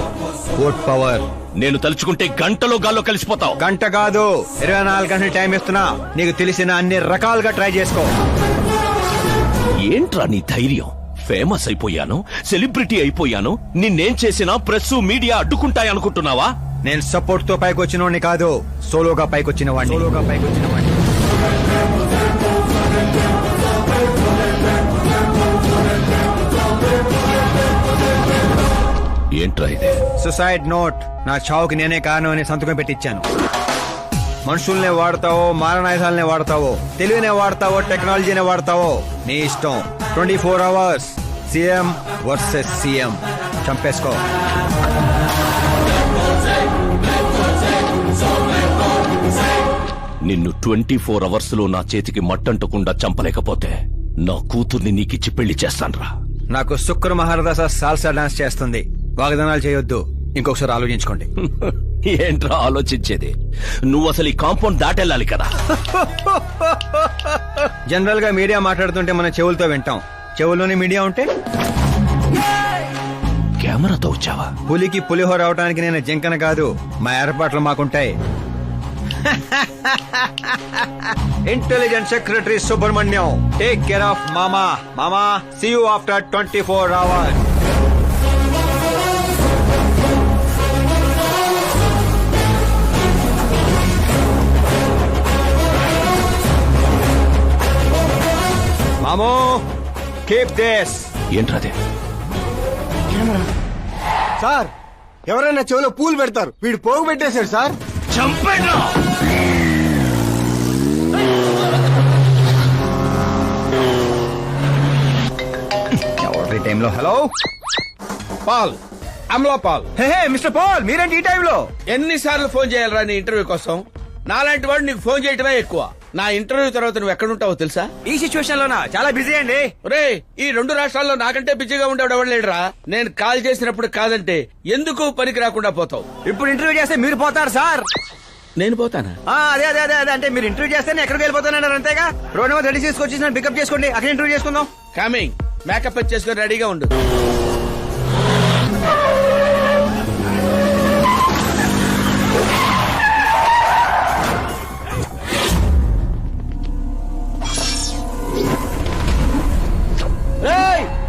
vote power. నేను తలుచుకుంటే గంటలో గాల్లో కలిసిపోతావు. గంట కాదు, 24 గంటలు టైం ఇస్తున్నా. నీకు తెలిసిన అన్ని రకాలుగా ట్రై చేసుకో. ఏంట్రా నీ ధైర్యం? ఫేమస్ అయిపోయాను, సెలబ్రిటీ అయిపోయాను, నిన్నేం చేసినా ప్రెస్ మీడియా అడ్డుకుంటాయనుకుంటున్నావా? నేను సపోర్ట్ తో పైకి వచ్చిన కాదు, సోలోగా పైకి వచ్చిన వాడిని. ఏంట్రా ఇది? Suicide note. నా చావుకి నేనే కారణం అని సంతకం పెట్టించాను. మనుషుల్నే వాడతావో, మారణాయుధాలనే వాడతావో, తెలివినే వాడతావో, టెక్నాలజీనే వాడతావో, నీ ఇష్టం. 24 hours సీఎం వర్సెస్ సీఎం. చంపేసుకో. నిన్ను 24 hours లో నా చేతికి మట్టంటకుండా చంపలేకపోతే నా కూతుర్ని నీకిచ్చి పెళ్లి చేస్తాన్రా. నాకు శుక్ర మహారదాస సాల్సా డాన్స్ చేస్తుంది. వాగ్దానాలు చేయొద్దు, ఇంకొకసారి ఆలోచించుకోండి. ఏంట్రా ఆలోచించేది? నువ్వు అసలు ఈ కాంపౌండ్ దాటెళ్ళాలి కదా. జనరల్ గా మీడియా మాట్లాడుతుంటే మన చెవులతో వింటాం. చెవుల్లోనే మీడియా ఉంటే కెమెరాతో వచ్చావా? పులికి పులిహోర అవడానికి నేను జింకన కాదు, మా ఏర్పాట్లు మాకుంటాయి. Intelligence secretary Subrahmanyam, take care of మామా. మామా, సీ యూ ఆఫ్టర్ 24 hours. మామో, కీప్ దిస్. ఏంట్రాదే? సార్, ఎవరైనా చెవులో పూలు పెడతారు, వీడు పోగు పెట్టేశాడు సార్. చంపేనా? ఎవరి టైంలో? Hello Paul, Amala Paul. Hey mister Paul, మీరేంటి ఈ టైంలో? ఎన్నిసార్లు ఫోన్ చేయాలరా నీ ఇంటర్వ్యూ కోసం? నాలాంటి వాడు నీకు ఫోన్ చేయటమే ఎక్కువ. నా ఇంటర్వ్యూ తర్వాత నువ్వు ఎక్కడుంటావో తెలుసా? ఈ సిచ్యువేషన్ లోనా? చాలా బిజీ అండి. రే, ఈ 2 రాష్ట్రాల్లో నాకంటే బిజీగా ఉండేవాడు ఎవడు లేడురా. నేను కాల్ చేసినప్పుడు కాదంటే ఎందుకు పనికి రాకుండా పోతావు. ఇప్పుడు ఇంటర్వ్యూ చేస్తే మీరు పోతారు సార్. నేను పోతానా? అదే అదే అదే అదే అంటే మీరు ఇంటర్వ్యూ చేస్తే నేను ఎక్కడికి వెళ్ళిపోతానన్నారు అంతేగా. రోడ్ నెంబర్ 36 వచ్చి నన్ను పికప్ చేసుకోండి, అక్కడ ఇంటర్వ్యూ చేసుకుందాం. కమింగ్. మేకప్ చేసుకుని రెడీగా ఉండు.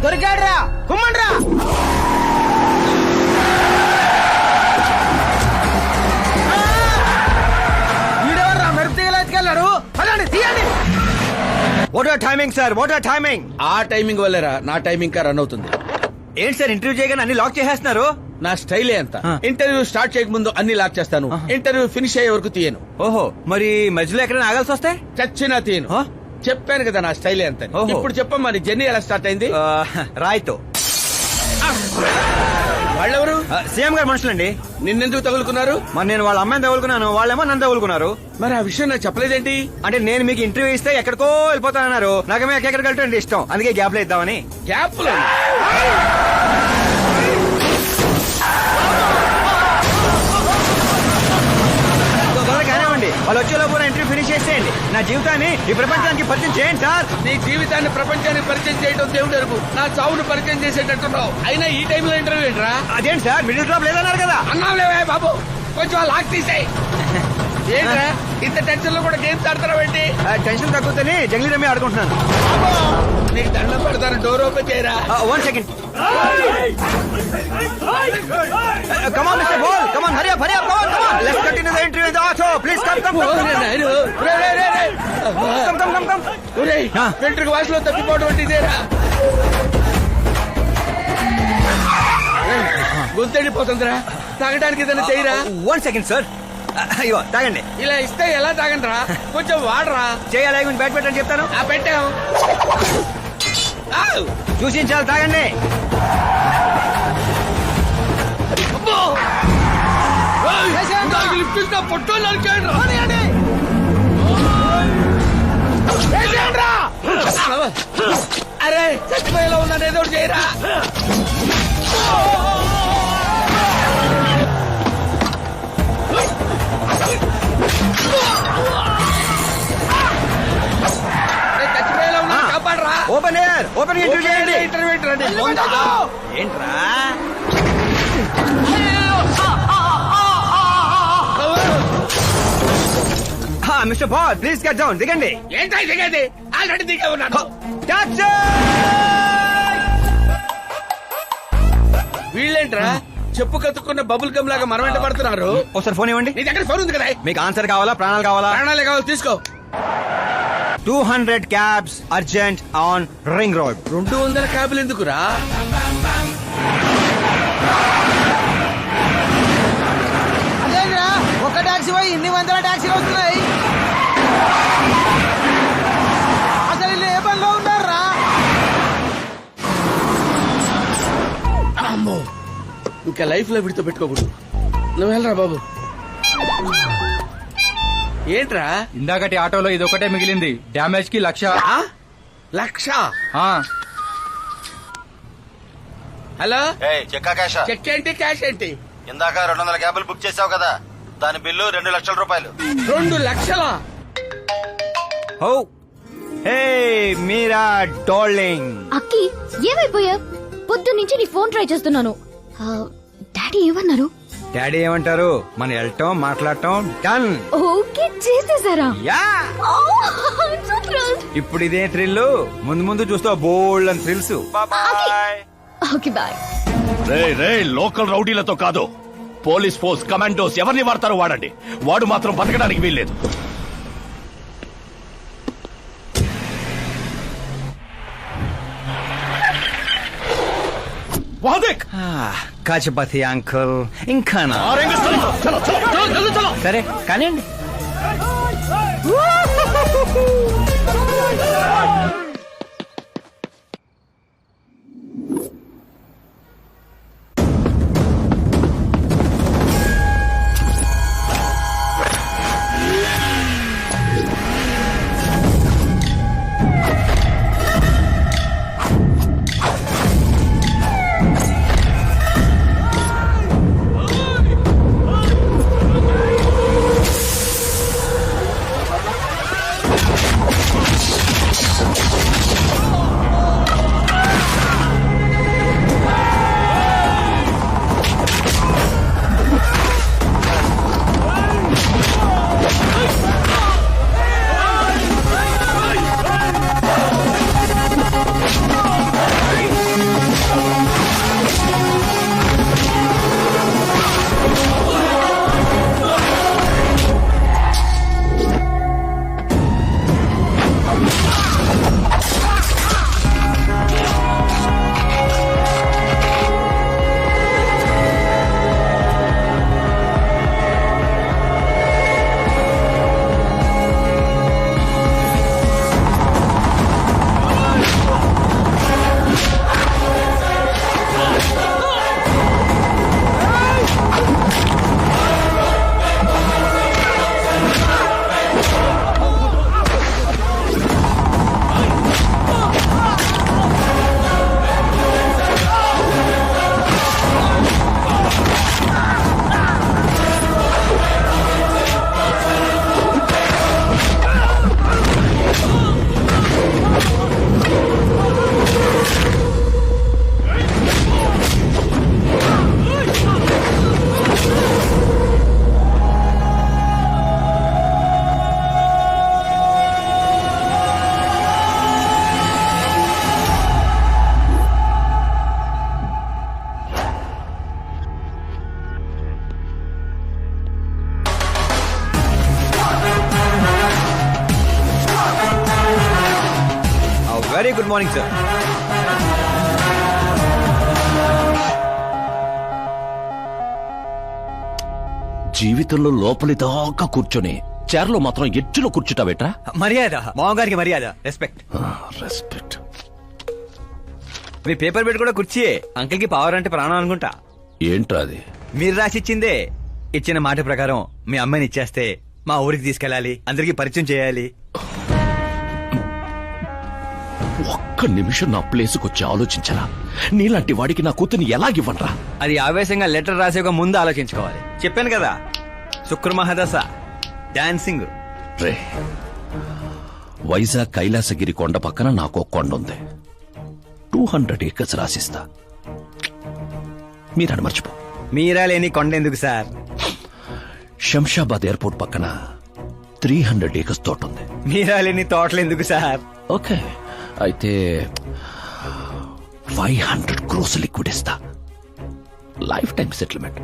దొరికాడ్రా, కుమ్మండ్రా. వీడెవర్రా మెరుపు తీగలు ఎత్తుకెళ్ళాడు? పదండి, తీయండి. What are timing sir, what are timing? ఆ టైమింగ్ వల్లేరా నా టైమింగ్ కా రన్ అవుతుంది. ఏంటి సార్, ఇంటర్వ్యూ చేయగానే అన్ని లాక్ చేసేస్తున్నారు? నా స్టైలే అంత. ఇంటర్వ్యూ స్టార్ట్ చేయక ముందు అన్ని లాక్ చేస్తాను, ఇంటర్వ్యూ ఫినిష్ అయ్యే వరకు తీయను. ఓహో, మరి మధ్యలో ఎక్కడైనా ఆగాల్సి వస్తే? చచ్చినా తీయను. చెప్పాను కదా నా స్టైలే అంత. ఇప్పుడు చెప్పమ్మా, నీ జర్నీ ఎలా స్టార్ట్ అయింది? రాయ్తో. వాళ్ళెవరు? సీఎం గారు మనుషులండి. నిన్నెందుకు తగులుకున్నారు? మరి నేను వాళ్ళ అమ్మాయిని తగులుకున్నాను, వాళ్ళేమో నన్ను తగులుకున్నారు. మరి ఆ విషయం నాకు చెప్పలేదేంటి? అంటే నేను మీకు ఇంటర్వ్యూ ఇస్తే ఎక్కడికో వెళ్ళిపోతానన్నారు. నాకేమో ఎక్కడికి వెళ్ళటం ఇష్టం, అందుకే గ్యాప్ లో ఇద్దామని. గ్యాప్ లో కానివ్వండి, వాళ్ళు వచ్చేలోపు నా ఇంటర్వ్యూ ఫినిష్ చేసేయండి. నా జీవితాన్ని ఈ ప్రపంచానికి పరిచయం చేయండి సార్. నీ జీవితాన్ని ప్రపంచానికి పరిచయం చేయడం దేవుడు ఎరుగు. నా చావును పరిచయం చేసేటట్టున్నావు. అయినా ఈ టైంలో ఇంటర్వ్యూ ఏంట్రా? అదేంటి సార్, మిడిల్ డ్రాప్ లేదన్నారు కదా. అన్నావులేవే బాబు, కొంచెం లాక్ తీసేయి. ఏంట్రా ఇంత టెన్షన్ లో కూడా గేమ్స్ ఆడతారా ఏంటి? టెన్షన్ తగ్గుతుంది, జంగ్లీ రమ్మి ఆడుకుంటున్నాను. నీకు దండం పెడతాను, డోర్ ఓపెన్ చేయరా. 1 second. Come on, Mr. Ball. Come on, hurry up, come on. Let's continue the interview in the auto. Please come. Come. వెంట్రుక వాసులో తప్పిపోవడం అంటే ఇదేరా? గొంతెండిపోతుందిరా, తాగడానికి ఏదైనా చేయరా. 1 second, sir. అయ్యో, తాగండి. ఇలా ఇస్తే ఎలా తాగండిరా? కొంచెం వాడరా. చేయాలి, కొంచెం బ్యాట్ పెట్టని చెప్తాను. పెట్టాం. చూసించాలి, తాగండి. అరే చచ్చిపోయేలా ఉన్నాను, ఏదో చేయరా. చచ్చిపోయేలా ఉన్నా, కాపాడరా. ఓపెన్ ఇంటర్వ్యూ చేయండి. ఇంటర్వ్యూ ఏంట్రా? Mister boss please get down, దిగండి. ఏంటో దిగేది, ఆల్రెడీ దిగే ఉన్నాను. వీళ్ళేంట్రా చెప్పు కత్తుకున్న బబుల్ గమ్ లాగా మనం వెంట పడుతున్నారు. ఒకసారి ఫోన్ ఇవ్వండి. నీ దగ్గర ఫోన్ ఉంది కదా. మీకు ఆన్సర్ కావాలా ప్రాణాలు కావాలా? ప్రాణాలే కావాలి, తీసుకో. 200 cabs urgent on ring road. 200 క్యాబులు ఎందుకురా? అదేంద్రా ఒక టాక్సీ పోయి ఇన్ని వందల టాక్సీలు వస్తున్నాయి. అసలు వీళ్ళు ఏ పనిలో ఉన్నారా? అమ్మో, ఇంకా లైఫ్ లో విడితో పెట్టుకోకూడదు. నువ్వు వెళ్ళరా బాబు. ఏంట్రా ఇందాకటి ఆటోలో ఇది ఒకటే మిగిలింది, డ్యామేజ్ కి 1,00,000. హలో, చెక్కా క్యాషా? చెక్ ఏంటి క్యాష్ ఏంటి? ఇందాక 200 క్యాబులు బుక్ చేసావు కదా, దాని బిల్లు 2 లక్షల రూపాయలు. 2 లక్షలా? హో హే మీరా డార్లింగ్. అక్కి ఏమైపోయా? పొద్దు నుంచి నీ ఫోన్ ట్రై చేస్తున్నాను. డాడీ ఏమన్నారు? డాడీ ఏమంటారు? మన వెళ్ళటం మాట్లాడటం డన్. ఓకే చేసేసారా? యా. ఇప్పుడు ఇదే థ్రిల్, ముందు ముందు చూస్తా బోల్డ్ అని థ్రిల్స్. Okay boy. రే లోకల్ రౌడీలతో కాదు, పోలీస్ ఫోర్స్ కమాండోస్ ఎవరిని వాడతారో వాడండి. వాడు మాత్రం బతకడానికి వీల్లేదు. కాచపతి అంకుల్ ఇంకా సరే కానివ్వండి. Very good morning sir. జీవితంలో లోపలి దాకా కూర్చొని చైర్లో మాత్రం ఎడ్జ్లో కూర్చుంటావేట్రా? మర్యాద, మామగారికి మర్యాద, రెస్పెక్ట్. రెస్పెక్ట్. మీ పేపర్ పెట్టి కూడా కుర్చీయే. అంకిల్ కి పవర్ అంటే ప్రాణం అనుకుంటా. ఏంట్రా అది? మీరు రాసిచ్చిందే. ఇచ్చిన మాట ప్రకారం మీ అమ్మాయిని ఇచ్చేస్తే మా ఊరికి తీసుకెళ్ళాలి, అందరికి పరిచయం చేయాలి. ఒక్క నిమిషం నా ప్లేసుకు వచ్చి ఆలోచించరా. నీలాంటి వాడికి నా కూతుర్ని ఎలాగివ్వనరా? అది ఆవేశంగా లెటర్ రాసే ముందు ఆలోచించుకోవాలి. చెప్పాను కదా, శుక్రమహాదశ డాన్సింగ్. రే, వైజాగ్ కైలాసగిరి కొండ పక్కన నాకు కొండ ఉంది. 200 acres రాసిస్తా. మీరని మర్చిపో. మీరా లేని కొండ ఎందుకు సార్? శంషాబాద్ ఎయిర్పోర్ట్ పక్కన 300 acres తోట ఉంది. మీరాలేని తోటలు ఎందుకు సార్? ఓకే, అయితే 500 crores లిక్విడ్ ఇస్తా. Life time settlement.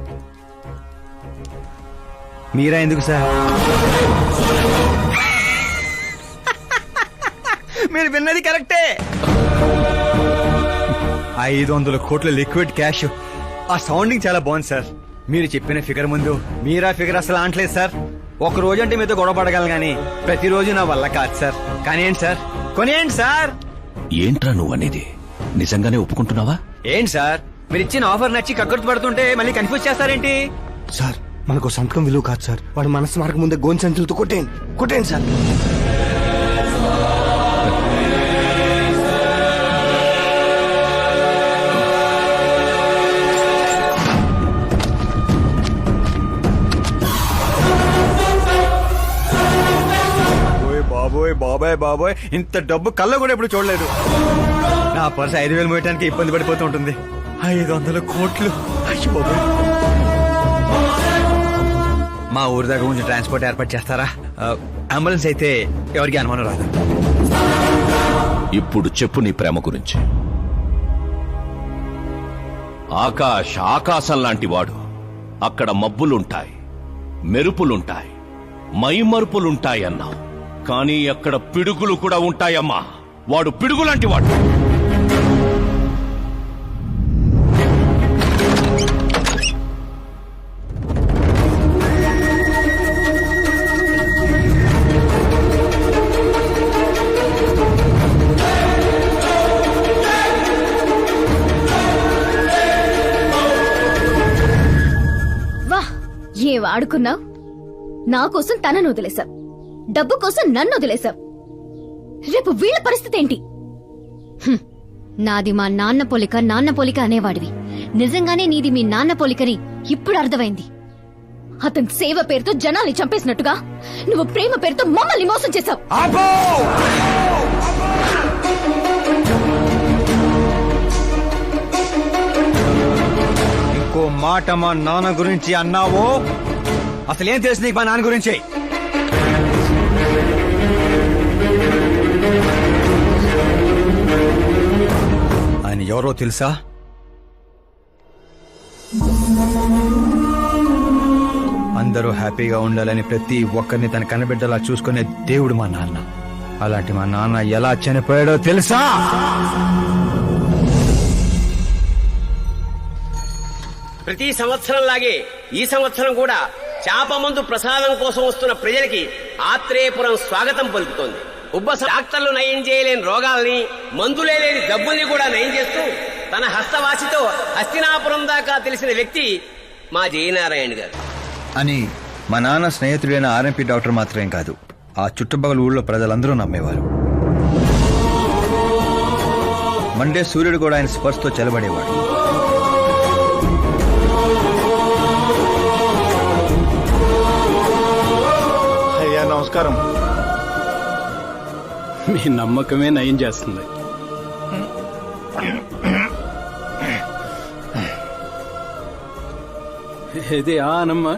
మీరా ఎందుకు సార్? మీరు విన్నది కరెక్టే. 500 కోట్ల లిక్విడ్ క్యాష్. ఆ సౌండింగ్ చాలా బాగుంది సార్. మీరు చెప్పిన ఫిగర్ ముందు మీరా ఫిగర్ అసలు అంటలేదు సార్. ఒక రోజు అంటే మీతో గొడవ పడగలను కానీ ప్రతిరోజు నా వల్ల కాదు సార్. కానివ్వండి సార్, కొనియండి సార్. ఏంట్రా నువ్వు అనేది? నిజంగానే ఒప్పుకుంటున్నావా? ఏంటి సార్, మీరు ఇచ్చిన ఆఫర్ నచ్చి కక్కుర్తి పడుతుంటే మళ్ళీ కన్ఫ్యూజ్ చేస్తారేంటి? సార్ మనకు సంతకం విలువ కాదు సార్. వాడు మనసు మార్గం ముందే గోన్ సంచులతో కొట్టేయండి సార్. బాబోయ్ బాబాయ్ బాబోయ్, ఇంత డబ్బు కళ్ళ కూడా ఎప్పుడు చూడలేదు. నా పర్స్ 5,000 మోయటానికి ఇబ్బంది పడిపోతూ ఉంటుంది. 500 కోట్లు. అయ్యో బాబోయ్. మా ఊరి దగ్గర కొంచెం ట్రాన్స్పోర్ట్ ఏర్పాటు చేస్తారా? అంబులెన్స్ అయితే ఎవరికి అనుమానం రాదు. ఇప్పుడు చెప్పు నీ ప్రేమ గురించి. ఆకాశం లాంటి వాడు. అక్కడ మబ్బులుంటాయి, మెరుపులుంటాయి, మైమరుపులుంటాయి అన్నావు. కానీ అక్కడ పిడుగులు కూడా ఉంటాయమ్మా. వాడు పిడుగులాంటి వాడు. వా, ఏ వాడుకున్నావు? నా కోసం తనను వదిలేశావు, డబ్బు కోసం నన్ను వదిలేశావు. రేపు వీళ్ళ పరిస్థితి ఏంటి? నాది మా నాన్న పోలిక అనేవాడివి. నిజంగానే నీది మీ నాన్న పోలికని ఇప్పుడు అర్థమైంది. అతని సేవ పేరుతో జనాల్ని చంపేసినట్టుగా నువ్వు ప్రేమ పేరుతో మమ్మల్ని మోసం చేశావు. ఇంకో మాట మా నాన్న గురించి అన్నావో అసలేం తెలుసు నీకు మా నాన్న గురించి? ఆయన ఎవరో తెలుసా? అందరూ హ్యాపీగా ఉండాలని ప్రతి ఒక్కరిని తన కనబిడ్డలా చూసుకునే దేవుడు మా నాన్న. అలాంటి మా నాన్న ఎలా చనిపోయాడో తెలుసా? ప్రతి సంవత్సరం లాగే ఈ సంవత్సరం కూడా చాపమందు ప్రసాదం కోసం వస్తున్న ప్రజలకి ఆత్రేయపురం స్వాగతం పలుకుతోంది. డాక్టర్లు నయం చేయలేని రోగాల్ని, మందులే లేని జబ్బుల్ని కూడా నయం చేస్తూ తన హస్తవాసితో హస్తినాపురం దాకా తెలిసిన వ్యక్తి మా జయనారాయణ గారు అని మా నాన్న స్నేహితుడైన ఆర్ఎంపీ డాక్టర్ మాత్రమే కాదు, ఆ చుట్టుపక్కల ఊళ్ళో ప్రజలందరూ నమ్మేవారు. మండే సూర్యుడు కూడా ఆయన స్పర్శతో చెలబడేవాడు. అయ్యా నమస్కారం. మీ నమ్మకమే నయం చేస్తుంది. ఇది ఆనమ్మా.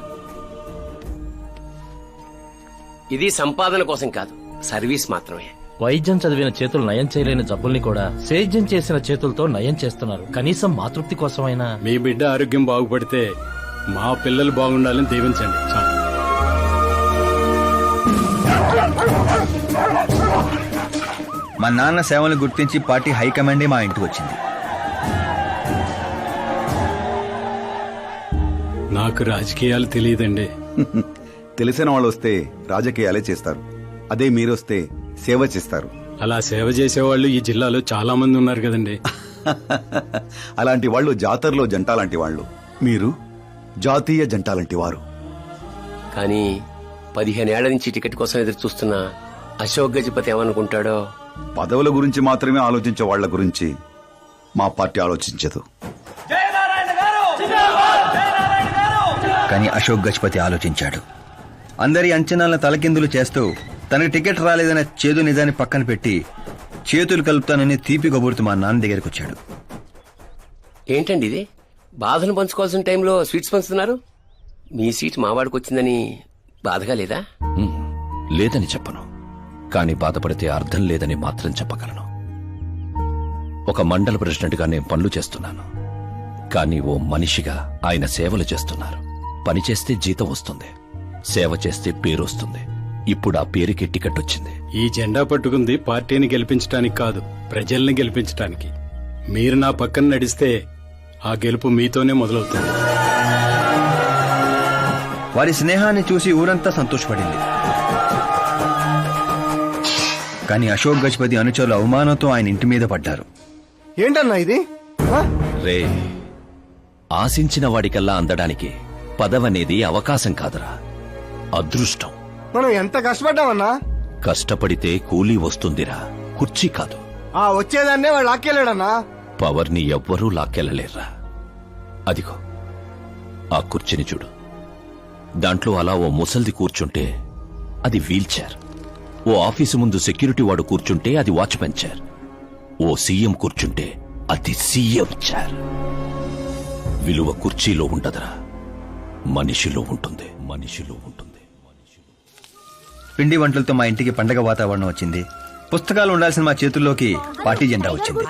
ఇది సంపాదన కోసం కాదు, సర్వీస్ మాత్రమే. వైద్యం చదివిన చేతులు నయం చేయలేని జబ్బుల్ని కూడా సేద్యం చేసిన చేతులతో నయం చేస్తున్నారు. కనీసం మాతృప్తి కోసమైనా. మీ బిడ్డ ఆరోగ్యం బాగుపడితే మా పిల్లలు బాగుండాలని దీవించండి చాలు. మా నాన్న సేవలు గుర్తించి పార్టీ హైకమాండే మా ఇంటికి వచ్చింది. నాకు రాజకీయాలు తెలియదండి. తెలిసిన వాళ్ళు వస్తే రాజకీయాలే చేస్తారు, అదే మీరొస్తే సేవ చేస్తారు. అలా సేవ చేసేవాళ్ళు ఈ జిల్లాలో చాలా మంది ఉన్నారు కదండి. అలాంటి వాళ్ళు జాతరలో జంటాలాంటి వాళ్ళు, మీరు జాతీయ జంటాలాంటి వారు. కానీ 15 ఏళ్ల నుంచి టికెట్ కోసం ఎదురు చూస్తున్న అశోక్ గజపతి ఏమనుకుంటాడో. పదవుల గురించి మాత్రమే ఆలోచించే వాళ్ల గురించి మా పార్టీ ఆలోచించదు. కానీ అశోక్ గజపతి ఆలోచించాడు. అందరి అంచనాలను తలకిందులు చేస్తూ తనకు టికెట్ రాలేదన్న చేదు నిజాన్ని పక్కన పెట్టి చేతులు కలుపుతానని తీపి కబురుతూ మా నాన్న దగ్గరికి వచ్చాడు. ఏంటండి ఇది? బాధను పంచుకోవాల్సిన టైంలో స్వీట్స్ పంచుతున్నారు. మీ సీట్ మావాడికి వచ్చిందని బాధగా లేదా? లేదని చెప్పను, కానీ బాధపడితే అర్థం లేదని మాత్రం చెప్పగలను. ఒక మండల ప్రెసిడెంట్గా నేను పనులు చేస్తున్నాను, కానీ ఓ మనిషిగా ఆయన సేవలు చేస్తున్నారు. పని చేస్తే జీతం వస్తుంది, సేవ చేస్తే పేరు వస్తుంది. ఇప్పుడు ఆ పేరుకి టికెట్ వచ్చింది. ఈ జెండా పట్టుకుంది పార్టీని గెలిపించడానికి కాదు, ప్రజల్ని గెలిపించడానికి. మీరు నా పక్కన నడిస్తే ఆ గెలుపు మీతోనే మొదలవుతుంది. వారి స్నేహాన్ని చూసి ఊరంతా సంతోషపడింది. కానీ అశోక్ గజపతి అనుచరుల అవమానంతో ఆయన ఇంటి మీద పడ్డారు. ఏంటన్నా ఇది? రే, ఆశించిన వాడికల్లా అందడానికి పదవనేది అవకాశం కాదురా, అదృష్టం. మనం ఎంత కష్టపడ్డామన్నా? కష్టపడితే కూలీ వస్తుందిరా, కుర్చీ కాదు. ఆ వచ్చేదాన్నే వాడు లాక్కెళ్ళాడన్నా. పవర్ని ఎవ్వరూ లాక్కెళ్ళలేర్రా. అదిగో ఆ కుర్చీని చూడు, దాంట్లో అలా ఓ ముసల్ది కూర్చుంటే అది వీల్ చైర్. ఓ ఆఫీసు ముందు సెక్యూరిటీ వాడు కూర్చుంటే అది వాచ్మెన్ చైర్. ఓ సీఎం కూర్చుంటే అది సీఎం చైర్. విలువ కుర్చీలో ఉండదురా, మనిషిలో ఉంటుంది. మనిషిలో ఉంటుంది. పిండి వంటలతో మా ఇంటికి పండగ వాతావరణం వచ్చింది. పుస్తకాలు ఉండాల్సిన మా చేతుల్లోకి పార్టీ జెండా వచ్చింది.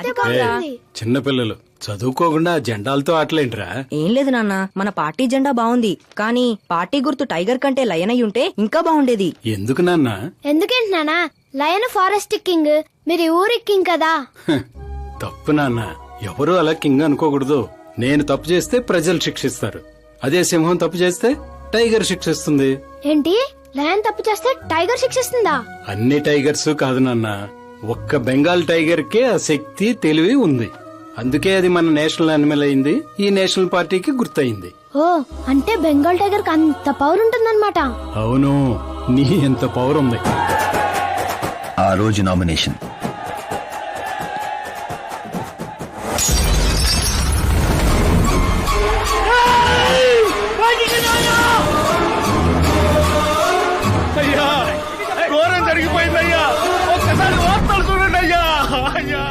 చిన్నపిల్లలు చదువుకోకుండా జెండాలతో ఆటలేంట్రా? ఏం లేదు నాన్న, మన పార్టీ జెండా బాగుంది, కానీ పార్టీ గుర్తు టైగర్ కంటే లయన్ అయి ఉంటే ఇంకా బాగుండేది. ఎందుకు నాన్న? ఎందుకేంటి నాన్న? లయన్ ఫారెస్ట్ కింగ్, మీరు ఊరి కింగ్ కదా. తప్పు నాన్న, ఎవరు అలా కింగ్ అనుకోకూడదు. నేను తప్పు చేస్తే ప్రజలు శిక్షిస్తారు, అదే సింహం తప్పు చేస్తే టైగర్ శిక్షిస్తుంది. ఏంటి, లయన్ తప్పు చేస్తే టైగర్ శిక్షిస్తుందా? అన్ని టైగర్స్ కాదు నాన్న, ఒక్క బెంగాల్ టైగర్ కే ఆ శక్తి తెలివి ఉంది. అందుకే అది మన నేషనల్ యానిమల్ అయింది, ఈ నేషనల్ పార్టీకి గుర్తయింది. ఓ, అంటే బెంగాల్ టైగర్ కి అంత పవర్ ఉంటుందన్నమాట. అవును, నీ ఎంత పవర్ ఉంది. ఆ రోజు నామినేషన్. అయ్యా, ఘోరం జరిగిపోయిందయ్యా, ఒక్కసారి వార్తలు చూడండి అయ్యా.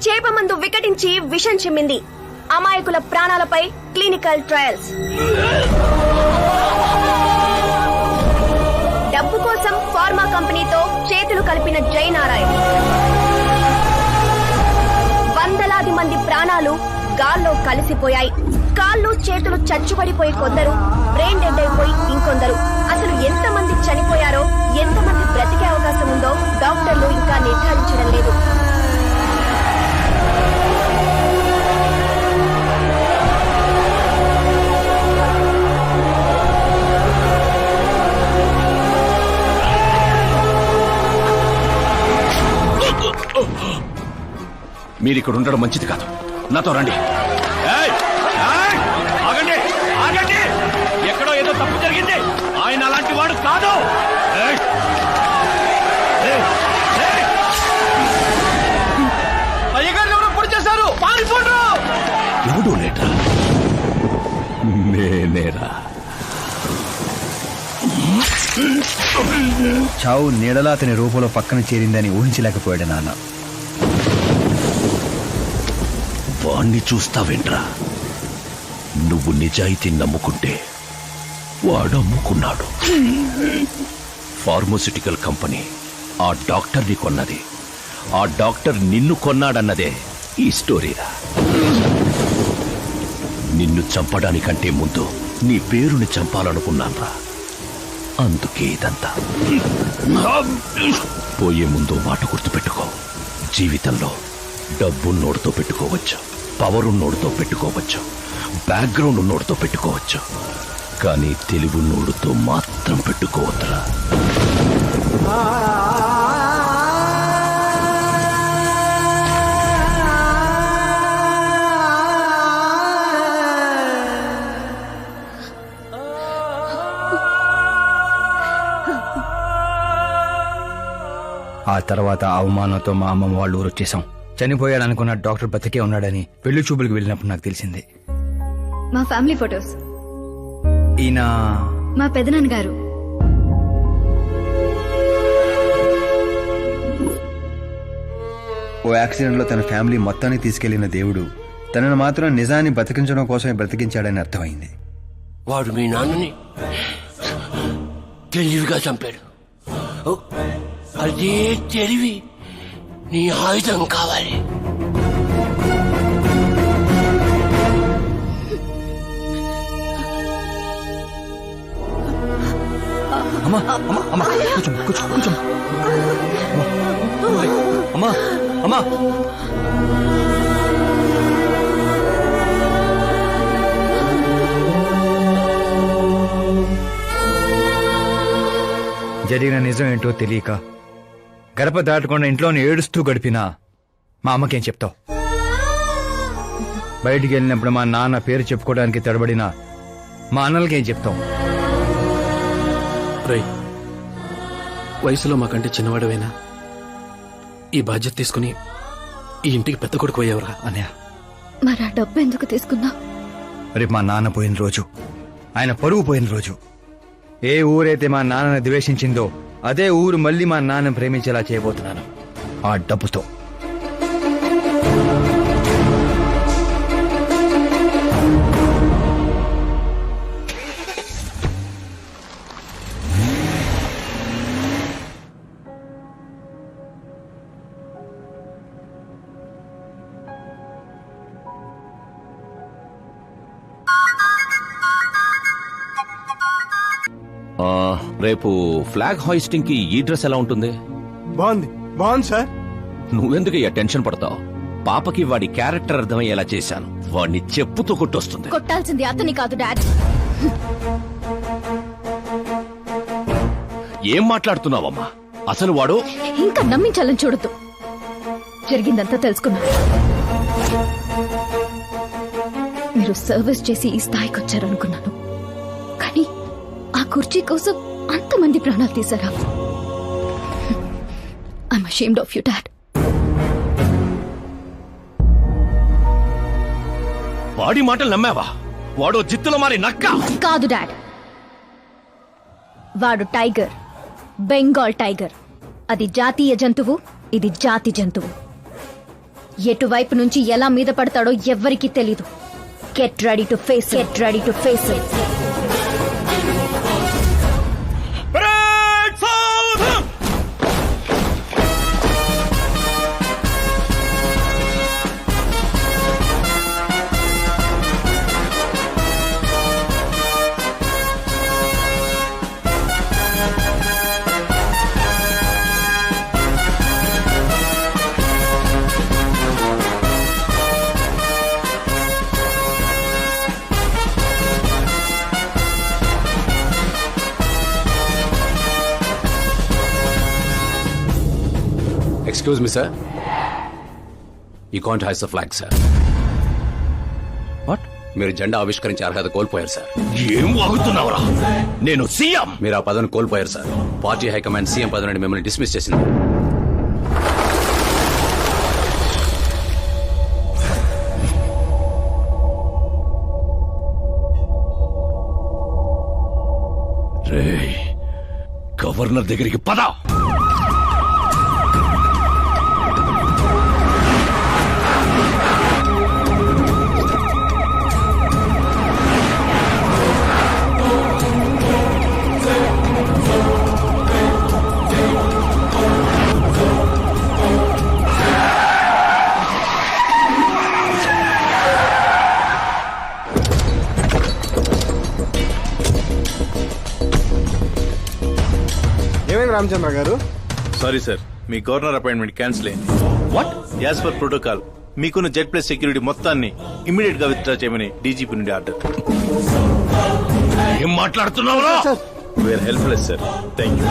చేప మందు వికటించి విషం చిమ్మింది. అమాయకుల ప్రాణాలపై క్లినికల్ ట్రయల్స్. డబ్బు కోసం ఫార్మా కంపెనీతో చేతులు కలిపిన జయనారాయణ. వందలాది మంది ప్రాణాలు గాల్లో కలిసిపోయాయి. కాళ్ళు చేతులు చచ్చుపడిపోయి కొందరు, బ్రెయిన్ డెడ్ అయిపోయి ఇంకొందరు. అసలు ఎంతమంది చనిపోయారో, ఎంతమంది బ్రతికే అవకాశం ఉందో డాక్టర్లు ఇంకా నిర్ధారించడం లేదు. మీరిక్కడ ఉండడం మంచిది కాదు, నాతో రండి. ఆగండి, ఆగండి, ఎక్కడో ఏదో తప్పు జరిగింది. ఆయన అలాంటి వాడు కాదు. అయ్యగారు ఎవరో పొడి చేశారు, పారిపోండి. ఎవడు లేటా? నేనేరా. చావు నీడలా అతని రూపంలో పక్కన చేరిందని ఊహించలేకపోయాడు నాన్న. వాణ్ణి చూస్తావేంట్రా? నువ్వు నిజాయితీ నమ్ముకుంటే వాడు అమ్ముకున్నాడు. ఫార్మస్యూటికల్ కంపెనీ ఆ డాక్టర్ని కొన్నది, ఆ డాక్టర్ నిన్ను కొన్నాడన్నదే ఈ స్టోరీరా. నిన్ను చంపడానికంటే ముందు నీ పేరుని చంపాలనుకున్నాన్రా, అందుకే ఇదంతా. పోయే ముందు మాట గుర్తుపెట్టుకో, జీవితంలో డబ్బున్నోడితో పెట్టుకోవచ్చు, పవరున్నోడితో పెట్టుకోవచ్చు, బ్యాక్గ్రౌండ్ ఉన్నోడితో పెట్టుకోవచ్చు, కానీ తెలివున్నోడితో మాత్రం పెట్టుకోవద్దురా. ఆ తర్వాత అవమానంతో మా అమ్మమ్మ వాళ్ళు ఊరు వచ్చేసాం. చనిపోయాడనుకున్న డాక్టర్ బతికే ఉన్నాడని పెళ్లి చూపులకు వెళ్ళినప్పుడు నాకు తెలిసింది. మా ఫ్యామిలీ ఫొటోస్. ఈయన మా పెదనాన్నగారు. ఓ యాక్సిడెంట్ లో తన ఫ్యామిలీ మొత్తాన్ని తీసుకెళ్లిన దేవుడు తనను మాత్రం నిజాన్ని బతికించడం కోసమే బ్రతికించాడని వాడు మీ నాన్నని తెలివిగా చంపాడు. అదే తెలివి నీ ఆయుధం కావాలి. అమ్మా అమ్మా అమ్మా కూర్చో కూర్చో కూర్చో అమ్మా అమ్మా జరిగిన నిజం ఏంటో తెలియక గడప దాటకుండా ఇంట్లోనే ఏడుస్తూ గడిపినా మా అమ్మకేం చెప్తావు? బయటికి వెళ్ళినప్పుడు మా నాన్న పేరు చెప్పుకోవడానికి తడబడినా మా అన్నలకేం చెప్తాం? రై, వయసులో మాకంటే చిన్నవాడవేనా? ఈ బాధ్యత తీసుకుని ఈ ఇంటికి పెద్ద కొడుకు పోయేవరా అన్నయ్య. మరి ఆ డబ్బు ఎందుకు తీసుకున్నా? రేపు మా నాన్న పోయిన రోజు, ఆయన పరువు పోయిన రోజు, ఏ ఊరైతే మా నాన్నని ద్వేషించిందో అదే ఊరు మళ్ళీ మా నాన్న ప్రేమించేలా చేయబోతున్నాను ఆ డబ్బుతో. రేపు ఫ్లాగ్ హాయిస్టింగ్ కి ఈ డ్రెస్ ఎలా ఉంటుంది? బాగుంది బాగుంది సార్. నువ్వెందుకు టెన్షన్ పడతావు? పాపకి వాడి క్యారెక్టర్ అర్థమయ్యేలా చేశాను. వాడిని చెప్పుతో కొట్టొస్తుంది. కొట్టాల్సింది అతని కాదు డాడ్. ఏం మాట్లాడుతున్నావమ్మా? అసలు వాడు ఇంకా నమ్మించాలని చూడద్దు. జరిగిందంతా తెలుసుకున్నా. మీరు సర్వీస్ చేసి ఈ స్థాయికి వచ్చారనుకున్నాను, కానీ ఆ కుర్చీ కోసం అంతమంది ప్రాణాలు తీశారా? I'm ashamed of you dad. వాడి మాటలు నమ్మావా? వాడు జిత్తులో మారి నక్క కాదు డాడ్. వాడు టైగర్, బెంగాల్ టైగర్. అది జాతీయ జంతువు, ఇది జాతి జంతువు. ఎటువైపు నుంచి ఎలా మీద పడతాడో ఎవ్వరికీ తెలీదు. Get ready to face, get ready to face it. Excuse me sir, you can't hoist the flag sir. What? మీరు జెండా ఆవిష్కరించే అర్హత కోల్పోయారు సార్. ఏం వాగుతున్నావురా? నేను సీఎం. మీరు ఆ పదవిని కోల్పోయారు సార్. పార్టీ హైకమాండ్ సీఎం పదవి నుండి మిమ్మల్ని డిస్మిస్ చేసింది. రేయ్, గవర్నర్ దగ్గరికి పద. రామచంద్ర గారు, సారీ సార్, మీ గవర్నర్ అపాయింట్మెంట్ క్యాన్సిల్ అయింది. వాట్? యాజ్ పర్ ప్రోటోకాల్ మీకున్న జెడ్ ప్లస్ సెక్యూరిటీ మొత్తాన్ని ఇమ్మీడియట్ గా విత్డ్రా చేయమని డీజీపీ నుండి ఆర్డర్. ఏం మాట్లాడుతున్నావురా? We're helpless sir. Thank you.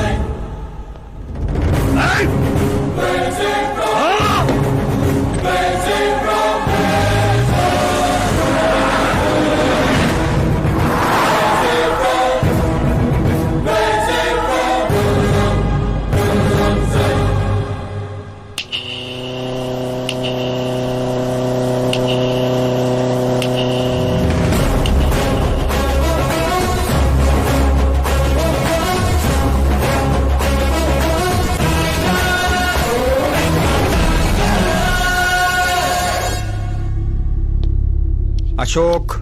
Ashok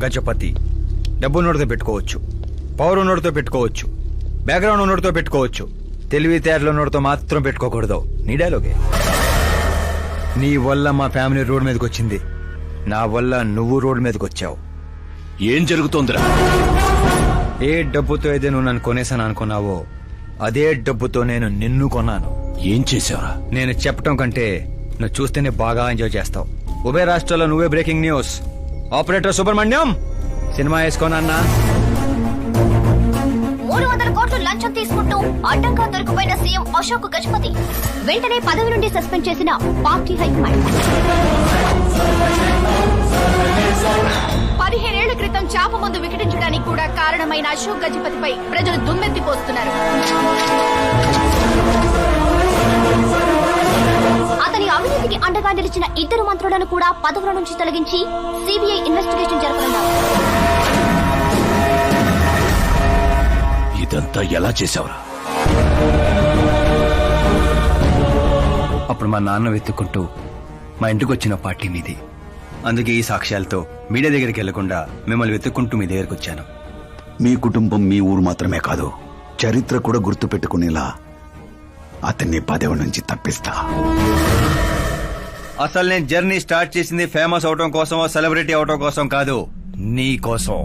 Gajapathi. డబ్బు నోటితో పెట్టుకోవచ్చు, పవర్ ఉన్నోడితో పెట్టుకోవచ్చు, బ్యాక్గ్రౌండ్ ఉన్నోడితో పెట్టుకోవచ్చు, తెలివితేటలో నోటితో మాత్రం పెట్టుకోకూడదు. నీ డైలాగే. నీ వల్ల మా ఫ్యామిలీ రోడ్ మీదకి వచ్చింది, నా వల్ల నువ్వు రోడ్ మీదకి వచ్చావు. ఏం జరుగుతోందిరా? ఏ డబ్బుతో అయితే నువ్వు నన్ను కొనేసాను అనుకున్నావో అదే డబ్బుతో నేను నిన్ను కొన్నాను. ఏం చేసావురా? నేను చెప్పటం కంటే నువ్వు చూస్తేనే బాగా ఎంజాయ్ చేస్తావు. ఉభయ రాష్ట్రాల్లో నువ్వే breaking news. Operator Subrahmanyam cinema వేసుకోనన్నా. 300 కోట్లు లంచం తీసుకుంటూ అడ్డంగా దొరికిపోయిన సీఎం అశోక్ గజపతి వెంటనే పదవి నుండి సస్పెండ్ చేసిన పార్టీ హైకమాండ్. 15 ఏళ్ల క్రితం చాప ముందు వికటించడానికి కూడా కారణమైన అశోక్ గజపతిపై ప్రజలు దుమ్మెత్తిపోస్తున్నారు. అతని అవినీతికి అండగా నిలిచిన 2 మంత్రులను కూడా పదవుల నుంచి తొలగించి సిబిఐ ఇన్వెస్టిగేషన్ జరపనున్నారు. ఇదంతా ఎలా చేశావురా? అప్పుడు మా నాన్న వెతుక్కుంటూ మా ఇంటికి వచ్చిన పార్టీ మీది. అందుకే ఈ సాక్ష్యాలతో మీడియా దగ్గరికి వెళ్లకుండా మిమ్మల్ని వెతుక్కుంటూ మీ దగ్గరికి వచ్చాను. మీ కుటుంబం మీ ఊరు మాత్రమే కాదు, చరిత్ర కూడా గుర్తు పెట్టుకునేలా అతన్ని పదవి నుంచి తప్పిస్తా. అసలు నేను జర్నీ స్టార్ట్ చేసింది ఫేమస్ అవటం కోసమో సెలబ్రిటీ అవటం కోసం కాదు, నీ కోసం.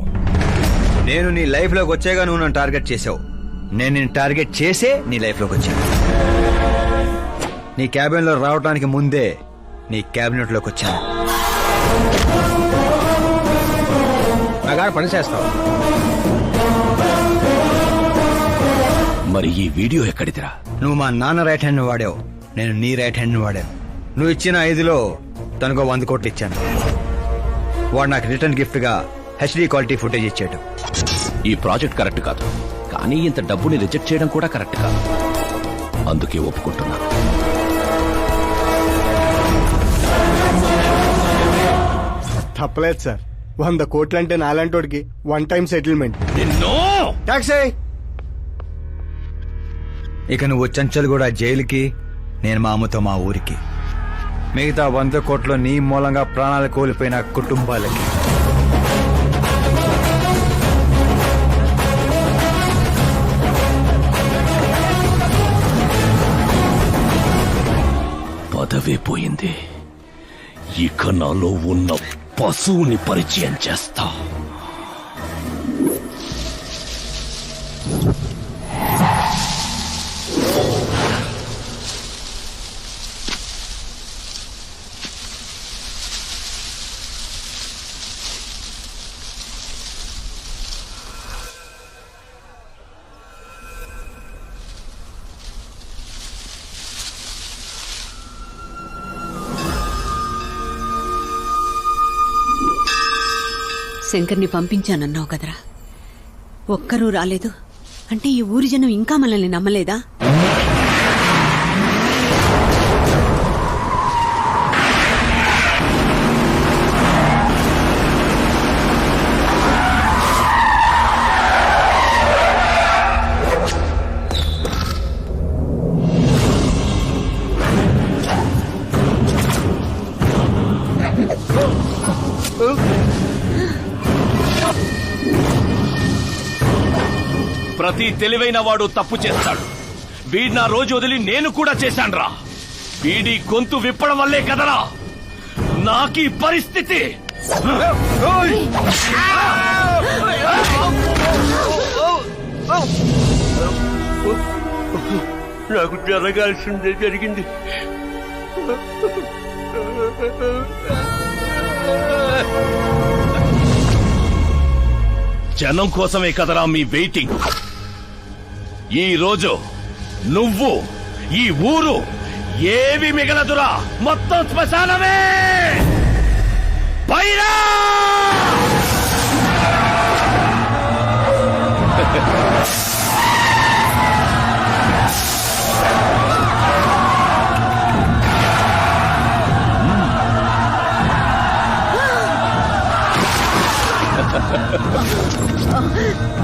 నేను నీ లైఫ్ లోకి వచ్చేగా నువ్వు నన్ను టార్గెట్ చేసావు. నేను నిన్ను టార్గెట్ చేసే నీ లైఫ్ లోకి వచ్చాను. నీ క్యాబిన్ లో రావడానికి ముందే నీ క్యాబినెట్ లోకి వచ్చాను. నాగా పని చేస్తావు. మరి ఈ వీడియో ఎక్కడిదిరా? నువ్వు మా నాన్న రైట్ హ్యాండ్ వాడావు, నేను నీ రైట్ హ్యాండ్ వాడాను. నువ్వు ఇచ్చిన 5లో తనకు 100 కోట్లు ఇచ్చాను. వాడు నాకు రిటర్న్ గిఫ్ట్ గా హెచ్డీ క్వాలిటీ ఫుటేజ్ ఇచ్చాడు. ఈ ప్రాజెక్ట్ కరెక్ట్ కాదు, కానీ ఇంత డబ్బుని రిజెక్ట్ చేయడం కూడా కరెక్ట్ కాదు. అందుకే ఒప్పుకుంటున్నా. తప్పలేదు సార్. 100 కోట్లంటే నాలాంటోడికి 1 time settlement. ట్యాక్సీ. ఇక నువ్వు చంచల్ కూడా జైలుకి, నేను మా అమ్మతో మా ఊరికి. మిగతా 100 కోట్లు నీ మూలంగా ప్రాణాలు కోల్పోయిన కుటుంబాలకి. పదవే పోయింది, ఇక నాలో ఉన్న పశువుని పరిచయం చేస్తా. శంకర్ని పంపించానన్నావు కదరా, ఒక్కరూ రాలేదు అంటే ఈ ఊరి జనం ఇంకా మనల్ని నమ్మలేదా? ప్రతి తెలివైన వాడు తప్పు చేస్తాడు. వీడి నా రోజు వదిలి నేను కూడా చేశాన్రా. వీడి గొంతు విప్పడం వల్లే కదరా నాకీ పరిస్థితి. నాకు జరగాల్సిందే జరిగింది. జనం కోసమే కదరా మీ వెయిటింగ్. ఈ రోజు నువ్వు, ఈ ఊరు ఏవి మిగలదురా, మొత్తం శ్మశానమే. పైరా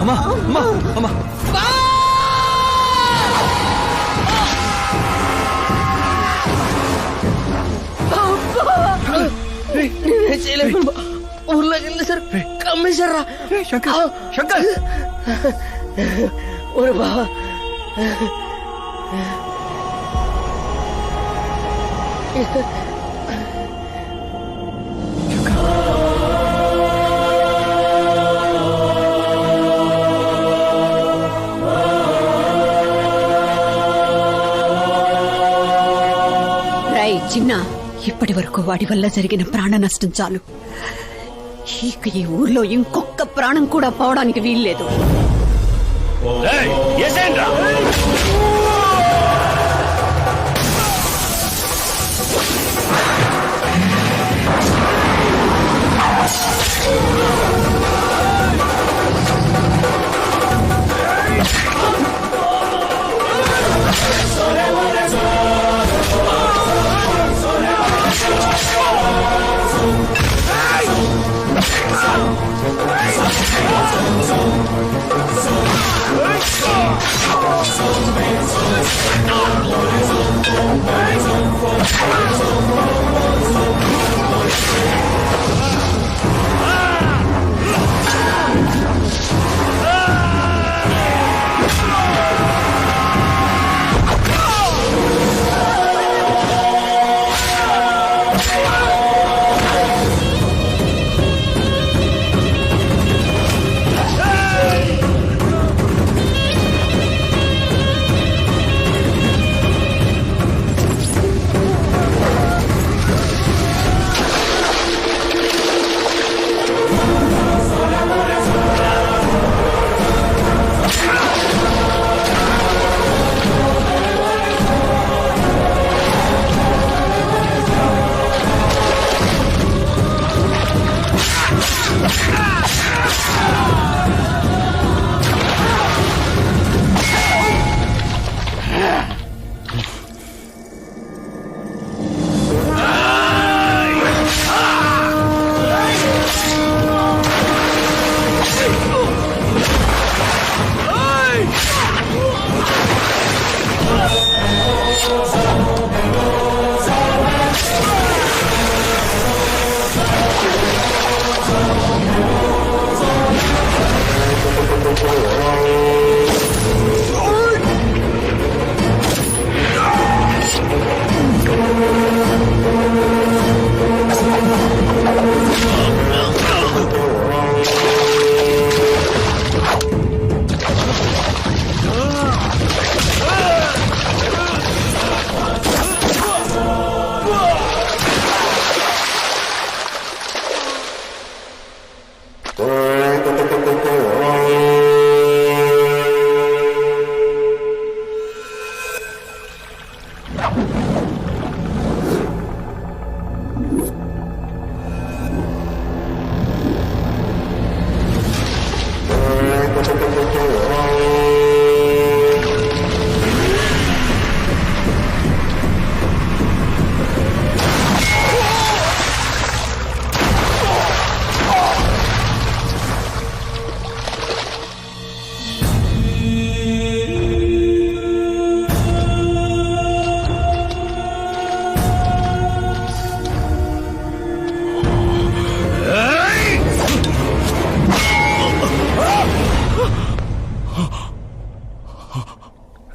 అమ్మా అమ్మా అమ్మా నేనే చేయలేదు. ఊర్లోకి వెళ్ళి సార్ కమ్మేశారా? శంకర్ ఒరే బావా, చిన్న ఇప్పటి వరకు వాడి వల్ల జరిగిన ప్రాణ నష్టం చాలు. ఇక ఈ ఊర్లో ఇంకొక ప్రాణం కూడా పోవడానికి వీల్లేదు.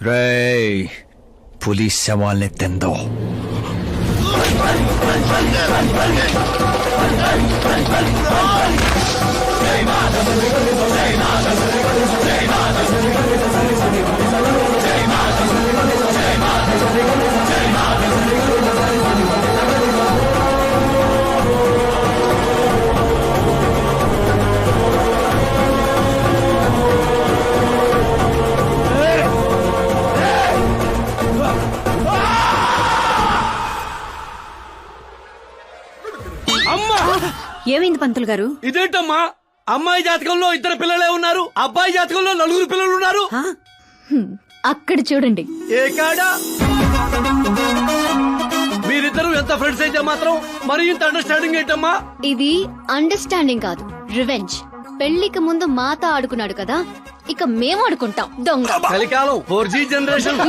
రేయ్, పులి శవాల్ని తిందో. ఏమైంది పంతులు గారు? ఇదేంటమ్మా, అమ్మాయి జాతకంలో 2 పిల్లలే ఉన్నారు, అబ్బాయి జాతకంలో 4 పిల్లలు ఉన్నారు. అక్కడ చూడండి. ఏ కాడా? మీరిద్దరు ఎంత ఫ్రెండ్స్ అయితే మాత్రం మరి ఇంత అండర్స్టాండింగ్ ఏంటమ్మా? ఇది అండర్స్టాండింగ్ కాదు, రివెంజ్. పెళ్లికి ముందు మాతో ఆడుకున్నాడు కదా, ఇక మేము ఆడుకుంటాం దొంగ. కలికాలం 4G జనరేషన్.